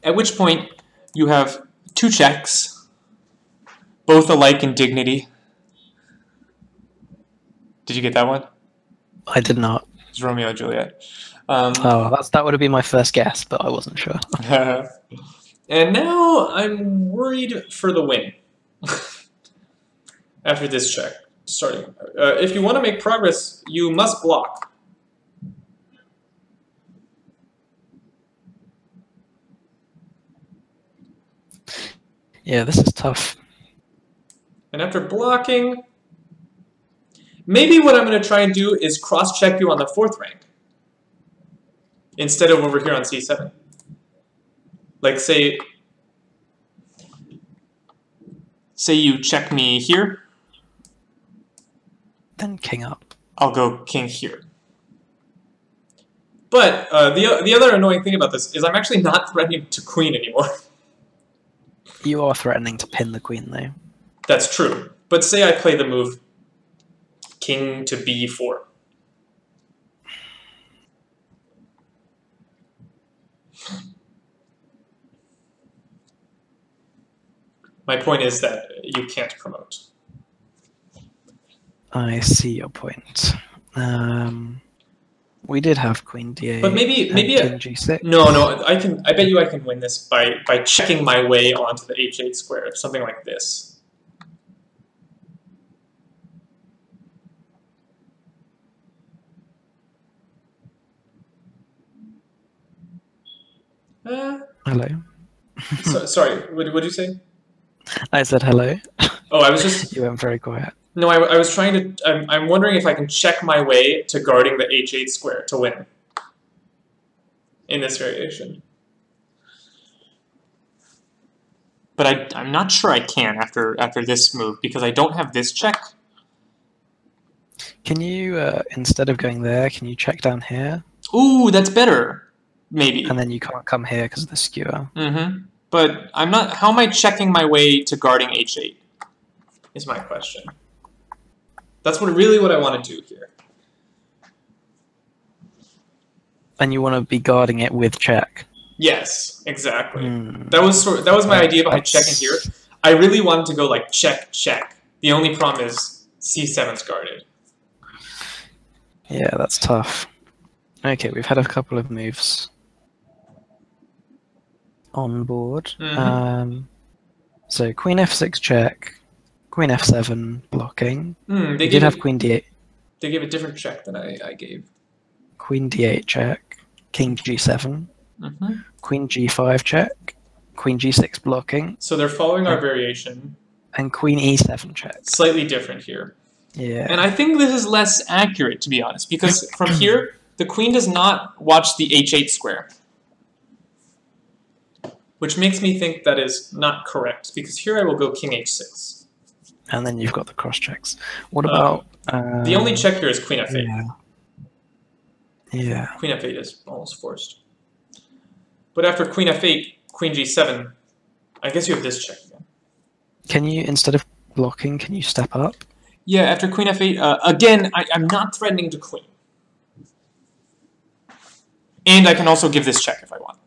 At which point you have two checks, both alike in dignity. Did you get that one? I did not. It's Romeo and Juliet. That would have been my first guess, but I wasn't sure. And now I'm worried for the win. After this check, starting. If you want to make progress, you must block. Yeah, this is tough. And after blocking, maybe what I'm going to try and do is cross-check you on the 4th rank instead of over here on c7. Like, say you check me here. Then king up. I'll go king here. But the other annoying thing about this is I'm actually not threatening to queen anymore. You are threatening to pin the queen, though. That's true. But say I play the move king to b4. My point is that you can't promote. I see your point. We did have queen d8. But maybe king g6. No, I bet you I can win this by checking my way onto the h8 square, something like this. Hello. Sorry, what did you say? I said hello. Oh, I was just... You went very quiet. No, I was trying to... I'm wondering if I can check my way to guarding the h8 square to win in this variation. But I'm not sure I can after this move, because I don't have this check. Can you, instead of going there, can you check down here? Ooh, that's better. Maybe. And then you can't come here because of the skewer. Mm-hmm. But I'm not... How am I checking my way to guarding h8? Is my question. That's really what I want to do here. And you want to be guarding it with check. Yes, exactly. That was my idea behind checking here. I really wanted to go like check, check. The only problem is c7's guarded. Yeah, that's tough. Okay, we've had a couple of moves on board. So queen f6 check, queen f7 blocking. They did have queen d8. They gave a different check than I gave. Queen d8 check, king g7, queen g5 check, queen g6 blocking. So they're following our variation. And queen e7 check. Slightly different here. Yeah. And I think this is less accurate, to be honest, because from here, the queen does not watch the h8 square. Which makes me think that is not correct, because here I will go king h6. And then you've got the cross checks. What about... the only check here is queen f8. Yeah. Queen f8 is almost forced. But after queen f8, queen g7, I guess you have this check again. Can you, instead of blocking, can you step up? Yeah, after queen f8, again, I'm not threatening to queen. And I can also give this check if I want.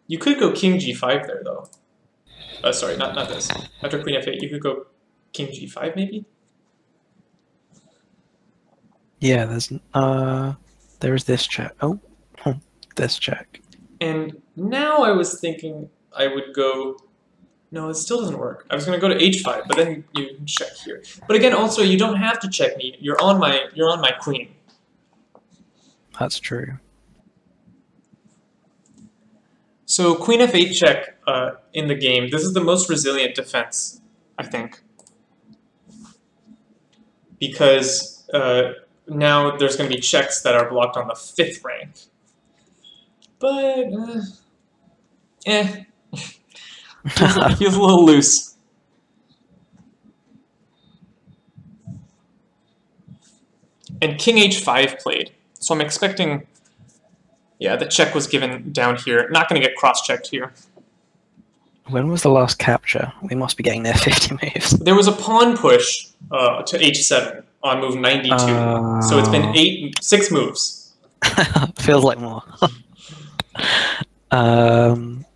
You could go king g5 there, though. Sorry, not this. After queen f8, you could go king g5, maybe? Yeah, there is this check. Oh, this check. And now I was thinking I would go... No, it still doesn't work. I was going to go to h5, but then you can check here. But again, also, you don't have to check me. You're on my queen. That's true. So queen f8 check in the game. This is the most resilient defense, I think. Because now there's going to be checks that are blocked on the 5th rank. But, it feels a little loose. and king h5 played. So I'm expecting, yeah, the check was given down here. Not going to get cross-checked here. When was the last capture? We must be getting near 50 moves. There was a pawn push to h7 on move 92. So it's been 6 moves. Feels like more.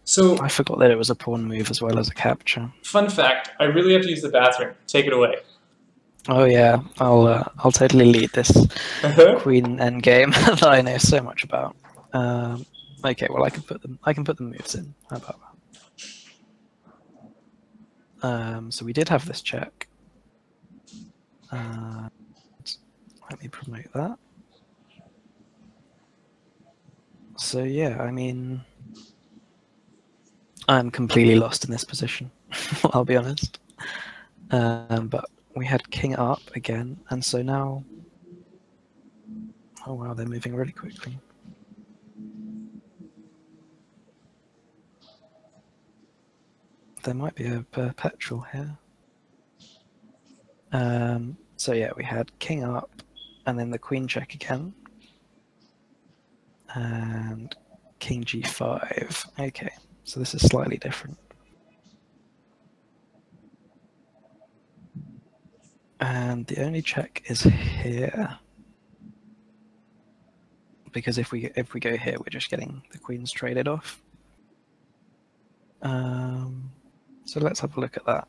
So I forgot that it was a pawn move as well as a capture. Fun fact, I really have to use the bathroom. Take it away. Oh yeah, I'll totally lead this queen endgame that I know so much about. Okay, well I can put the moves in. How about that? So we did have this check. Let me promote that. So yeah, I mean, I'm completely lost in this position. I'll be honest. But we had king up again, and so now, oh wow, they're moving really quickly. There might be a perpetual here. So yeah, we had king up, and then the queen check again, and king g5. Okay, so this is slightly different. And the only check is here, because if we go here, we're just getting the queens traded off. So let's have a look at that.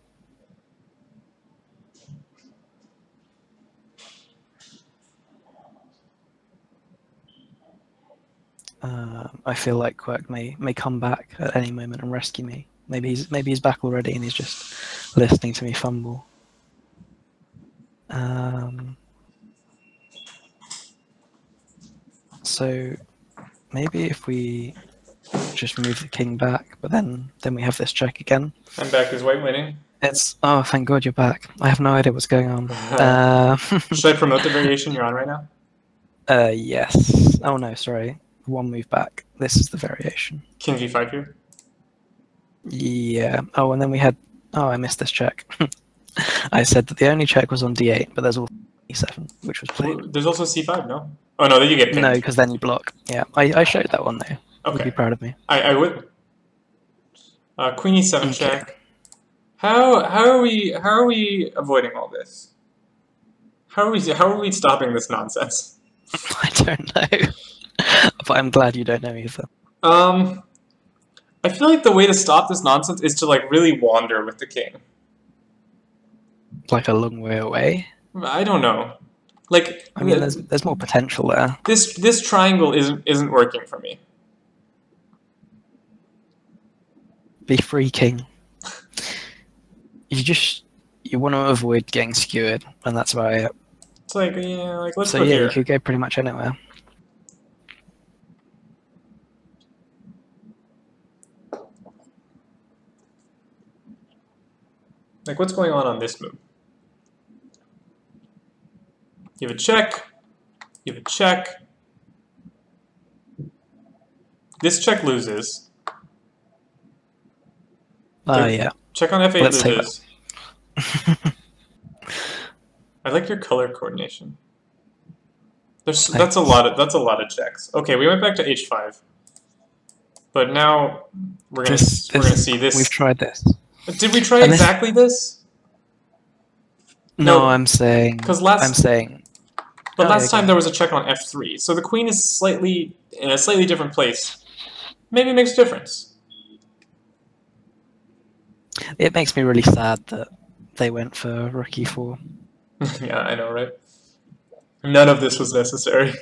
I feel like Quirk may come back at any moment and rescue me. Maybe he's back already and he's just listening to me fumble. So maybe if we just move the king back, but then we have this check again. I'm back. Is white winning? Oh, thank God you're back. I have no idea what's going on. Should I promote the variation you're on right now? Yes. Oh no, sorry. One move back. This is the variation. King g5 here? Yeah. Oh, and then we had... Oh, I missed this check. I said that the only check was on d8, but there's also e7, which was played. There's also c5, no? Oh no, then you get pinned. No, because then you block. Yeah, I showed that one though. Okay. Would be proud of me. I would. Queen e7 check. How are we avoiding all this? How are we stopping this nonsense? I don't know. But I'm glad you don't know either. I feel like the way to stop this nonsense is to like really wander with the king. Like a long way away? I don't know. Like I mean, there's more potential there. This triangle isn't working for me. Be free, king. You want to avoid getting skewered, and that's about it. It's like, yeah, like let's so go yeah, here. You could go pretty much anywhere. Like, what's going on this move? You have a check. You have a check. This check loses. Yeah. Check on f8 Let's loses. I like your color coordination. That's a lot of checks. Okay, we went back to h5, but now we're gonna see this. We've tried this. Did we try exactly this? No, I'm saying. But last time there was a check on f3, so the queen is in a slightly different place. Maybe it makes a difference. It makes me really sad that they went for rook e4. Yeah, I know, right? None of this was necessary.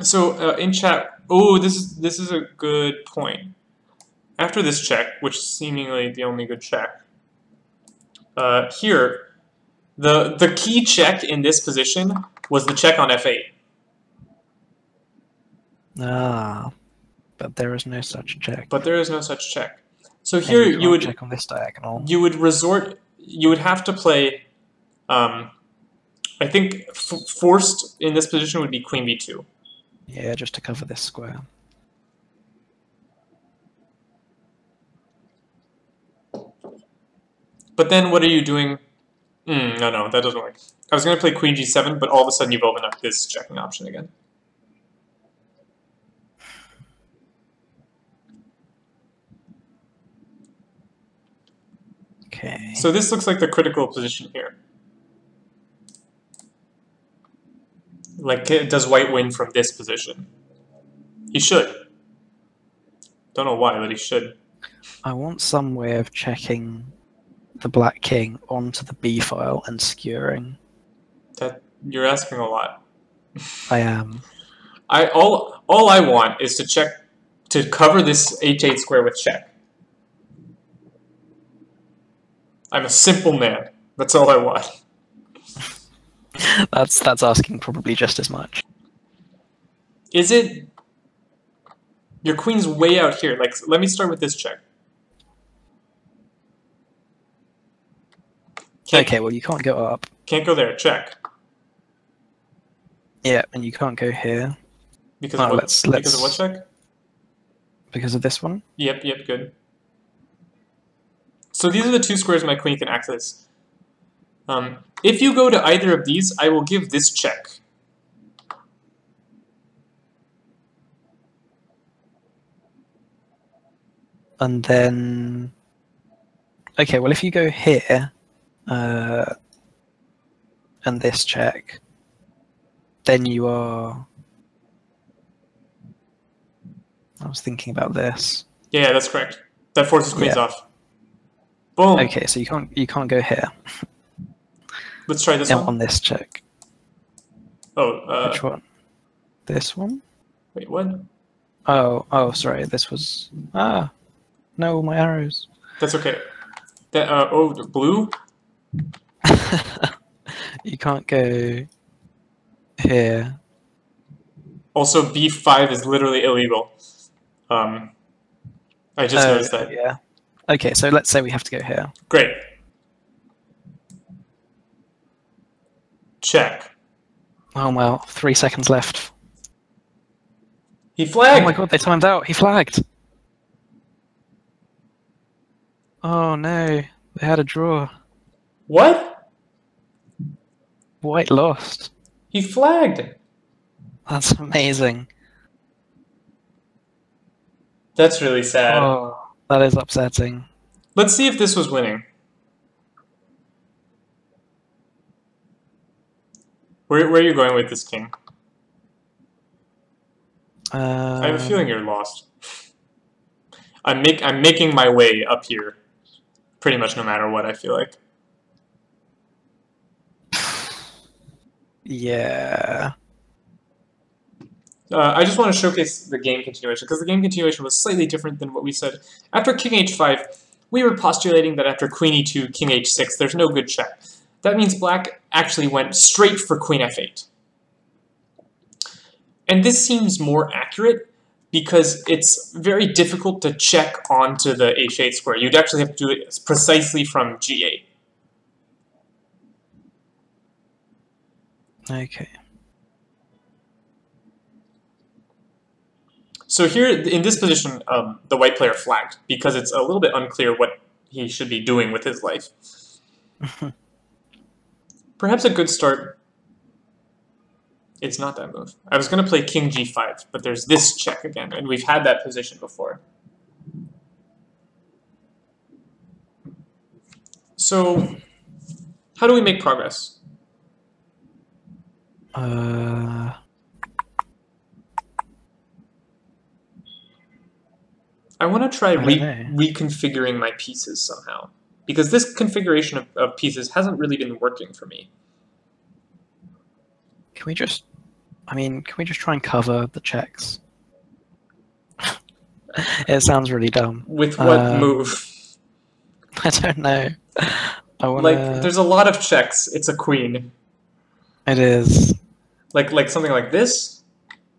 So in chat, this is a good point. After this check, which is seemingly the only good check, here, the key check in this position was the check on f8. But there is no such check. But there is no such check. So here you would check on this diagonal. You would have to play. I think forced in this position would be queen b2. Yeah, just to cover this square. But then what are you doing? No, that doesn't work. I was going to play queen g7, but all of a sudden you've opened up this checking option again. Okay. So this looks like the critical position here. Like, does white win from this position? He should. Don't know why, but he should. I want some way of checking the black king onto the b file and skewering. That you're asking a lot. I am. All I want is to cover this h8 square with check. I'm a simple man. That's all I want. That's asking probably just as much. Is it? Your queen's way out here. Like, let me start with this check. Okay, well, you can't go up. Can't go there. Check. Yeah, and you can't go here. Because of what? Because of what check? Because of this one? Yep, good. So these are the two squares my queen can access. If you go to either of these, I will give this check. And then... Okay, well, if you go here, and this check, then you are... I was thinking about this. Yeah, that's correct. That forces queens Yeah. off. Boom. Okay, so you can't go here. Let's try this one. On this check. Oh, Which one? This one? Wait, what? Oh, sorry. This was... no, my arrows. That's okay. That the blue? You can't go here. Also, b5 is literally illegal. I just noticed that. Yeah. Okay, so let's say we have to go here. Great. Check. Oh well, 3 seconds left. He flagged! Oh my god, they timed out. He flagged. Oh no, they had a draw. What? White lost. He flagged! That's amazing. That's really sad. Oh, that is upsetting. Let's see if this was winning. Where are you going with this king? I have a feeling you're lost. I'm making my way up here, pretty much no matter what. I feel like. Yeah. I just want to showcase the game continuation, because the game continuation was slightly different than what we said. After king h5, we were postulating that after queen e2, king h6, there's no good check. That means black actually went straight for queen f8. And this seems more accurate, because it's very difficult to check onto the h8 square. You'd actually have to do it precisely from g8. Okay. So here, in this position, the white player flagged, because it's a little bit unclear what he should be doing with his life. Perhaps a good start... It's not that move. I was going to play king g5, but there's this check again, and we've had that position before. So, how do we make progress? I want to try reconfiguring my pieces somehow, because this configuration of pieces hasn't really been working for me. Can we just try and cover the checks? It sounds really dumb. With what move? I don't know. Like, there's a lot of checks. It's a queen. It is. Like something like this?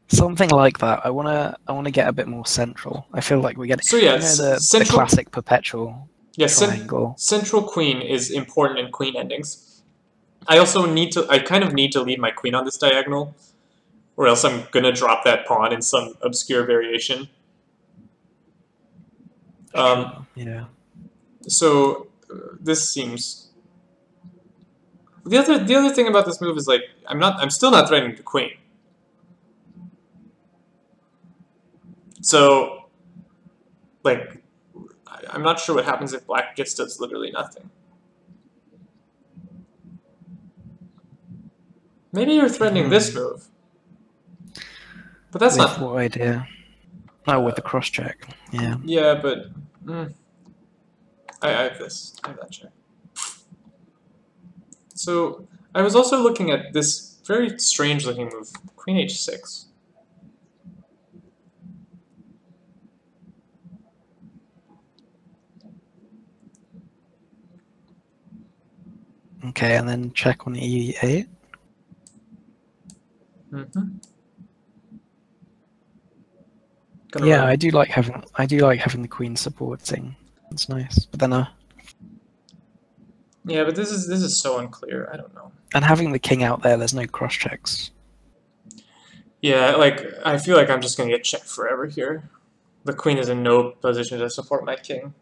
Something like that. I wanna get a bit more central. I feel like we're getting the classic perpetual triangle. Central queen is important in queen endings. I kind of need to leave my queen on this diagonal, or else I'm gonna drop that pawn in some obscure variation. Yeah. So this seems... The other thing about this move is, like, I'm still not threatening the queen. So, like, I'm not sure what happens if black just does literally nothing. Maybe you're threatening this move. But that's with not... what idea? Oh, with the cross check. Yeah. Yeah, but... I have this. I have that check. So, I was also looking at this very strange looking move, Queen H6. Okay, and then check on E8. Yeah, I do like having the queen supporting. It's nice, but then yeah, but this is so unclear. I don't know. And having the king out there's no cross checks. Yeah, like I feel like I'm just gonna get checked forever here. The queen is in no position to support my king.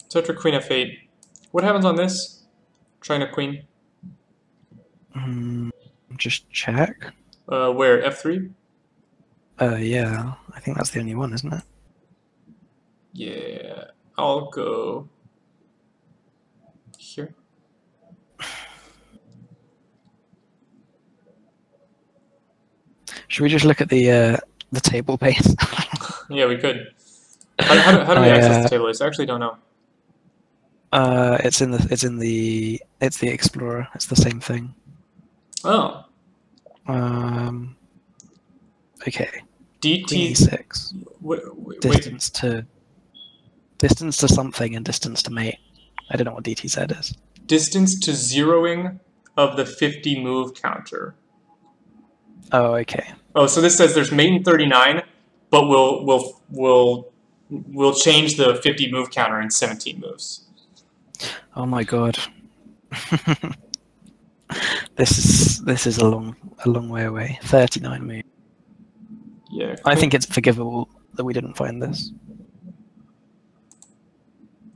So after queen f8, what happens on this? Trying a queen. Just check. Where f3? Yeah, I think that's the only one, isn't it? Yeah, I'll go here. Should we just look at the table base? Yeah, we could. How do we access the table base? I actually don't know. It's the Explorer. It's the same thing. Oh. Okay. DT6. Distance to something and distance to mate. I don't know what DTZ is. Distance to zeroing of the 50 move counter. Oh, okay. Oh, so this says there's mate in 39, but we'll change the 50 move counter in 17 moves. Oh my god. This is a long way away. 39 moves. Yeah. I think it's forgivable that we didn't find this.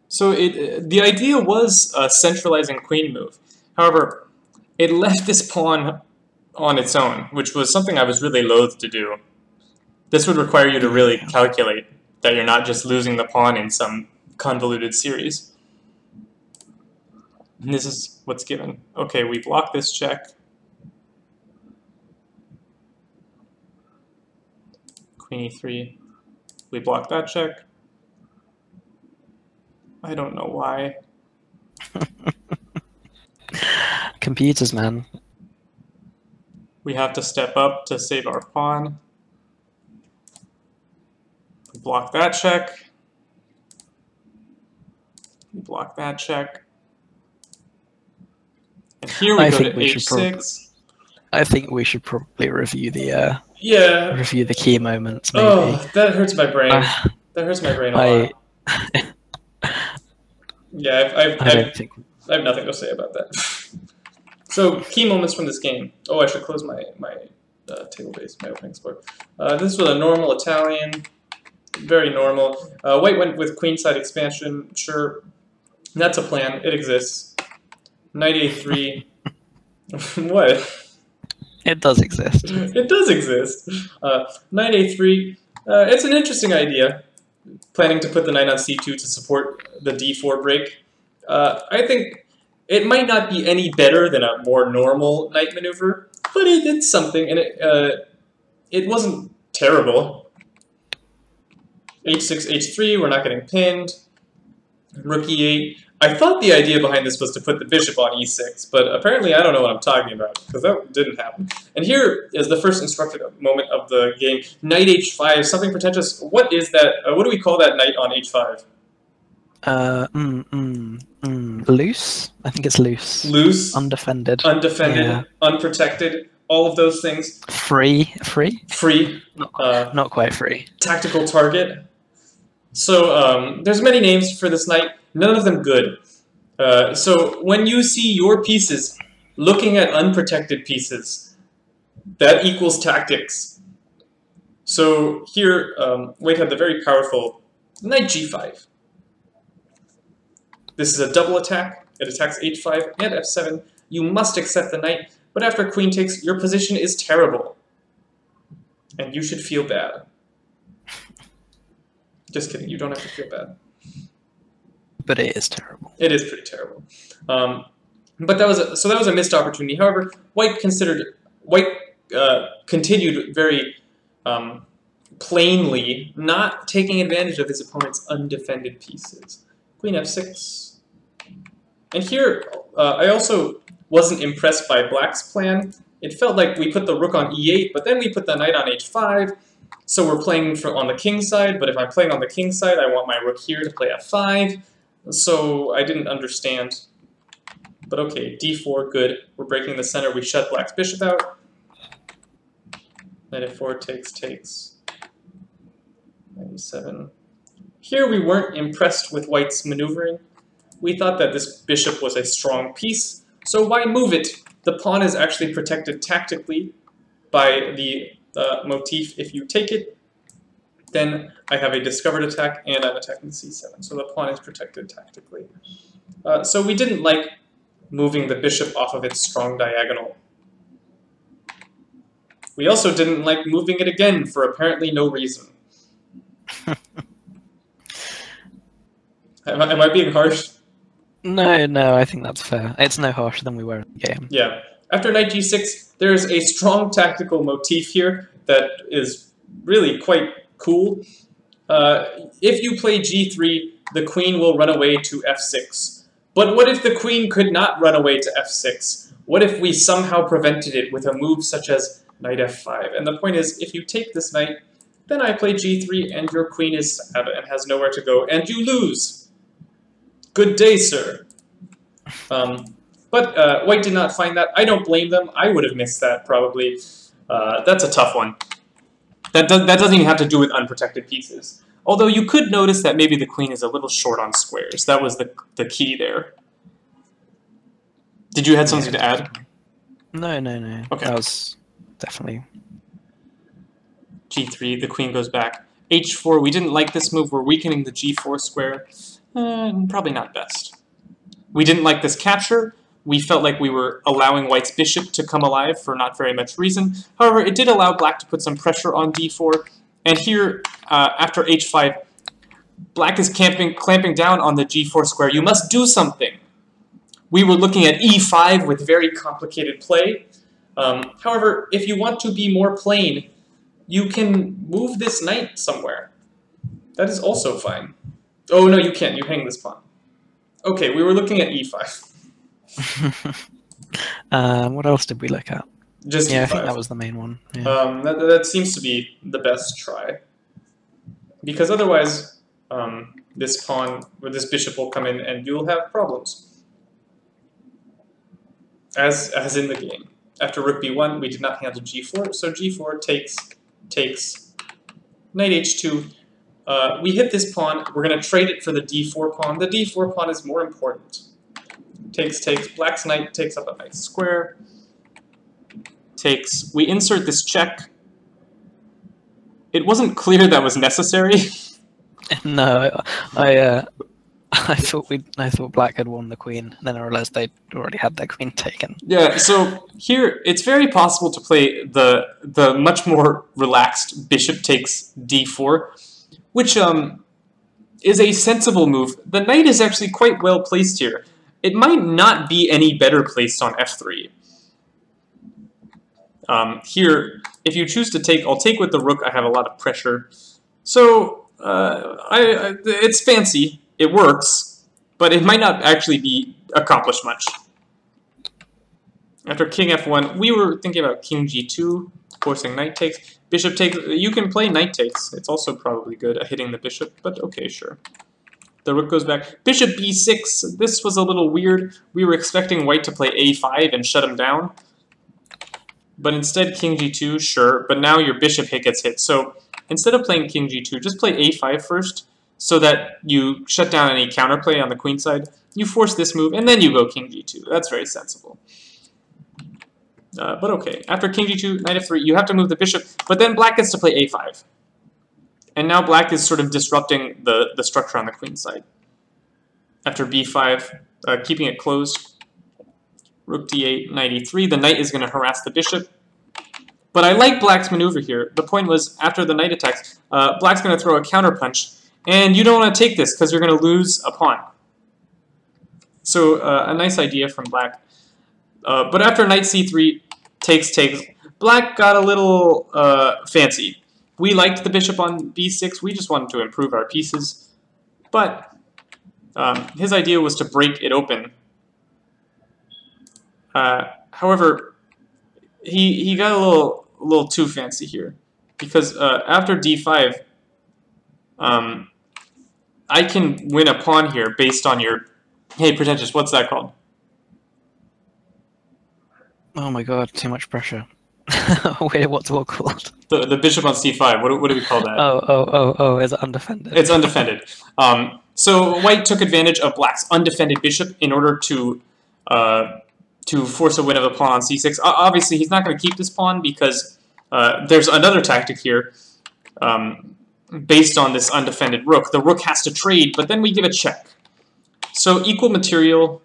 So the idea was a centralizing queen move. However, it left this pawn on its own, which was something I was really loath to do. This would require you to really calculate that you're not just losing the pawn in some convoluted series. And this is what's given. Okay, we block this check. Queen e3. We block that check. I don't know why. Computers, man. We have to step up to save our pawn. We block that check. We block that check. And here we go to h6. I think we should probably review the review the key moments. Maybe. Oh, that hurts my brain. That hurts my brain a lot. Yeah, I have nothing to say about that. So, key moments from this game. Oh, I should close my table base, my opening score. This was a normal Italian, very normal. White went with queenside expansion, sure. That's a plan, it exists. Knight a3. What? It does exist. It does exist. Knight a3. It's an interesting idea. Planning to put the knight on c2 to support the d4 break. I think it might not be any better than a more normal knight maneuver, but it did something, and it wasn't terrible. h6, h3, we're not getting pinned. Rook e8. I thought the idea behind this was to put the bishop on e6, but apparently I don't know what I'm talking about, because that didn't happen. And here is the first instructive moment of the game. Knight h5, something pretentious. What is that? What do we call that knight on h5? Loose? I think it's loose. Loose? Undefended. Undefended, yeah. Unprotected, all of those things. Free? Free. Not quite free. Tactical target. So there's many names for this knight, none of them good. So when you see your pieces looking at unprotected pieces, that equals tactics. So here, white had the very powerful knight g5. This is a double attack. It attacks h5 and f7. You must accept the knight, but after queen takes, your position is terrible. And you should feel bad. Just kidding, you don't have to feel bad. But it is terrible. It is pretty terrible. But that was a missed opportunity. However, white continued very plainly not taking advantage of his opponent's undefended pieces. Queen f6. And here, I also wasn't impressed by black's plan. It felt like we put the rook on e8, but then we put the knight on h5. So we're playing on the king side, but if I'm playing on the king side, I want my rook here to play f5. So I didn't understand. But okay, d4, good. We're breaking the center. We shut black's bishop out. Knight f4 takes. Knight e7. Here we weren't impressed with white's maneuvering. We thought that this bishop was a strong piece, so why move it? The pawn is actually protected tactically by the motif. If you take it, then I have a discovered attack and I'm attacking c7, so the pawn is protected tactically. So we didn't like moving the bishop off of its strong diagonal. We also didn't like moving it again for apparently no reason. Am I being harsh? No, I think that's fair. It's no harsher than we were in the game. Yeah. After knight g6, there's a strong tactical motif here that is really quite cool. If you play g3, the queen will run away to f6. But what if the queen could not run away to f6? What if we somehow prevented it with a move such as knight f5? And the point is, if you take this knight, then I play g3 and your queen is sad and has nowhere to go, and you lose. Good day, sir. But white did not find that. I don't blame them. I would have missed that, probably. That's a tough one. That doesn't even have to do with unprotected pieces. Although you could notice that maybe the queen is a little short on squares. That was the key there. Did you have something to add? No. Okay. That was definitely... g3, the queen goes back. h4, we didn't like this move. We're weakening the g4 square. Probably not best. We didn't like this capture. We felt like we were allowing white's bishop to come alive for not very much reason. However, it did allow black to put some pressure on d4. And here, after h5, black is clamping down on the g4 square. You must do something. We were looking at e5 with very complicated play. However, if you want to be more plain, you can move this knight somewhere. That is also fine. Oh, no, you can't. You hang this pawn. Okay, we were looking at e5. What else did we look at? Just yeah, e5. I think that was the main one. Yeah. That seems to be the best try. Because otherwise, this pawn, or this bishop will come in and you'll have problems. As in the game. After rook b1, we did not handle g4, so g4 takes knight h2. We hit this pawn. We're going to trade it for the d4 pawn. The d4 pawn is more important. Takes. Black's knight takes up a nice square. Takes. We insert this check. It wasn't clear that was necessary. No, I thought black had won the queen, and then I realized they'd already had their queen taken. Yeah, so here it's very possible to play the much more relaxed bishop takes d4, which is a sensible move. The knight is actually quite well placed here. It might not be any better placed on f3. Here, if you choose to take, I'll take with the rook. I have a lot of pressure. So it's fancy. It works, but it might not actually be accomplished much. After king f1, we were thinking about king g2, forcing knight takes. Bishop takes. You can play knight takes. It's also probably good at hitting the bishop, but okay, sure. The rook goes back. Bishop b6. This was a little weird. We were expecting white to play a5 and shut him down. But instead, king g2, sure. But now your bishop gets hit. So instead of playing king g2, just play a5 first, so that you shut down any counterplay on the queen side. You force this move, and then you go king g2. That's very sensible. But okay, after king g2, knight f3, you have to move the bishop, but then black gets to play a5. And now black is sort of disrupting the structure on the queen side. After b5, keeping it closed, rook d8, knight e3, the knight is going to harass the bishop. But I like black's maneuver here. The point was, after the knight attacks, black's going to throw a counterpunch, and you don't want to take this because you're going to lose a pawn. So a nice idea from black. But after knight c3, takes, black got a little fancy. We liked the bishop on b6. We just wanted to improve our pieces. But his idea was to break it open. However, he got a little too fancy here, because after d5, I can win a pawn here based on your... Hey, pretentious, what's that called? Oh my god, too much pressure. Wait, what's it called? The bishop on c5. What do we call that? Oh, is it undefended? It's undefended. So white took advantage of black's undefended bishop in order to force a win of the pawn on c6. Obviously, he's not going to keep this pawn because there's another tactic here based on this undefended rook. The rook has to trade, but then we give a check. So equal material,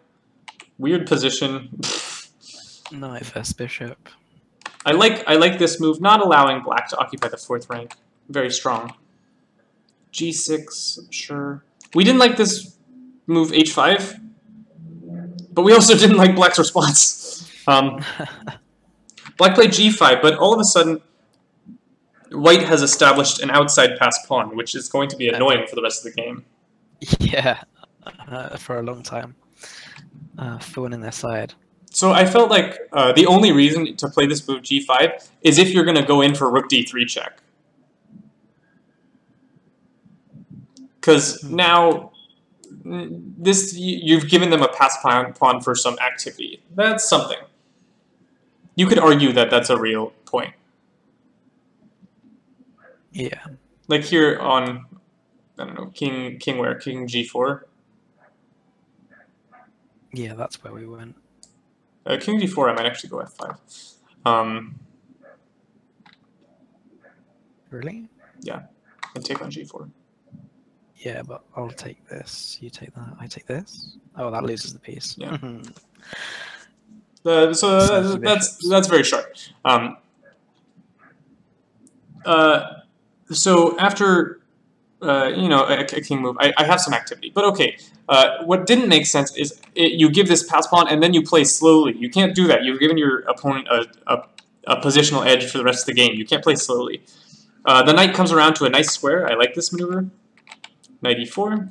weird position. Knight versus bishop. I like this move, not allowing black to occupy the 4th rank. Very strong. g6, sure. We didn't like this move h5, but we also didn't like black's response. Black played g5, but all of a sudden, white has established an outside pass pawn, which is going to be annoying for the rest of the game. Yeah, for a long time. Thorn in their side. So I felt like the only reason to play this move g5 is if you're going to go in for rook d3 check. Because now you've given them a pass pawn for some activity. That's something. You could argue that that's a real point. Yeah. Like here on, I don't know, king where? King g4? Yeah, that's where we went. King d4, I might actually go f5. Really? Yeah, and take on g4. Yeah, but I'll take this. You take that. I take this. Oh, that loses the piece. Yeah. So that's very sharp. So after a king move, I have some activity. But okay, what didn't make sense is you give this pass pawn and then you play slowly. You can't do that. You've given your opponent a positional edge for the rest of the game. You can't play slowly. The knight comes around to a nice square. I like this maneuver. Knight e4.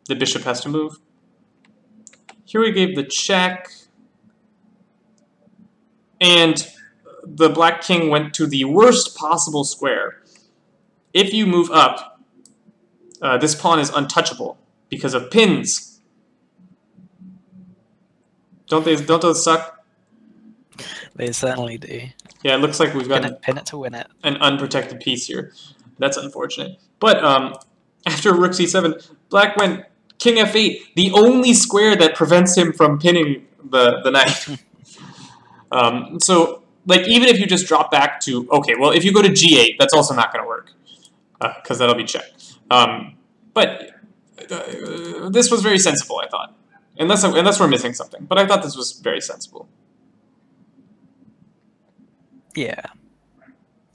The bishop has to move. Here we gave the check. And the black king went to the worst possible square. If you move up, this pawn is untouchable because of pins. Don't those suck? They certainly do. Yeah, it looks like we've got pin it to win it. An unprotected piece here. That's unfortunate. But after rook c7, black went king f8, the only square that prevents him from pinning the knight. So, like, even if you just drop back to, okay, well, if you go to g8, that's also not going to work, because that'll be checked. But this was very sensible, I thought. Unless we're missing something. But I thought this was very sensible. Yeah.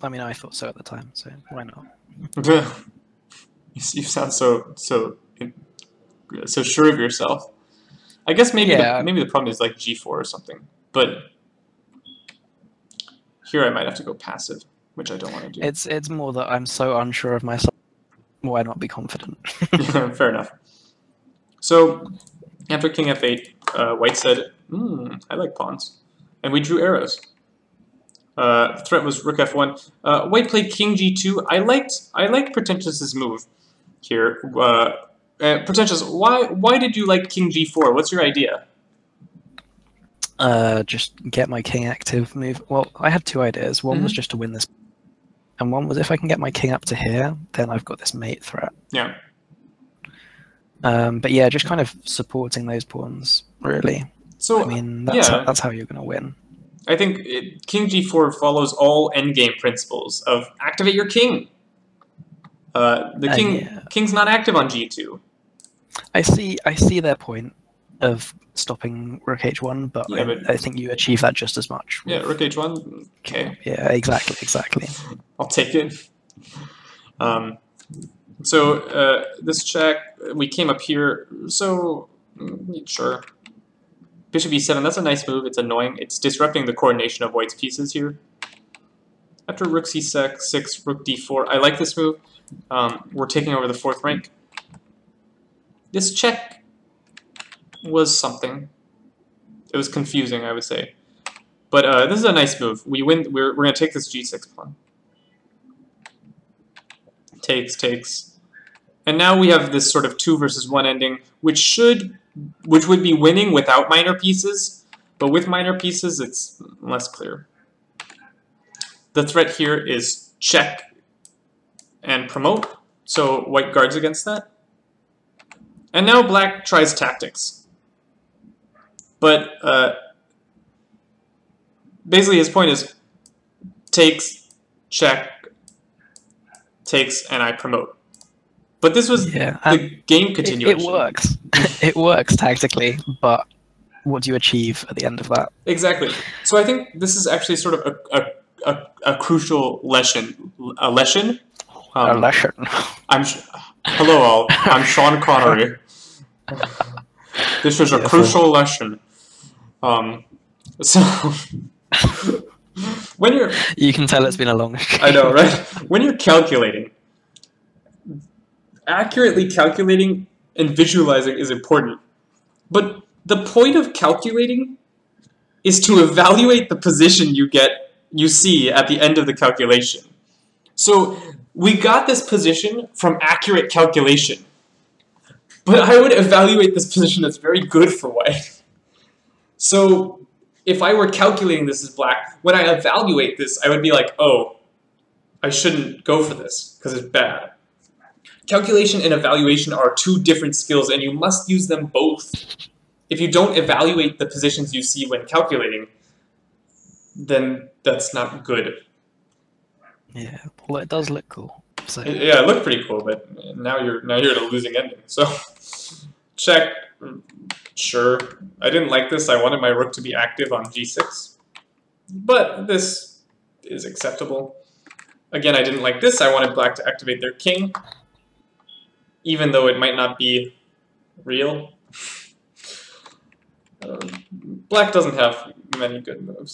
I mean, I thought so at the time, so why not? You sound so sure of yourself. I guess maybe maybe the problem is like g4 or something. But here I might have to go passive, which I don't want to do. It's more that I'm so unsure of myself. Why not be confident? Yeah, fair enough. So after king f8, white said, I like pawns. And we drew arrows. The threat was rook f1. White played king g2. I liked Pretentious's move here. Pretentious, why did you like king g4? What's your idea? Just get my king active move. Well, I had two ideas. One was just to win this, and one was if I can get my king up to here, then I've got this mate threat. Yeah. But yeah, just kind of supporting those pawns, really. So I mean, that's how you're going to win. I think king g4 follows all endgame principles of activate your king. King's not active on g2. I see their point of stopping rook h1, but, Yeah, I think you achieve that just as much. Yeah, rook h1. Okay. Yeah, exactly. I'll take it. So this check, we came up here. So sure. Bishop e7. That's a nice move. It's annoying. It's disrupting the coordination of white's pieces here. After rook c6, rook d4. I like this move. We're taking over the fourth rank. This check was something. It was confusing, I would say. But this is a nice move. We win. We're going to take this g6 pawn. Takes. And now we have this sort of 2 versus 1 ending, which would be winning without minor pieces. But with minor pieces, it's less clear. The threat here is check and promote. So white guards against that. And now black tries tactics. But basically his point is takes, check, takes, and I promote. But this was the game continuation. It works. It works tactically, but what do you achieve at the end of that? Exactly. So I think this is actually sort of a crucial lesson. A lesson? A lesson. Hello all. I'm Sean Connery. This is a crucial lesson. So when you're, you can tell it's been a long stream. I know, right? When you're calculating, accurately calculating and visualizing is important. But the point of calculating is to evaluate the position you see at the end of the calculation. So we got this position from accurate calculation. But I would evaluate this position as very good for white. So if I were calculating this as black, when I evaluate this, I would be like, oh, I shouldn't go for this because it's bad. Calculation and evaluation are two different skills, and you must use them both. If you don't evaluate the positions you see when calculating, then that's not good. Yeah, well, it does look cool. So. Yeah, it looked pretty cool, but now you're at a losing ending. So check, sure. I didn't like this. I wanted my rook to be active on g6, but this is acceptable. Again, I didn't like this. I wanted black to activate their king, even though it might not be real. Black doesn't have many good moves.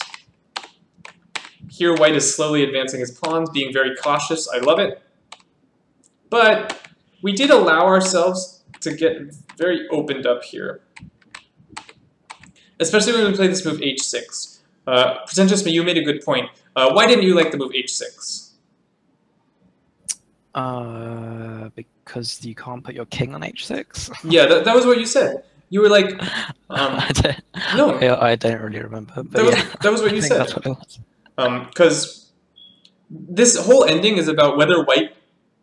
Here, white is slowly advancing his pawns, being very cautious. I love it. But we did allow ourselves to get very opened up here. Especially when we played this move h6. Pretentious, you made a good point. Why didn't you like the move h6? Because you can't put your king on h6? Yeah, that was what you said. You were like... no. Yeah, I don't really remember. But that was what you said. That's what it was. Because this whole ending is about whether white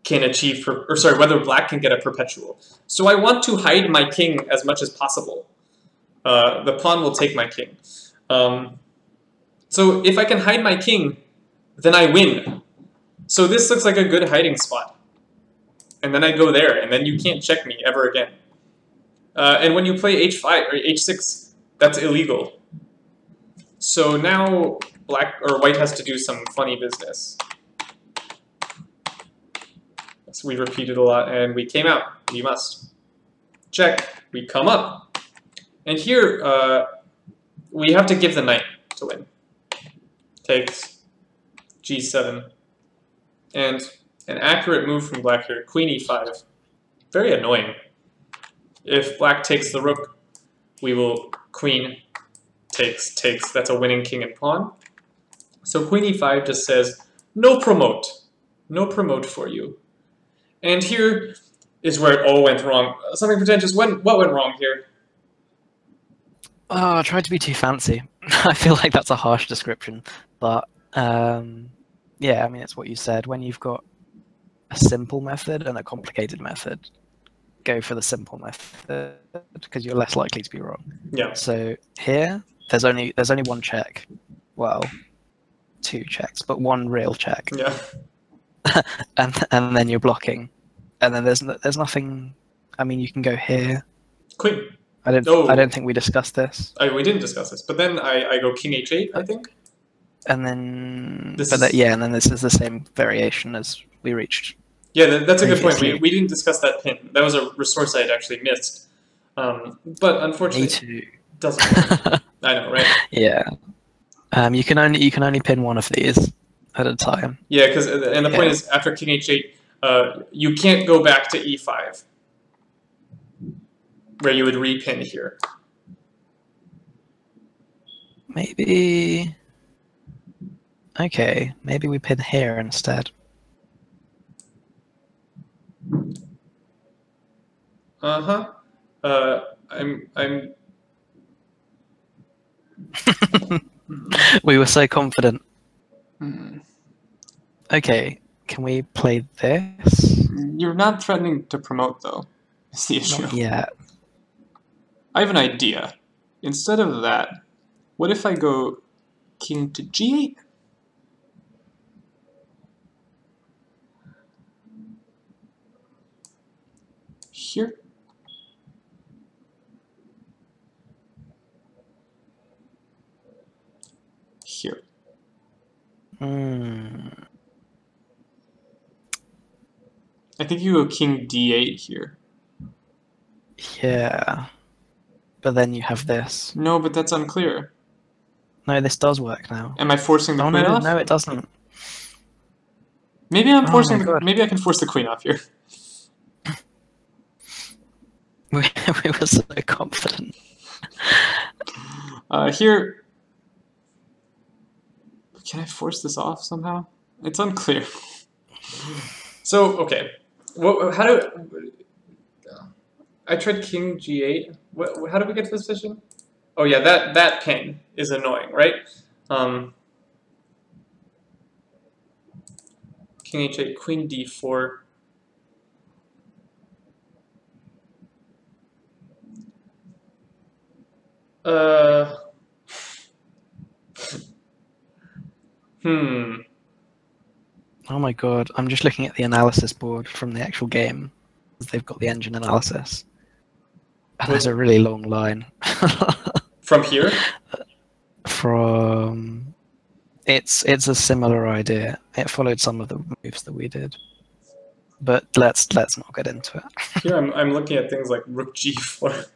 can achieve, whether black can get a perpetual. So I want to hide my king as much as possible. The pawn will take my king. So if I can hide my king, then I win. So this looks like a good hiding spot. And then I go there, and then you can't check me ever again. And when you play h5 or h6, that's illegal. So now white has to do some funny business. So we repeated a lot, and we came out. We must. Check. We come up. And here, we have to give the knight to win. Takes g7. And an accurate move from black here, queen e5. Very annoying. If black takes the rook, we will queen takes. That's a winning king and pawn. So queen e5 just says, no promote. No promote for you. And here is where it all went wrong. Something pretentious. What went wrong here? Oh, I tried to be too fancy. I feel like that's a harsh description. But, yeah, I mean, it's what you said. When you've got a simple method and a complicated method, go for the simple method because you're less likely to be wrong. Yeah. So here, there's only one check. well, 2 checks, but 1 real check, Yeah. and then you're blocking, and then there's nothing. I mean, you can go here. Queen. I don't think we discussed this. We didn't discuss this, but then I go king h8, I think. And then, This and then this is the same variation as we reached. Yeah, that's a good point. Previously. We didn't discuss that pin. That was a resource I had actually missed. But unfortunately, Me too. Doesn't work. I know, right? Yeah. You can only pin one of these at a time. Yeah, because and the point is, after king h8, you can't go back to e5, where you would repin here. Maybe. Okay, maybe we pin here instead. I'm. We were so confident. Hmm. Okay, can we play this? You're not threatening to promote, though. Is the issue. Not yet. I have an idea. Instead of that, what if I go king to g8? Here. Here. I think you go king d8 here. Yeah. But then you have this. No, but that's unclear. No, this does work now. Am I forcing the queen off? No, it doesn't. Maybe I'm forcing. Maybe I can force the queen off here. We were so confident. Here. Can I force this off somehow? It's unclear. So okay, how do I tried king g8? How do we get to this position? Oh yeah, that pin is annoying, right? King h8, queen d4. Oh my god, I'm just looking at the analysis board from the actual game. They've got the engine analysis. And there's a really long line. From here? From... It's a similar idea. It followed some of the moves that we did. But let's not get into it. Here I'm looking at things like rook g4.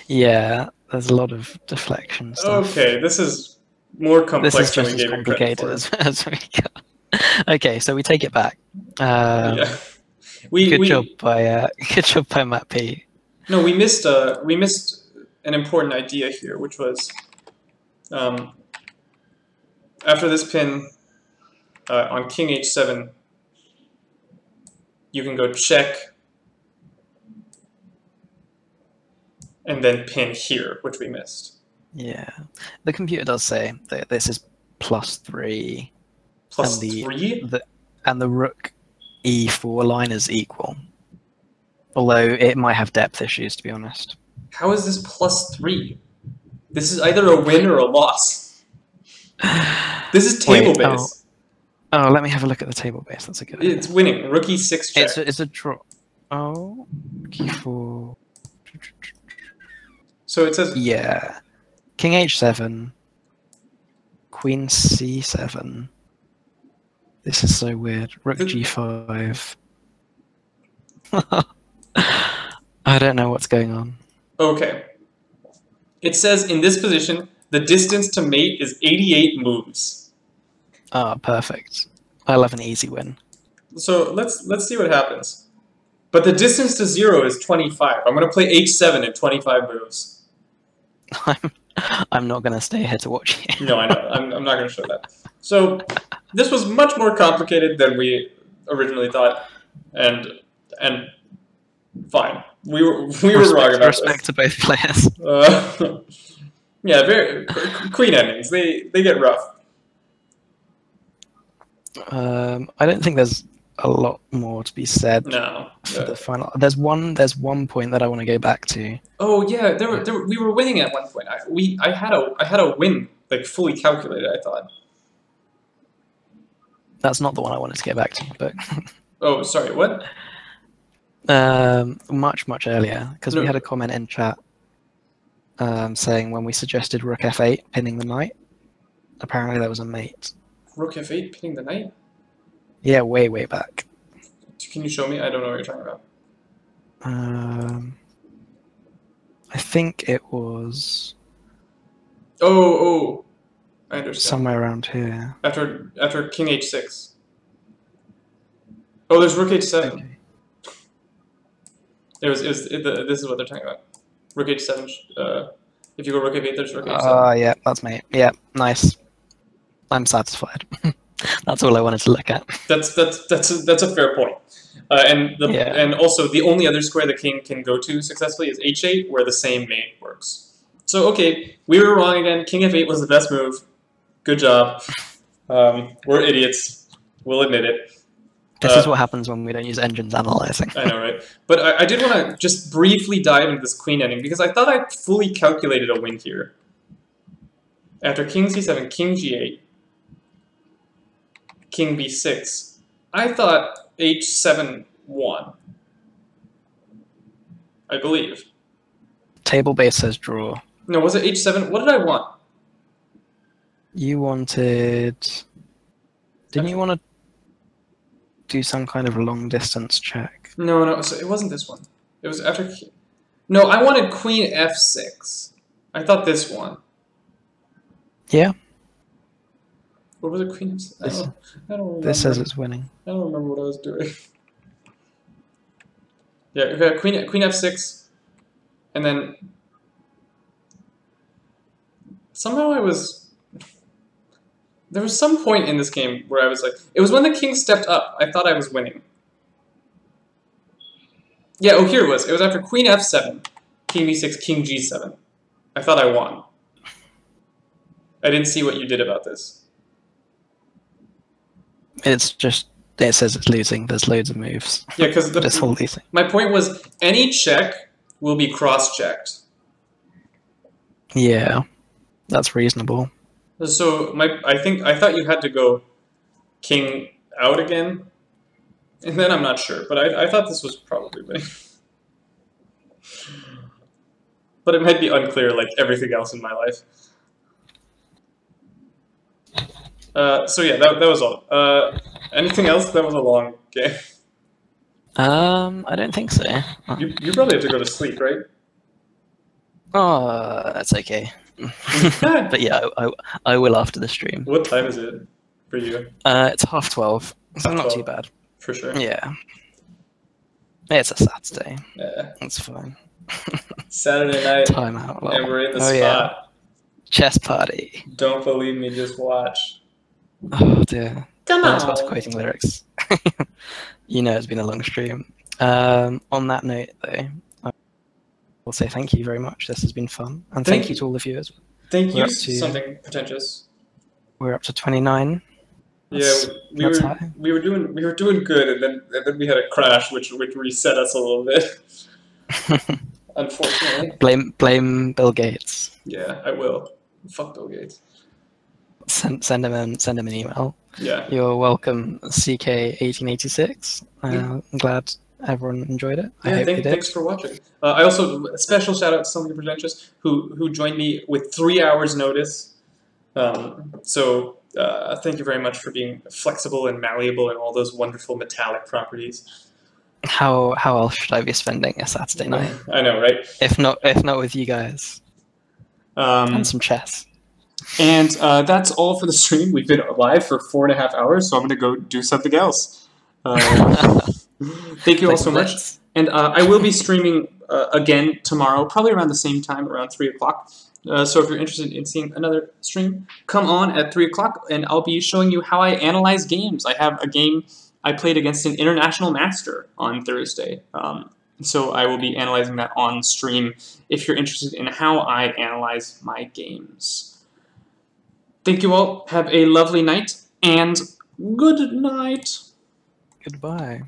Yeah, there's a lot of deflection stuff. Okay, this is more complex this is than just we as gave it credit complicated for. as we got. Okay, so we take it back. Yeah. Good job by Matt P. No, we missed an important idea here, which was after this pin on king h7, you can go check and then pin here, which we missed. Yeah, the computer does say that this is +3. +3? And the rook e4 line is equal. Although it might have depth issues, to be honest. How is this +3? This is either a win or a loss. This is table base. Oh, let me have a look at the table base. That's a good idea. It's winning. Rook e6 check. It's a draw. Oh, e4. So it says... Yeah. King h7. Queen c7. This is so weird. Rook g5. I don't know what's going on. Okay. It says in this position, the distance to mate is 88 moves. Ah, perfect. I love an easy win. So let's see what happens. But the distance to 0 is 25. I'm going to play h7 in 25 moves. I'm not going to stay here to watch you. No, I know. I'm not going to show that. So this was much more complicated than we originally thought, and fine. We were wrong about respect to both players. Yeah, very queen endings. They get rough. I don't think there's a lot more to be said. No. For the final, there's one point that I want to go back to. Oh yeah, we were winning at one point. I had a win like fully calculated, I thought. That's not the one I wanted to get back to, but Oh, sorry, what? much earlier, because we had a comment in chat saying when we suggested rook f8 pinning the knight, apparently there was a mate. Rook f8 pinning the knight? Yeah, way back. Can you show me? I don't know what you're talking about. I think it was. Oh, I understand. Somewhere around here. After king h6. Oh, there's rook h7. Okay. This is what they're talking about. Rook h7. If you go rook f8, there's rook h7. Yeah, that's mate. Yeah, nice. I'm satisfied. That's all I wanted to look at. That's a fair point. And also the only other square the king can go to successfully is h8, where the same mate works. So okay, we were wrong again. King f8 was the best move. Good job. We're idiots. We'll admit it. This is what happens when we don't use engines analyzing. I know, right? But I did want to just briefly dive into this queen ending, because I thought I fully calculated a win here. After king c7, king g8, king b6, I thought h7 won. I believe. Table base says draw. No, was it h7? What did I want? You wanted... Didn't you want to do some kind of long distance check? No, so it wasn't this one. It was after... No, I wanted queen f6. I thought this one. Yeah. What was it, queen f6? I don't remember. This says it's winning. I don't remember what I was doing. Yeah, okay, queen f6, and then somehow there was some point in this game where I was like, it was when the king stepped up. I thought I was winning. Yeah, oh, here it was. It was after queen f7, king b6, king g7. I thought I won. I didn't see what you did about this. It's just, it says it's losing. There's loads of moves. Yeah, because this whole losing. My point was, any check will be cross-checked. Yeah, that's reasonable. So I thought you had to go king out again, and then I'm not sure, but I thought this was probably winning. But it might be unclear, like everything else in my life. So yeah, that was all. Anything else? That was a long game. I don't think so. You probably have to go to sleep, right? Oh, that's okay. But yeah, I will after the stream. What time is it for you? It's 12:30, so not too bad. For sure. Yeah. It's a Saturday. Yeah. That's fine. Saturday night. Time out. Well. And we're in the spot. Yeah. Chess party. Don't believe me, just watch. Oh dear. Come on. I was about to quoting lyrics. You know it's been a long stream. On that note, though, I will say thank you very much. This has been fun. And thank you to all the viewers. Thank you. Something pretentious. We're up to 29. Yeah, we were doing good, and then we had a crash, which reset us a little bit. Unfortunately. Blame Bill Gates. Yeah, I will. Fuck Bill Gates. Send him an email. Yeah. You're welcome, CK1886. I'm glad everyone enjoyed it. Thanks for watching. I also a special shout out to somebody pretentious who joined me with 3 hours notice. Thank you very much for being flexible and malleable and all those wonderful metallic properties. How else should I be spending a Saturday night? I know, right? If not with you guys. And some chess. And that's all for the stream. We've been live for 4.5 hours, so I'm going to go do something else. Thank you all so much. And I will be streaming again tomorrow, probably around the same time, around 3 o'clock. So if you're interested in seeing another stream, come on at 3 o'clock, and I'll be showing you how I analyze games. I have a game I played against an international master on Thursday. So I will be analyzing that on stream if you're interested in how I analyze my games. Thank you all. Have a lovely night, and good night. Goodbye.